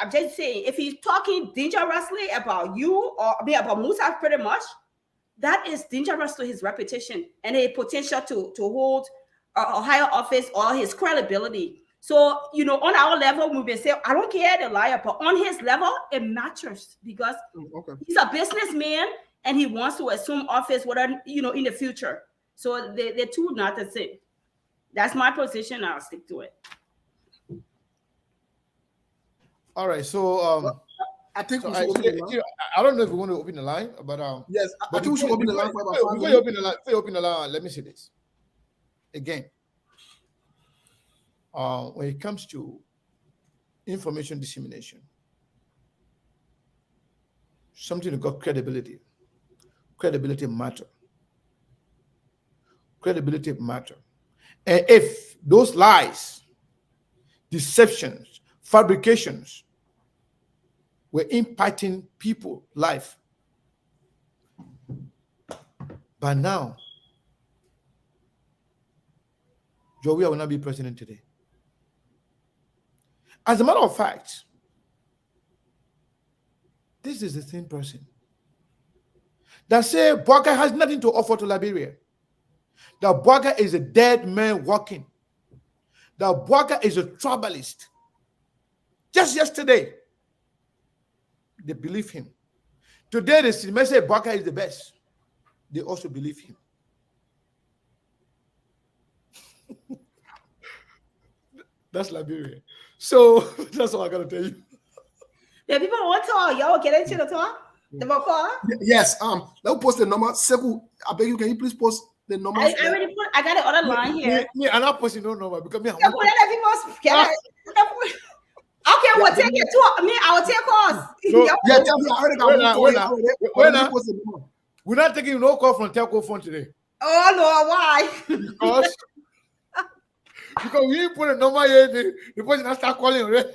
I'm just saying, if he's talking dangerously about you or about Musa, pretty much, that is dangerous to his reputation and a potential to hold a higher office or his credibility. So, on our level, we've been saying, I don't care the liar, but on his level, it matters because he's a businessman and he wants to assume office, whatever, in the future. So they're two not the same. That's my position. I'll stick to it. All right. So I think we I should open the line. don't know if we want to open the line, but Yes, I think we should open the line for about 5 before minutes. you open the line, let me say this again. When it comes to information dissemination, something got credibility. Credibility matter. Credibility matter. And if those lies, deceptions, fabrications were impacting people's life, by now, Joey will not be president today. As a matter of fact, this is the same person that said Boakai has nothing to offer to Liberia. That Boakai is a dead man walking. That Boakai is a tribalist. Just yesterday, they believe him. Today, they say Boakai is the best. They also believe him. That's Liberia. So that's all I gotta tell you. Yeah, people want to talk. Y'all get into the talk? The call? Yes. Let's post the number. Seku, I beg you, can you please post the number? I already put. I got the other line here. Yeah, I'm not posting no number because me. Yeah, okay, well, take it to me. I will take calls. Yeah, tell me. I already got one. We're not taking no call from telco phone today. Oh no, why? Because we didn't put a number here, the person has start calling already.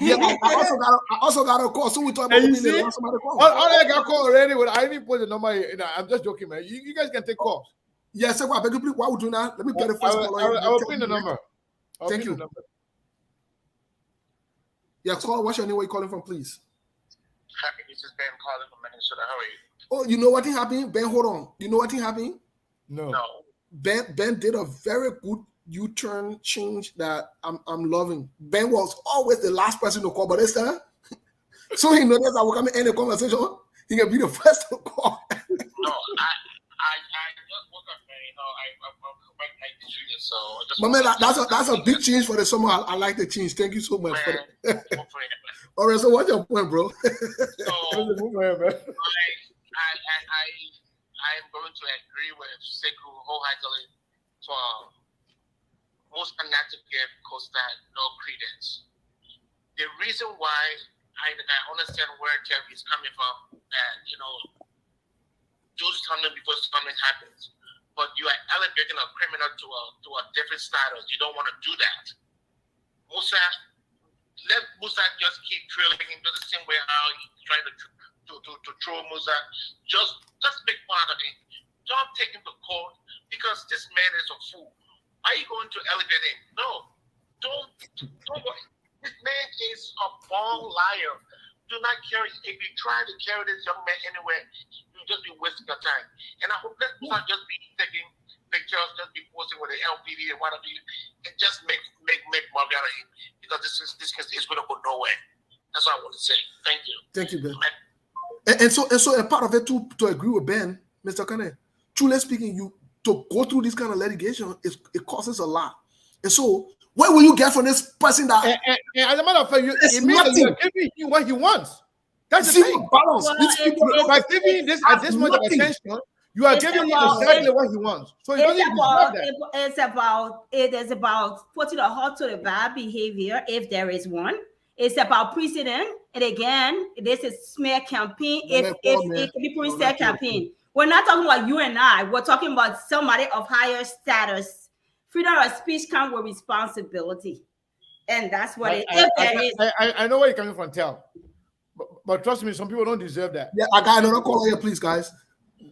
Yeah, I also got a call. So we talk about somebody call. All I got call already, but I didn't put the number here. I'm just joking, man. You guys can take calls. Yes, I beg you, please. Why would you not? Let me get the first call. I will pin the number. Thank you. Yeah, call. What's your name? Where you calling from, please? Hi, this is Ben calling from Minnesota. How are you? Oh, you know what thing happened? Ben, hold on. You know what thing happened? No. Ben did a very good U-turn change that I'm loving. Ben was always the last person to call, but this time, so he noticed I will come and end the conversation. He can be the first to call. No, I just woke up, man. I'm quite like this year, so just. But man, that's a big change for the summer. I like the change. Thank you so much for that. All right, so what's your point, bro? So I'm going to agree with Sekou wholeheartedly for most not to give Costa no credence. The reason why I understand where Kev is coming from, that do something before something happens, but you are elevating a criminal to a different status. You don't want to do that. Let Musa just keep drilling him the same way how he's trying to throw Musa. Just make fun of him. Don't take him to court because this man is a fool. Are you going to elevate him? No. Don't worry. This man is a born liar. Do not carry. If you try to carry this young man anywhere, you'll just be wasting your time. And I hope that Musa just be taking pictures, just be posting with the LPD and whatever, and just make money out of him because this is going to go nowhere. That's what I want to say. Thank you. Thank you, Ben. And so a part of it too, to agree with Ben, Mr. Kane, truly speaking, you to go through this kind of litigation, it costs a lot. And so, what will you get from this person that? And as a matter of fact, you're giving him what he wants. That's the thing. Balance. Well, by giving this at this much attention, you are giving him exactly what he wants. So he doesn't deserve that. It is about putting a halt to the bad behavior, if there is one. It's about precedent. And again, this is smear campaign. If it can be smear campaign. We're not talking about you and I. We're talking about somebody of higher status. Freedom of speech comes with responsibility. And that's what it is. I know where you're coming from, Tell. But trust me, some people don't deserve that. Yeah, I got another caller here, please, guys.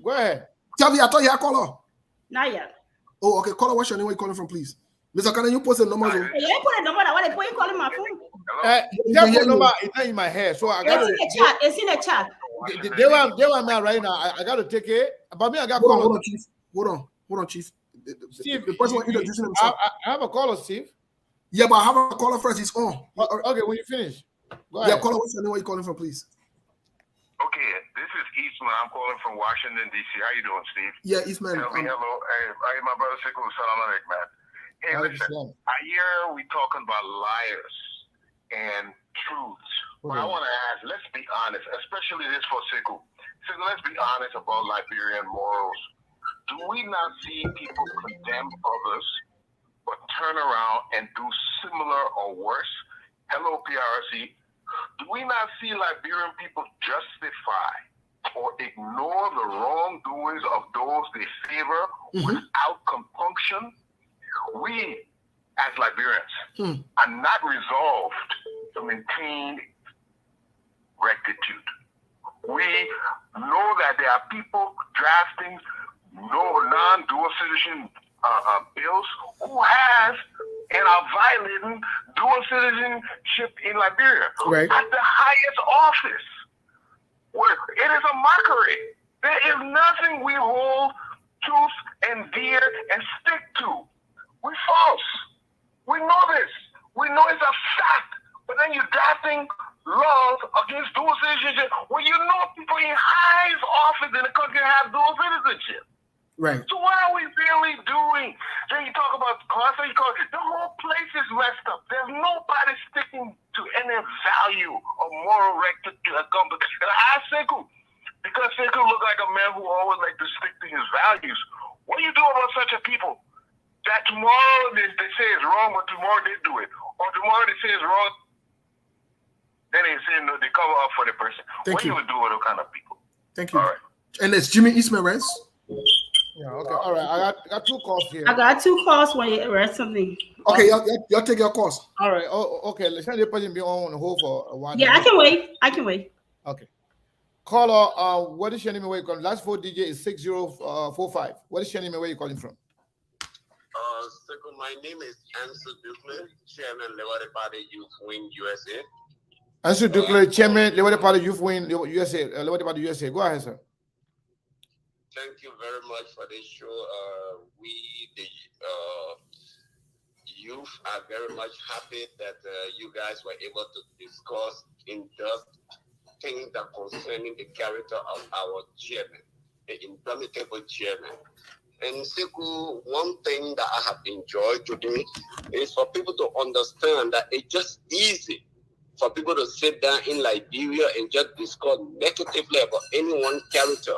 Go ahead. Tell me, I thought you had a caller. Not yet. Oh, okay. Caller, what's your name? Where you calling from, please? Mr. Cannon, you post the numbers. You ain't put a number. Why you calling my phone? That phone number is not in my head, so I got It's in the chat. It's in the chat. They were me right now. I got to take it. But me, I got Hold on, Chief. Hold on, Chief. Steve, the person introducing himself. I have a caller, Steve. Yeah, but I have a caller first. He's on. Okay, when you finish. Go ahead. Yeah, caller, what's your name? Where you calling from, please? Okay, this is Eastman. I'm calling from Washington, D.C. How you doing, Steve? Yeah, Eastman. Hello. Hey, my brother Sickle. Salam alaikum, man. Hey, listen. I hear we talking about liars and truths. But I want to ask, let's be honest, especially this for Sickle. Sickle, let's be honest about Liberian morals. Do we not see people condemn others, but turn around and do similar or worse? Hello, PRC. Do we not see Liberian people justify or ignore the wrongdoings of those they favor without compunction? We, as Liberians, are not resolved to maintain rectitude. We know that there are people drafting non-dual citizen bills who have and are violating dual citizenship in Liberia at the highest office. It is a mockery. There is nothing we hold truth and dear and stick to. We're false. We know this. We know it's a fact. But then you're drafting laws against dual citizenship when you know people in highest office in the country have dual citizenship. Right. So what are we really doing? Then you talk about the whole place is messed up. There's nobody sticking to any value or moral rectitude. And I ask Sekou, because Sekou look like a man who always like to stick to his values. What do you do about such a people? That tomorrow they say it's wrong, but tomorrow they do it. Or tomorrow they say it's wrong, then they say no, they cover up for the person. What do you do with those kind of people? Thank you. All right. And it's Jimmy Eastman, right? Yeah, okay. All right. I got two calls here. I got two calls when you read something. Okay, y'all take your calls. All right. Oh, okay. Let's have the person be on hold for a while. Yeah, I can wait. Okay. Caller, what is your name and where you calling? Last four digit is 6045. What is your name and where you calling from? Second, my name is Ansel Dukley, Chairman, Liberty Party Youth Wing USA. Ansel Dukley, Chairman, Liberty Party Youth Wing USA. Liberty Party USA. Go ahead, sir. Thank you very much for this show. We, the youth, are very much happy that you guys were able to discuss in-depth things that concerning the character of our chairman, the indomitable chairman. And Sekou, one thing that I have enjoyed today is for people to understand that it's just easy for people to sit down in Liberia and just discuss negatively about anyone's character,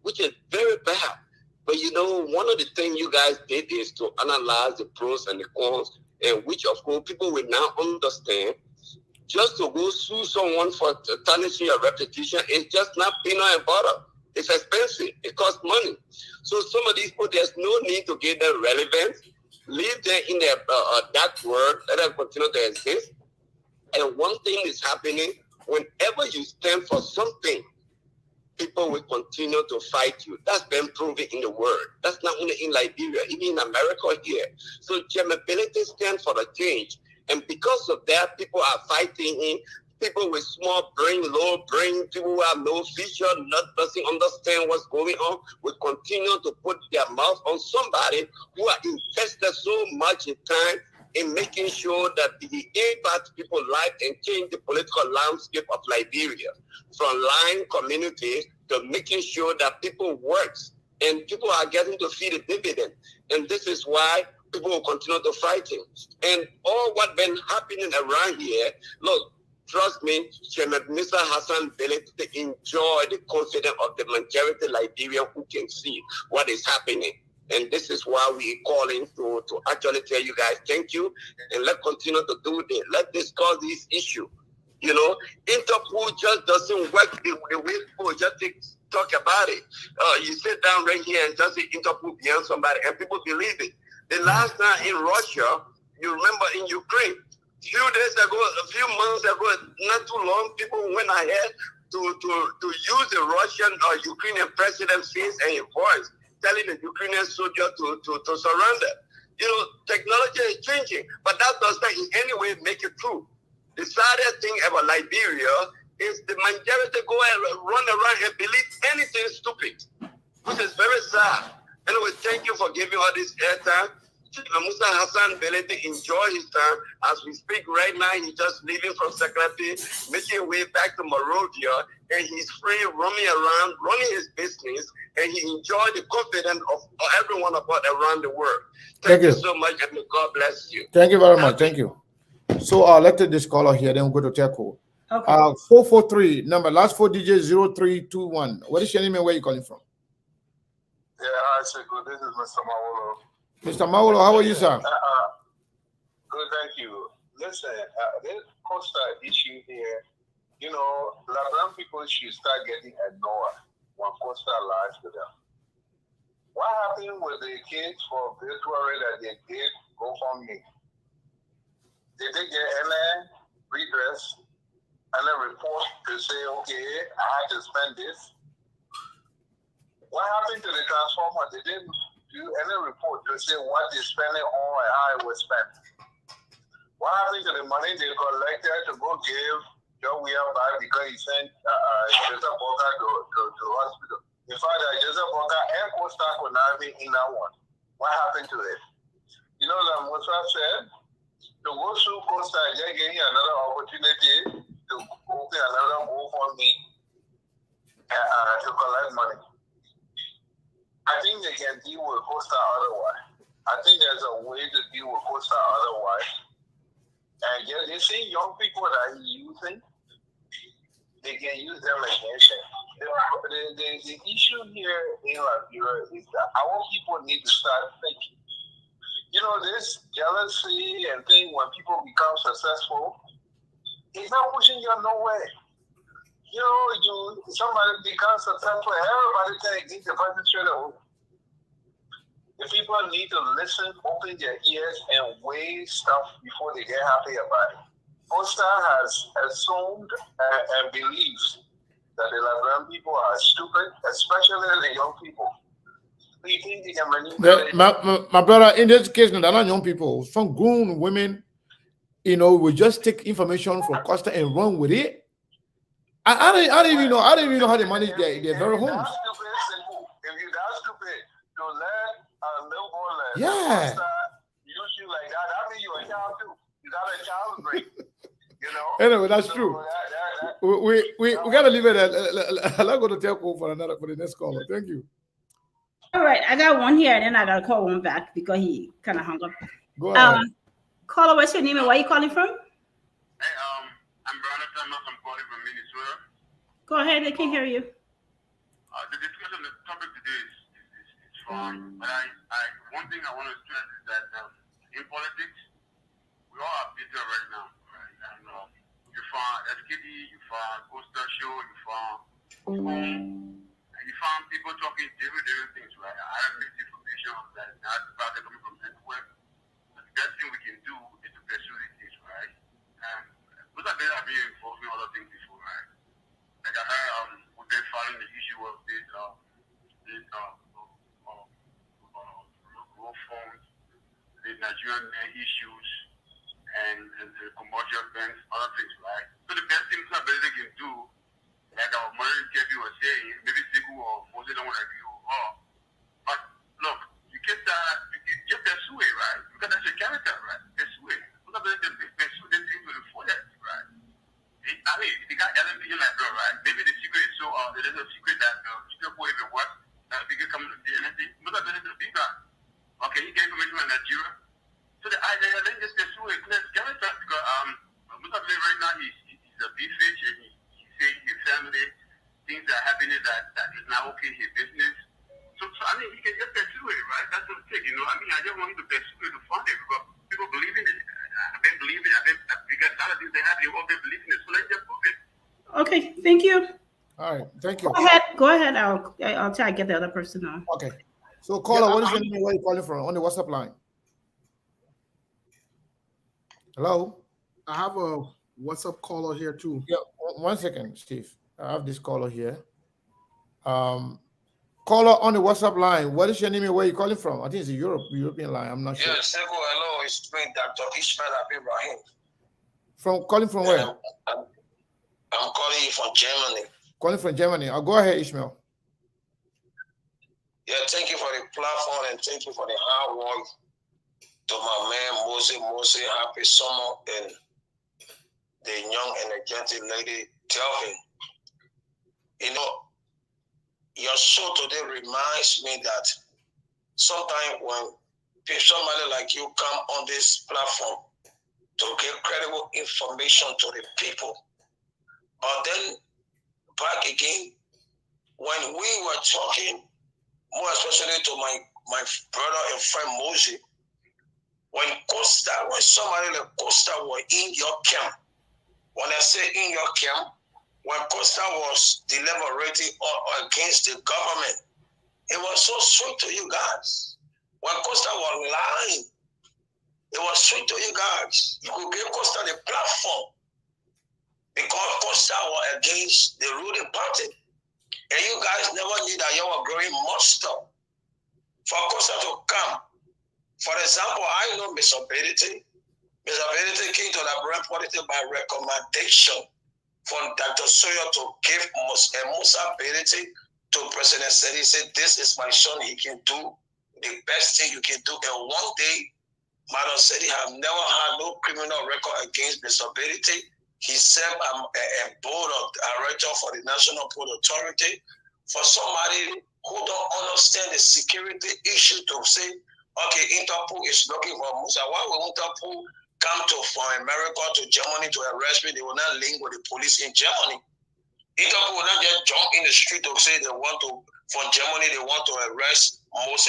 which is very bad. But you know, one of the things you guys did is to analyze the pros and the cons, and which of course people will now understand. Just to go sue someone for tarnishing your reputation is just not peanut and butter. It's expensive. It costs money. So some of these people, there's no need to give them relevance. Leave them in their dark world. Let them continue to exist. And one thing is happening, whenever you stand for something, people will continue to fight you. That's been proven in the world. That's not only in Liberia, even in America here. So chairmanability stands for the change. And because of that, people are fighting him. People with small brain, low brain, people who have no vision, doesn't understand what's going on, will continue to put their mouth on somebody who are invested so much in time in making sure that the impact people's life and change the political landscape of Liberia, from lying communities to making sure that people work and people are getting to see the dividend. And this is why people will continue to fight him. And all what's been happening around here, look, trust me, Chairman Mr. Hassan Bello to enjoy the confidence of the majority Liberian who can see what is happening. And this is why we're calling to actually tell you guys thank you, and let's continue to do this. Let's discuss this issue. You know, Interpol just doesn't work the way people just take talk about it. You sit down right here and just say Interpol beyond somebody, and people believe it. The last time in Russia, you remember in Ukraine, a few months ago, not too long, people went ahead to use the Russian or Ukrainian president's face and his voice, telling the Ukrainian soldier to surrender. You know, technology is changing, but that does not in any way make it true. The saddest thing about Liberia is the majority go and run around and believe anything stupid, which is very sad. Anyway, thank you for giving all this airtime. Musa Hassan Belete enjoy his time. As we speak right now, he's just leaving from Secretary, making way back to Monrovia, and he's free roaming around, running his business, and he enjoyed the confidence of everyone about around the world. Thank you so much, and may God bless you. Thank you very much. Thank you. So let's take this caller here, then we'll go to Teco. Okay. 443, number, last 4 digits, 0321. What is your name and where are you calling from? Yeah, hi, Chico. This is Mr. Mawolo. Mr. Mawolo, how are you, sir? Good, thank you. Listen, this Costa issue here, you know, Liberian people should start getting ignored when Costa lies to them. What happened with the kids for virtual that they did GoFundMe? Did they get any redress and a report to say, okay, I had to spend this? What happened to the transformer? They didn't do any report to say what they're spending on and how it was spent. What happened to the money they collected to go give Joe Weir back because he sent Joseph Boga to hospital? In fact, Joseph Boga and Costa could not be in that one. What happened to it? You know, like Musa said, to go through Costa and just getting another opportunity to open another GoFundMe to collect money. I think they can deal with Costa otherwise. I think there's a way to deal with Costa otherwise. And yeah, they see young people that he's using, they can use them against him. The issue here in Liberia is that our people need to start thinking. You know, this jealousy and thing when people become successful, it's not pushing you nowhere. You know, somebody becomes successful, everybody can get the person straight away. The people need to listen, open their ears, and weigh stuff before they get happy about it. Costa has assumed and believes that the Liberian people are stupid, especially the young people. We think they can manipulate. My brother, in this case, they're not young people. Some grown women, you know, will just take information from Costa and run with it. I don't even know how they manage their very homes. That's stupid, simple. If you're that stupid to let a little boy Yeah. use you like that, that means you're a child too. You got a child break. You know? Anyway, that's So true. that- We gotta leave it at I'll go to Telco for the next caller. Thank you. All right, I got one here, and then I gotta call one back because he kind of hung up. Go ahead. Caller, what's your name and where are you calling from? Hey, I'm Brandon Thomas. I'm calling from Minnesota. Go ahead, they can hear you. The discussion, the topic today is fun, but one thing I want to stress is that in politics, we all are bitter right now, right? And you find SKD, you find Costa Show, you find and you find people talking different things, right? I have mixed information that not about coming from everywhere. But the best thing we can do is to pursue these things, right? And those are better being involved in other things before, right? Like I heard, we've been following the issue of this road phones, the Nigerian issues, and the commercial banks, other things, right? So the best thing somebody can do, like our money Kevin was saying, maybe Siku or Moses don't want to do, but look, you can't just pursue it, right? Because that's your character, right? Pursue it. Somebody can pursue this thing with the forest, right? I mean, the guy doesn't feel like that, right? Maybe the secret is so, there's a secret that you don't go even work, that we can come to the anything. But that's the big guy. Okay, he gave information on Nigeria. So the idea, then just pursue it. Let's get it done because, Mustafa right now, he's a big fish and he's saying his family, things are happening that is not okay, his business. So, I mean, he can just pursue it, right? That's the thing, you know. I mean, I just want him to pursue it to fund it because people believe in it. I've been believing, because a lot of things they have, they've all been believing it. So let's just prove it. Okay, thank you. All right. Thank you. Go ahead. I'll try to get the other person on. Okay. So, caller, Yeah, what is your name? Where are you calling from? On the WhatsApp line. Hello. I have a WhatsApp caller here too. Yeah. 1 second, Steve. I have this caller here. Caller on the WhatsApp line. What is your name and where are you calling from? I think it's a European line. I'm not sure. Yes, hello. It's me, Dr. Ishmael Ibrahim. Calling from where? I'm calling you from Germany. Calling from Germany. I'll go ahead, Ishmael. Yeah, thank you for the platform and thank you for the hard work to my man Mose, happy summer, and the young energetic lady Delvin. You know, your show today reminds me that sometimes when somebody like you come on this platform to give credible information to the people, but then back again, when we were talking, more especially to my brother and friend Mosey, when somebody like Costa was in your camp, when I say in your camp, when Costa was deliberating against the government, it was so sweet to you guys. When Costa was lying, it was sweet to you guys. You could give Costa the platform because Costa was against the ruling party. And you guys never knew that you were growing monster for Costa to come. For example, I know Mr. Benedict. Mr. Benedict came to the Liberian politics by recommendation from Dr. Sawyer to give Musa Benedict to President Sedi. He said, this is my son, he can do the best thing you can do. And one day, Madam Sedi have never had no criminal record against Mr. Benedict. He served a board of director for the National Port Authority. For somebody who don't understand the security issue to say, okay, Interpol is looking for Musa. Why will Interpol come from America to Germany to arrest me? They will not link with the police in Germany. Interpol will not just jump in the street to say they want to, from Germany, they want to arrest Mose.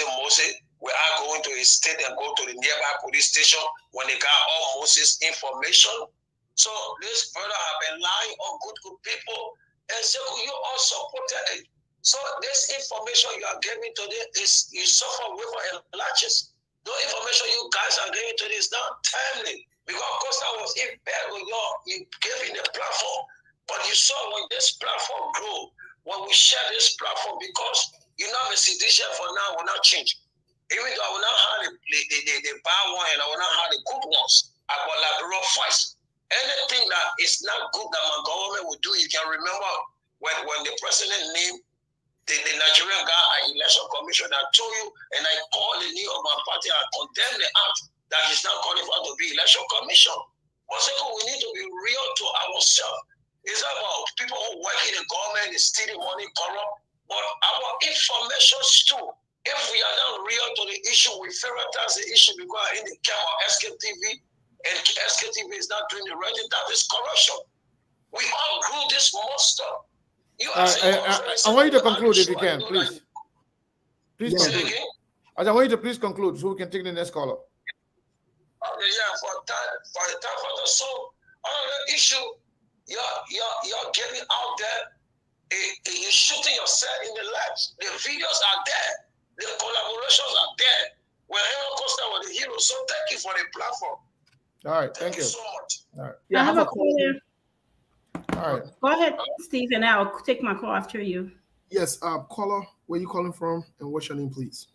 We are going to his state and go to the nearby police station when they got all Moses' information. So this brother have been lying on good people, and so you all supported it. So this information you are giving today is you suffer with and latches. The information you guys are giving today is not timely because Costa was in bed with you giving the platform, but you saw when this platform grew, when we share this platform, because you know the situation for now will not change. Even though I will not have the bad one and I will not have the good ones, I will have the rough fights. Anything that is not good that my government will do, you can remember when the president named the Nigerian guy at election commission, I told you, and I called the name of my party, I condemned the act that is now qualified to be election commission. But second, we need to be real to ourselves. It's about people who work in the government, is stealing money, corrupt, but our information too. If we are not real to the issue, we ferretize the issue because in the camp of SKTV, and SKTV is not doing the right thing, that is corruption. We all grew this monster. I want you to conclude if you can, please. Please conclude. I want you to please conclude so we can take the next caller. Okay, yeah, for the time for the soul, another issue, you're getting out there, you're shooting yourself in the legs. The videos are there, the collaborations are there. Wherever Costa was the hero, so thank you for the platform. All right, thank you so much. All right. I have a caller. All right. Go ahead, Steve, and I'll take my call after you. Yes, caller, where you calling from and what's your name, please?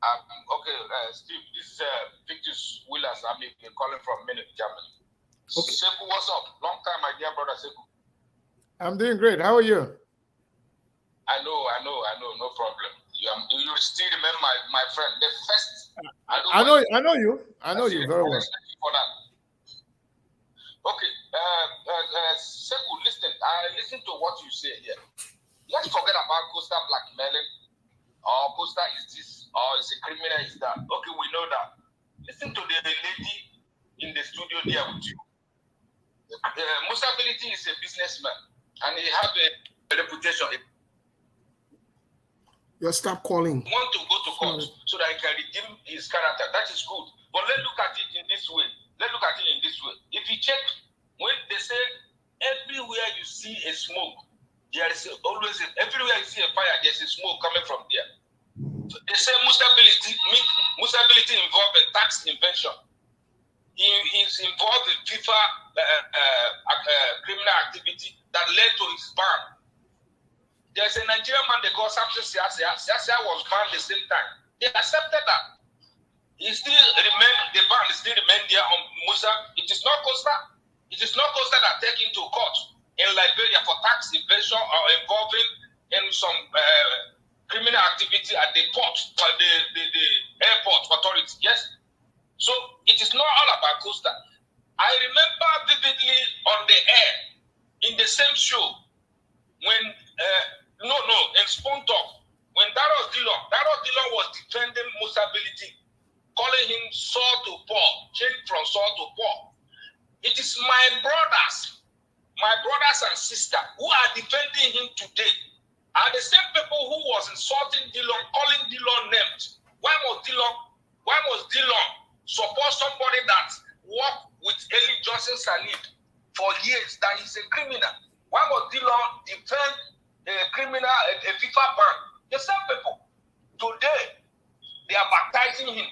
Okay, Steve, this is Victus Willis. I'm calling from Munich, Germany. Okay. Seku, what's up? Long time, my dear brother Seku. I'm doing great. How are you? I know, no problem. You still remember my friend, the first. I know you very well. For that. Okay, Seku, listen. I listen to what you say here. Let's forget about Costa blackmailing, or Costa is this, or is a criminal is that. Okay, we know that. Listen to the lady in the studio there with you. Musa Ability is a businessman, and he has a reputation. You'll stop calling. He wants to go to court so that he can redeem his character. That is good. But let's look at it in this way. If you check, when they say everywhere you see a smoke, there is always everywhere you see a fire, there's a smoke coming from there. So they say Musability involved in tax invention. He's involved in FIFA criminal activity that led to his ban. There's a Nigerian man they call Samson Siasia. Siasia was banned the same time. They accepted that. He still remained, the ban still remained there on Musa. It is not Costa. It is not Costa that take him to court in Liberia for tax evasion or involving in some criminal activity at the port, or the airport authority. Yes. So it is not all about Costa. I remember vividly on the air in the same show when in Spoon Talk, when Daros Dillon was defending Musability, calling him Saul to Paul, changed from Saul to Paul. It is my brothers and sisters who are defending him today are the same people who was insulting Dillon, calling Dillon names. Why must Dillon support somebody that worked with Eli Johnson Salid for years that he's a criminal? Why must Dillon defend a criminal, a FIFA ban? The same people. Today, they are baptizing him.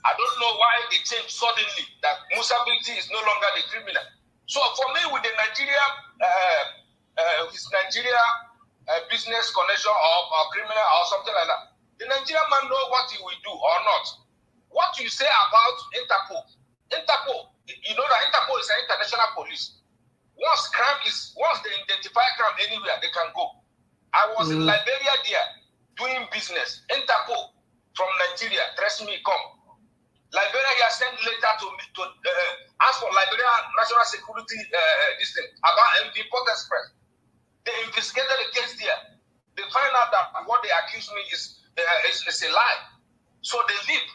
I don't know why they changed suddenly that Musability is no longer the criminal. So for me, with the Nigeria, his Nigeria business connection or criminal or something like that, the Nigerian man know what he will do or not. What you say about Interpol, you know that Interpol is an international police. Once they identify crime anywhere, they can go. I was in Liberia there doing business. Interpol from Nigeria, trust me, come. Liberia has sent letter to ask for Liberia national security this thing about MV Port Express. They investigated the case there. They find out that what they accuse me is a lie. So they leave.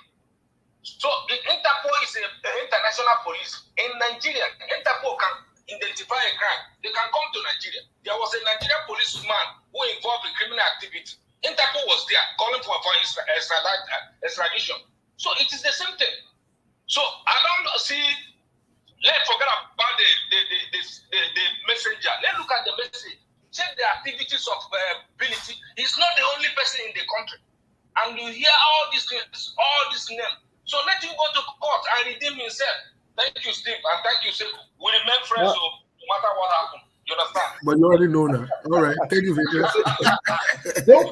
So the Interpol is an international police. In Nigeria, Interpol can identify a crime. They can come to Nigeria. There was a Nigerian policeman who involved in criminal activity. Interpol was there calling for extradition. So it is the same thing. So I don't see. Let's forget about the messenger. Let's look at the message. Check the activities of Ability. He's not the only person in the country. And you hear all these things, all these names. So let him go to court and redeem himself. Thank you, Steve, and thank you, Steve. We remain friends, so no matter what happens. You understand? But you already know that. All right. Thank you, Victor. No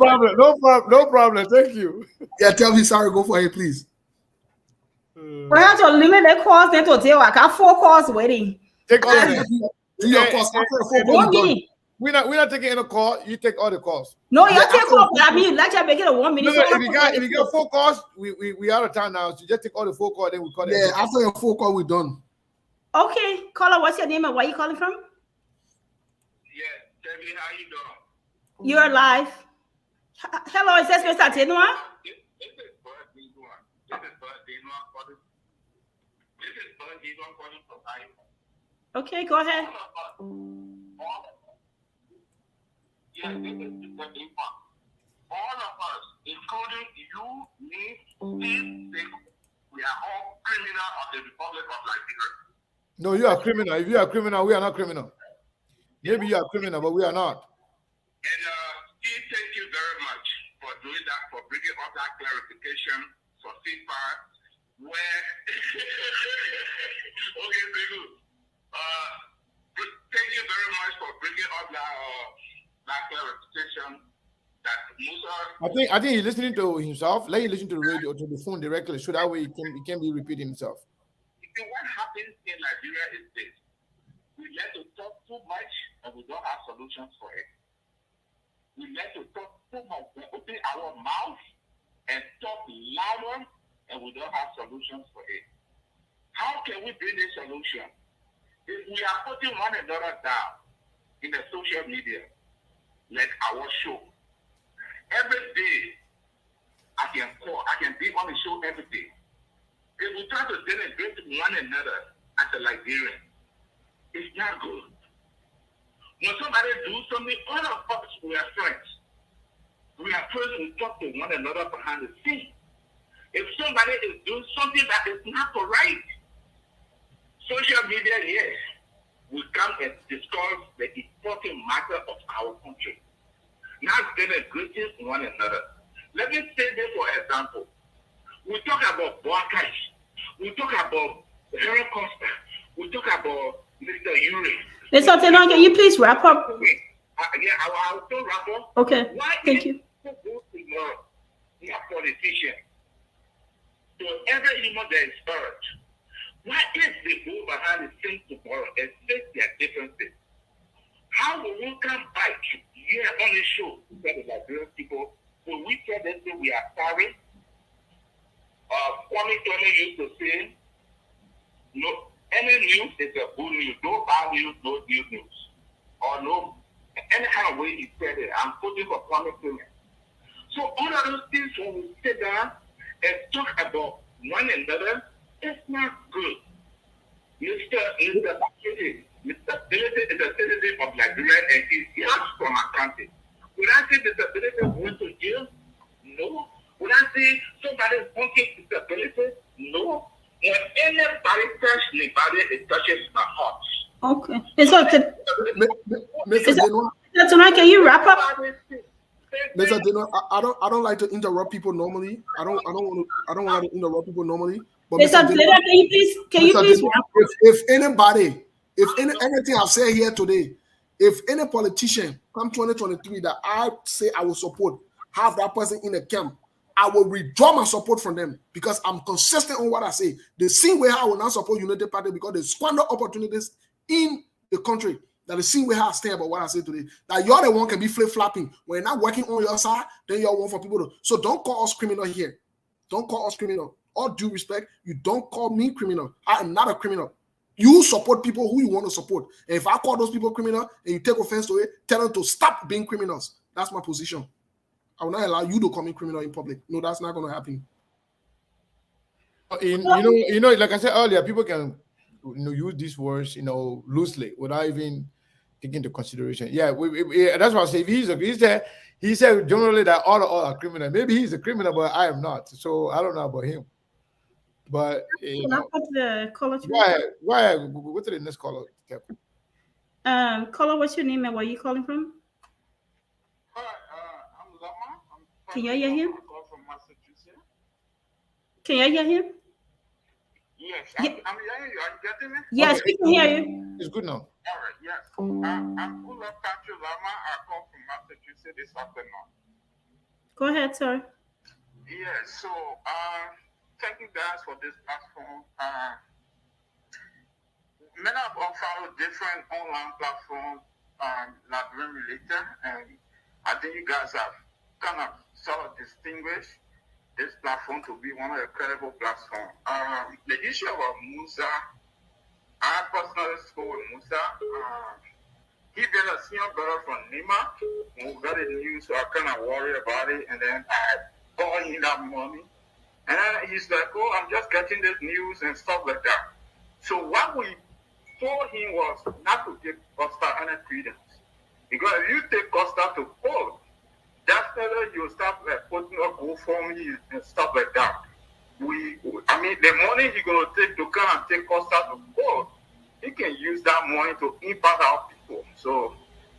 problem. Thank you. Yeah, tell me, sorry, go for it, please. We have to limit the calls then to deal. I got 4 calls waiting. Take all of them. Do your calls. After the 4 calls, done. We're not taking any call. You take all the calls. No, you take call. I mean, like you make it a 1 minute. No, if you get 4 calls, we out of time now. So just take all the 4 calls, then we call it. Yeah, after your 4 call, we're done. Okay, caller, what's your name and where you calling from? Yeah, Debbie, how you doing? You're live. Hello, is this Mr. Tenua? This is Bud Dinois. This is Bud Dinois calling from iPhone. Okay, go ahead. Yeah, this is Mr. Dinois. All of us, including you, me, Steve, we are all criminals of the Republic of Liberia. No, you are criminal. If you are criminal, we are not criminal. Maybe you are criminal, but we are not. And Steve, thank you very much for doing that, for bringing up that clarification for FIFA, where okay, very good. Thank you very much for bringing up that clarification that Musa. I think he's listening to himself. Let him listen to the radio, to the phone directly, so that way he can be repeating himself. What happens in Nigeria is this: we like to talk too much and we don't have solutions for it. We like to talk too much and open our mouth and talk louder and we don't have solutions for it. How can we bring a solution? If we are putting one another down in the social media, like our show, every day I can be on the show every day. If we try to denigrate one another as a Liberian, it's not good. When somebody do something, all of us, we are friends. We are friends, we talk to one another behind the scenes. If somebody is doing something that is not right, social media, yes, we come and discuss the important matter of our country. Not denigrating one another. Let me say this for example. We talk about Boakash. We talk about Harry Costa. We talk about Mr. Uri. Mr. Tenor, can you please wrap up? Yeah, I'll still wrap up. Okay, Why thank you. People go tomorrow? They are politicians. So every human that is urged. Why is they go behind the scenes tomorrow and face their differences? How will we come back here on the show that the Liberian people, when we tell them that we are sorry? Kwame used to say, no, any news is a good news. No bad news, no good news. Or no, any kind of way he said it. I'm putting for Kwame. So all of those things when we sit down and talk about one another, it's not good. Mr. Bility is a citizen of Liberia and he has from a country. Would I say disability went to jail? No. Would I say somebody wanting disability? No. When anybody touches anybody, it touches my heart. Okay. Mr. Mr. Tenor, can you wrap up? Mr. Dino, I don't like to interrupt people normally. I don't want to interrupt people normally. But Mr. Dino, can you please Dino, if anything I've said here today, if any politician come 2023 that I say I will support, have that person in the camp, I will withdraw my support from them because I'm consistent on what I say. The same way I will not support United Party because they squander opportunities in the country. That the same way I stand about what I say today. That you're the one can be flip-flopping. When you're not working on your side, then you're one for people to. So don't call us criminal here. Don't call us criminal. All due respect, you don't call me criminal. I am not a criminal. You support people who you want to support. And if I call those people criminal and you take offense to it, tell them to stop being criminals. That's my position. I will not allow you to call me criminal in public. No, that's not going to happen. Like I said earlier, people can use these words loosely without even taking into consideration. Yeah, that's what I say. If he said generally that all are criminal. Maybe he's a criminal, but I am not. So I don't know about him. But Can I put the caller? Why? Go to the next caller. Caller, what's your name and where are you calling from? Hi, I'm Lama. Can you hear him? From Massachusetts. Can you hear him? Yes, I'm hearing you. Are you getting me? Yes, we can hear you. It's good now. All right, yes. I'm Ula Patrick Lama. I call from Massachusetts this afternoon. Go ahead, sir. Yes, so thank you guys for this platform. Many of us follow different online platforms, Liberian related, and I think you guys have kind of sort of distinguished this platform to be one of the credible platforms. The issue about Musa, I personally spoke with Musa. He been a senior brother from Nima. When we got the news, so I kind of worried about it, and then I called him that morning. And then he's like, oh, I'm just getting this news and stuff like that. So what we told him was not to give Costa any credence. Because if you take Costa to court, definitely you'll start putting up GoFundMe and stuff like that. The money he's going to take to come and take Costa to court, he can use that money to impact our people. So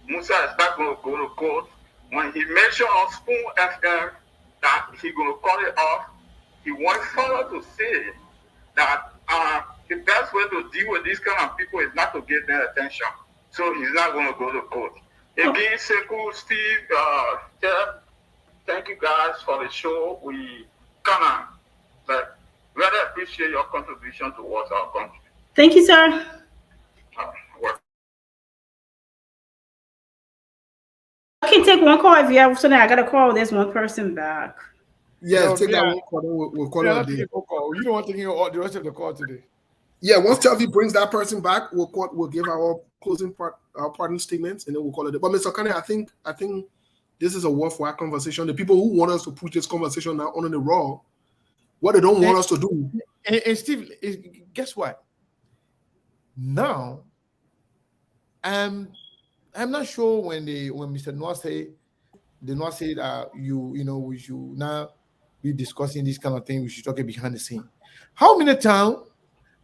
Musa is not going to go to court. When he mentioned on Spoon FM that he's going to cut it off, he went further to say that the best way to deal with these kind of people is not to give them attention. So he's not going to go to court. Again, Sekou, Steve, Jeff, thank you guys for the show. We kind of really appreciate your contribution towards our country. Thank you, sir. I can take one call if you have something. I got to call this one person back. Yeah, take that one call. We'll call it a day. You don't want to hear the rest of the call today. Yeah, once Telvi brings that person back, we'll give our closing our parting statements, and then we'll call it. But Mr. Kane, I think this is a worthwhile conversation. The people who want us to push this conversation now on the raw, what they don't want us to do. And Steve, guess what? Now, I'm not sure when Mr. Noah say that we should now be discussing this kind of thing. We should talk it behind the scene. How many times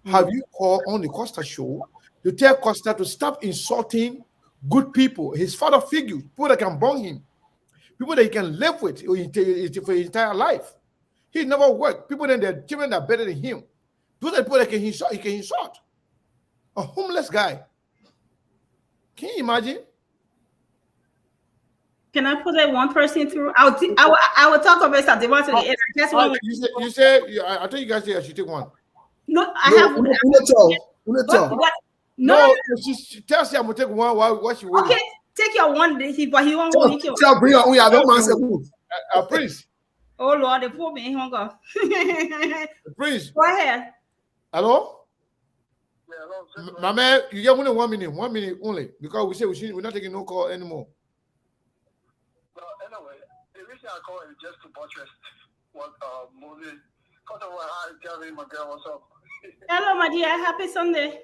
have you called on the Costa show to tell Costa to stop insulting good people, his father figures, people that can bond him, people that he can live with for his entire life. He never worked. People that their children are better than him. Those are people that he can insult. A homeless guy. Can you imagine? Can I put that one person through? I will talk about something. You say I thought you guys said I should take one. No, I have. What? No, she tells you I'm gonna take one. Why she waiting? Okay, take your one. But he won't go. Tell bring on. I don't mind. Prince. Oh Lord, the poor man, he won't go. Prince. Go ahead. Hello. My man, you get only 1 minute. 1 minute only, because we're not taking no call anymore. Anyway, the reason I call is just to buttress what Moses. First of all, hi, Gary, my girl, what's up? Hello, my dear. Happy Sunday.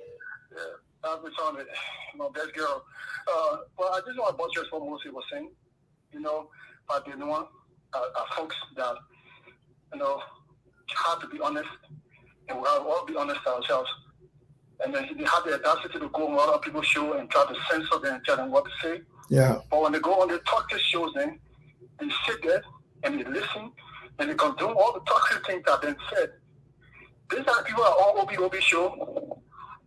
Yeah, happy Sunday, my best girl. Well, I just want to buttress what Moses was saying. You know, but they know folks that have to be honest, and we have all be honest to ourselves. And then they have the audacity to go on other people's show and try to censor them and tell them what to say. Yeah. But when they go on the toxic shows, then they sit there and they listen and they condone all the toxic things that have been said. These are the people that are on OB show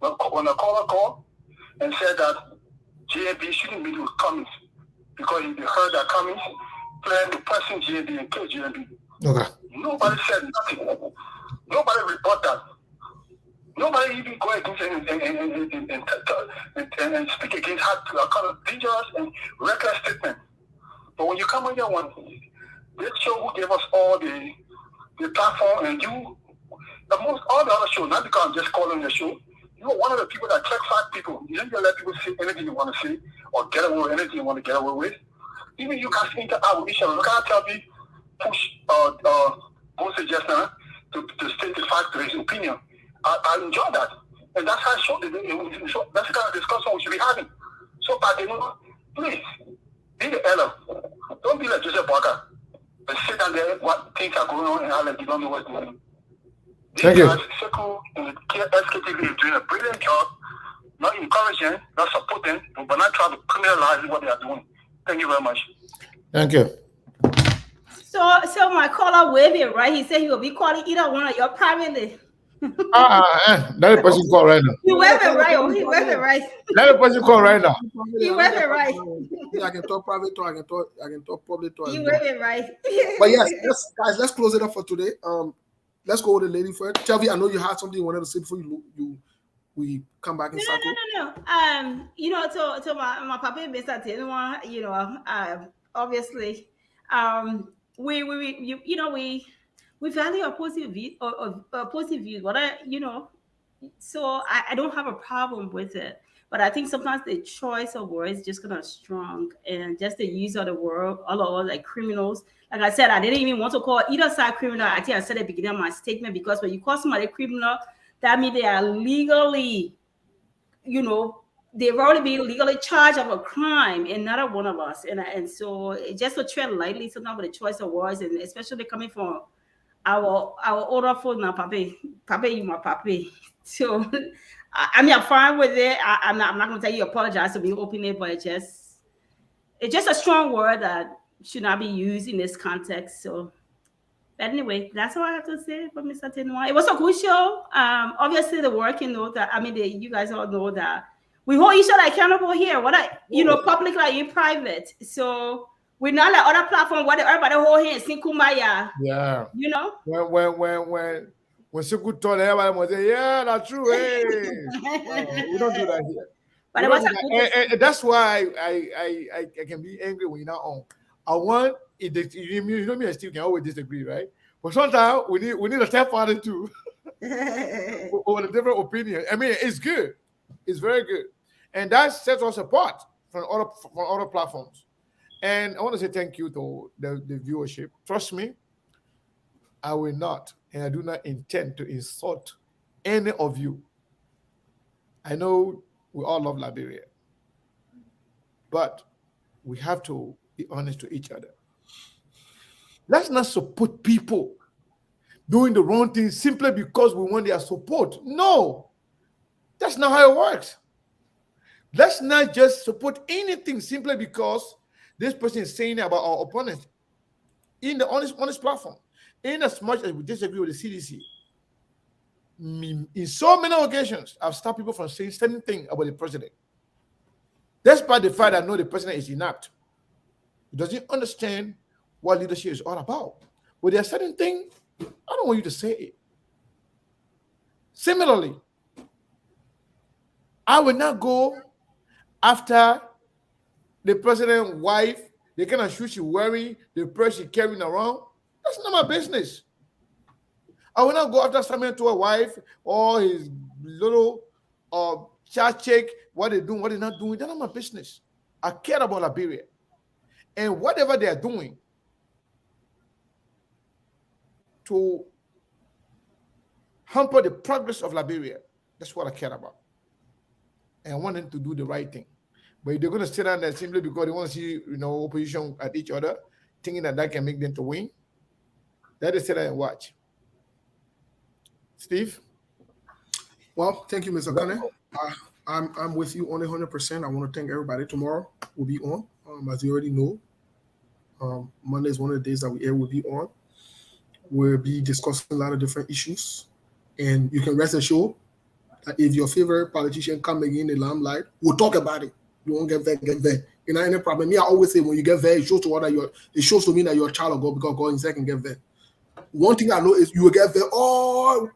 when a caller called and said that JNB shouldn't meet with Cummings because they heard that Cummings planned to person JNB and kill JNB. Okay. Nobody said nothing. Nobody reported that. Nobody even go against and speak against kind of dangerous and reckless statement. But when you come on your one, this show who gave us all the platform, and you, amongst all the other shows, not because I'm just calling the show, you are one of the people that check fact people. You don't let people say anything you want to say or get away with anything you want to get away with. Even you can interact with each other. You can't tell me push Moses just now to state the fact to his opinion. I enjoy that. And that's how I showed it. That's the kind of discussion we should be having. So, please, be the elder. Don't be like Joseph Walker. But sit down there, what things are going on, and I'll let you don't know what's going on. Thank you. Sekou and SKTV is doing a brilliant job, not encouraging, not supporting, but not trying to criminalize what they are doing. Thank you very much. Thank you. So my caller Wavy, right? He said he will be calling either one of your privately. That person call right now. He waved it right. He waved it right. That person call right now. He waved it right. I can talk private talk. I can talk public talk. He waved it right. But yes, let's close it up for today. Let's go with the lady first. Chelvi, I know you had something you wanted to say before we come back in cycle. No. To my papa Mr. Obviously, we value opposite views, but so I don't have a problem with it. But I think sometimes the choice of words is just kind of strong, and just the use of the word, all of us like criminals. Like I said, I didn't even want to call either side criminal. I think I said at the beginning of my statement, because when you call somebody criminal, that means they are legally, they've already been legally charged of a crime, and not one of us. And so just to tread lightly sometimes with the choice of words, and especially coming from our older folks now, papa, you my papa. So I mean, I'm fine with it. I'm not going to tell you apologize for being open, but it's just a strong word that should not be used in this context. So, but anyway, that's all I have to say for Mr. Tenwa. It was a good show. Obviously, the work, you guys all know that we hold each other accountable here. Public like in private. So we're not like other platforms where everybody hold hands, sing kumbaya. Yeah. When Sekou told everybody was say, yeah, that's true. Hey. We don't do that here. But and that's why I can be angry when you're not on. I want it. Me and Steve can always disagree, right? But sometimes we need a third party too, with a different opinion. I mean, it's good. It's very good, and that sets us apart from other platforms. And I want to say thank you to the viewership. Trust me, I will not, and I do not intend to insult any of you. I know we all love Liberia, but we have to be honest to each other. Let's not support people doing the wrong thing simply because we want their support. No, that's not how it works. Let's not just support anything simply because this person is saying it about our opponents in the honest platform. In as much as we disagree with the CDC, in so many occasions, I've stopped people from saying certain things about the president. Despite the fact that I know the president is inept, he doesn't understand what leadership is all about. But there are certain things I don't want you to say it. Similarly, I will not go after the president's wife, the kind of shoes she's wearing, the purse she's carrying around. That's not my business. I will not go after someone to a wife or his little child check, what they're doing, what they're not doing. That's not my business. I care about Liberia. And whatever they are doing to hamper the progress of Liberia, that's what I care about. And I want them to do the right thing. But if they're going to sit down there simply because they want to see, opposition at each other, thinking that can make them to win, let us sit there and watch. Steve? Well, thank you, Mr. Kane. I'm with you on 100%. I want to thank everybody. Tomorrow we'll be on. As you already know, Monday is one of the days that we'll be on. We'll be discussing a lot of different issues. And you can rest assured that if your favorite politician come again in the limelight, we'll talk about it. You won't get there. You know, any problem. Me, I always say when you get there, it shows to me that you're a child of God because God himself can get there. One thing I know is you will get there all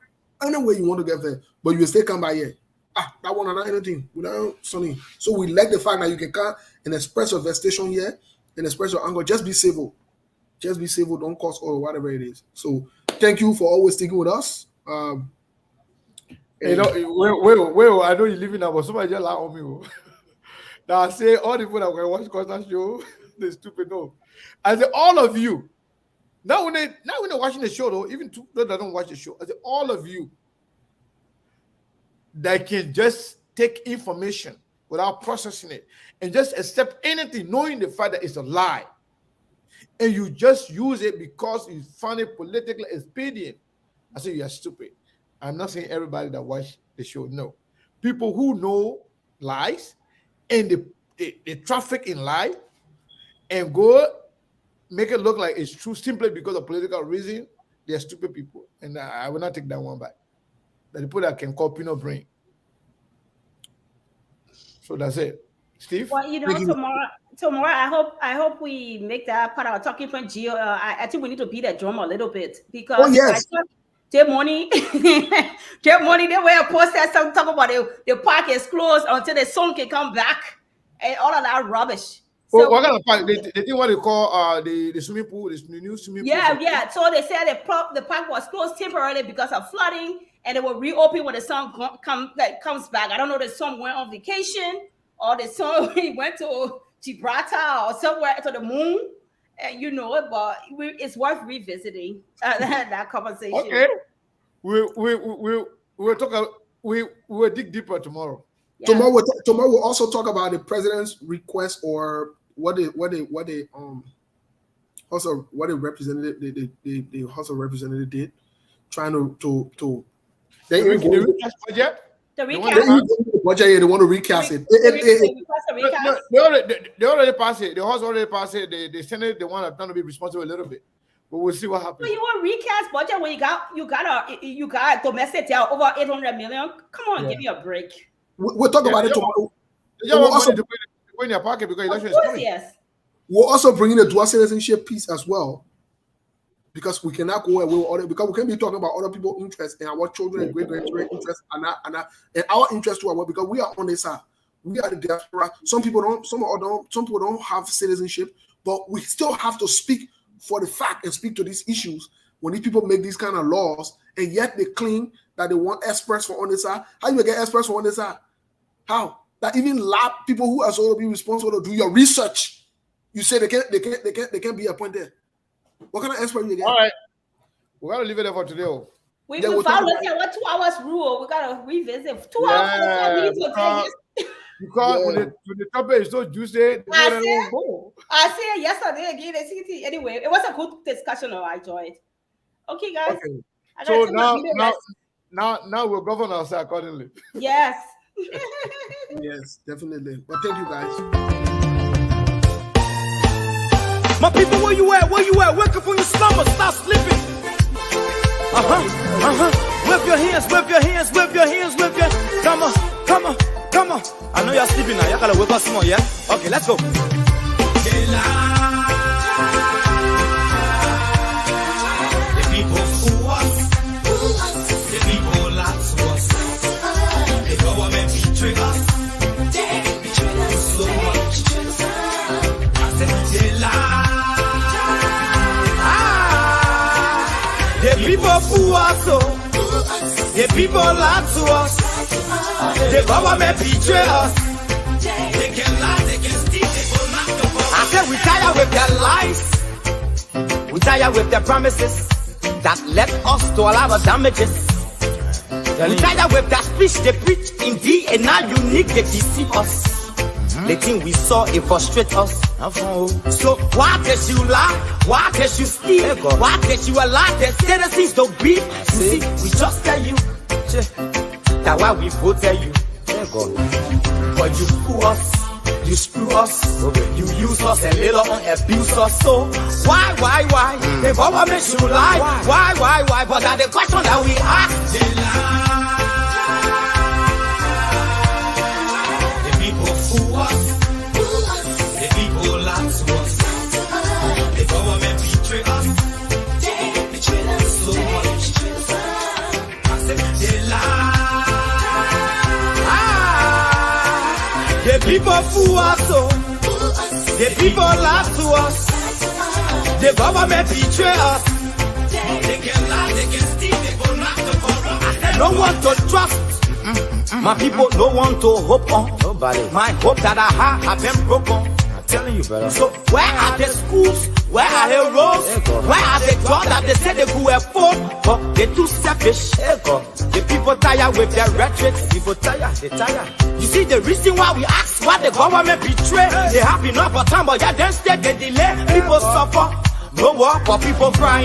any way you want to get there, but you will still come by here. That one or anything without Sonny. So we like the fact that you can come and express your vestation here and express your anger. Just be civil. Just be civil. Don't cause or whatever it is. So thank you for always sticking with us. Wait, I know you're leaving now, but somebody just lie on me. Now I say all the people that can watch Costa show, they're stupid. No, I say all of you. Now when they're watching the show, though, even those that don't watch the show, I say all of you that can just take information without processing it and just accept anything, knowing the fact that it's a lie, and you just use it because you find it politically expedient. I say you are stupid. I'm not saying everybody that watch the show. No, people who know lies and the traffic in lie and go make it look like it's true simply because of political reason, they are stupid people. And I will not take that one back. The people that can copy no brain. So that's it. Steve? Well, tomorrow I hope we make that part of our talking point. Gio, I think we need to beat that drum a little bit because that morning they were posted something talk about the park is closed until the sun can come back and all of that rubbish. So what kind of park? They didn't want to call the swimming pool, the new swimming pool. Yeah. So they said the park was closed temporarily because of flooding, and they will reopen when the sun comes back. I don't know, the sun went on vacation or the sun went to Gibraltar or somewhere to the moon, and but it's worth revisiting that conversation. Okay, we'll talk. We'll dig deeper tomorrow. Yeah. Tomorrow we'll also talk about the president's request or what the House of Representative the House of Representative did, trying to the recast budget. The recast. They want to recast it. They already passed it. The House already passed it. The Senate, they want to be responsible a little bit. But we'll see what happens. So you want recast budget when you got domestic debt over 800 million? Come on, give me a break. We'll talk about it tomorrow. We'll also put in your pocket because election is coming. Yes. We'll also bring in the dual citizenship piece as well, because we cannot go away with other, because we can't be talking about other people's interests and our children and great-grandchildren interests and our interest too as well, because we are on this side. We are the diaspora. Some people don't have citizenship, but we still have to speak for the fact and speak to these issues when these people make these kind of laws, and yet they claim that they want experts for on this side. How you get experts for on this side? How? That even lab people who are supposed to be responsible to do your research, you say they can't be appointed. What kind of expert you get? All right, we gotta leave it there for today. We found what 2 hours rule. We gotta revisit 2 hours. Because when the topic is so juicy, I said yesterday again at CT. Anyway, it was a good discussion. I enjoyed. Okay, guys. Okay. So now we'll govern ourselves accordingly. Yes. Yes, definitely. But thank you, guys. My people, where you at? Where you at? Wake up from your slumber, stop sleeping. Wave your hands, wave your hands, wave your hands, wave your. Come on, come on, come on. I know you're sleeping now. You gotta wake up some more, yeah? Okay, let's go. The people fool us. The people lie to us. The government betray us. So much. I said they lie. The people fool us. The people lie to us. The government betray us. They can lie, they can steal, they will not do. I said we tired with their lies. We tired with their promises that led us to a lot of damages. We tired with that speech they preach indeed, and now unique they deceive us. The thing we saw, it frustrate us. So why did you lie? Why did you steal? Why did you allow the citizens to beat? You see, we just tell you that why we voted you. But you fool us, you screw us, you use us and later on abuse us. So why? The government should lie. Why? But that's the question that we ask. They lie. The people fool us. The people lie to us. The government betray us. So much. I said they lie. The people fool us, the people lie to us. The government betray us. They can lie, they can steal, they will not to corrupt. No one to trust. My people, no one to hope on. Nobody. My hope that I have been broken. I'm telling you, brother. So where are the schools? Where are the roads? Where are the jobs that they say they could afford? But they're too selfish. The people tired with their rhetoric. People tired, they tired. You see the reason why we ask why the government betray. They have enough of time, but yeah, then stay, they delay. People suffer. No work for people crying.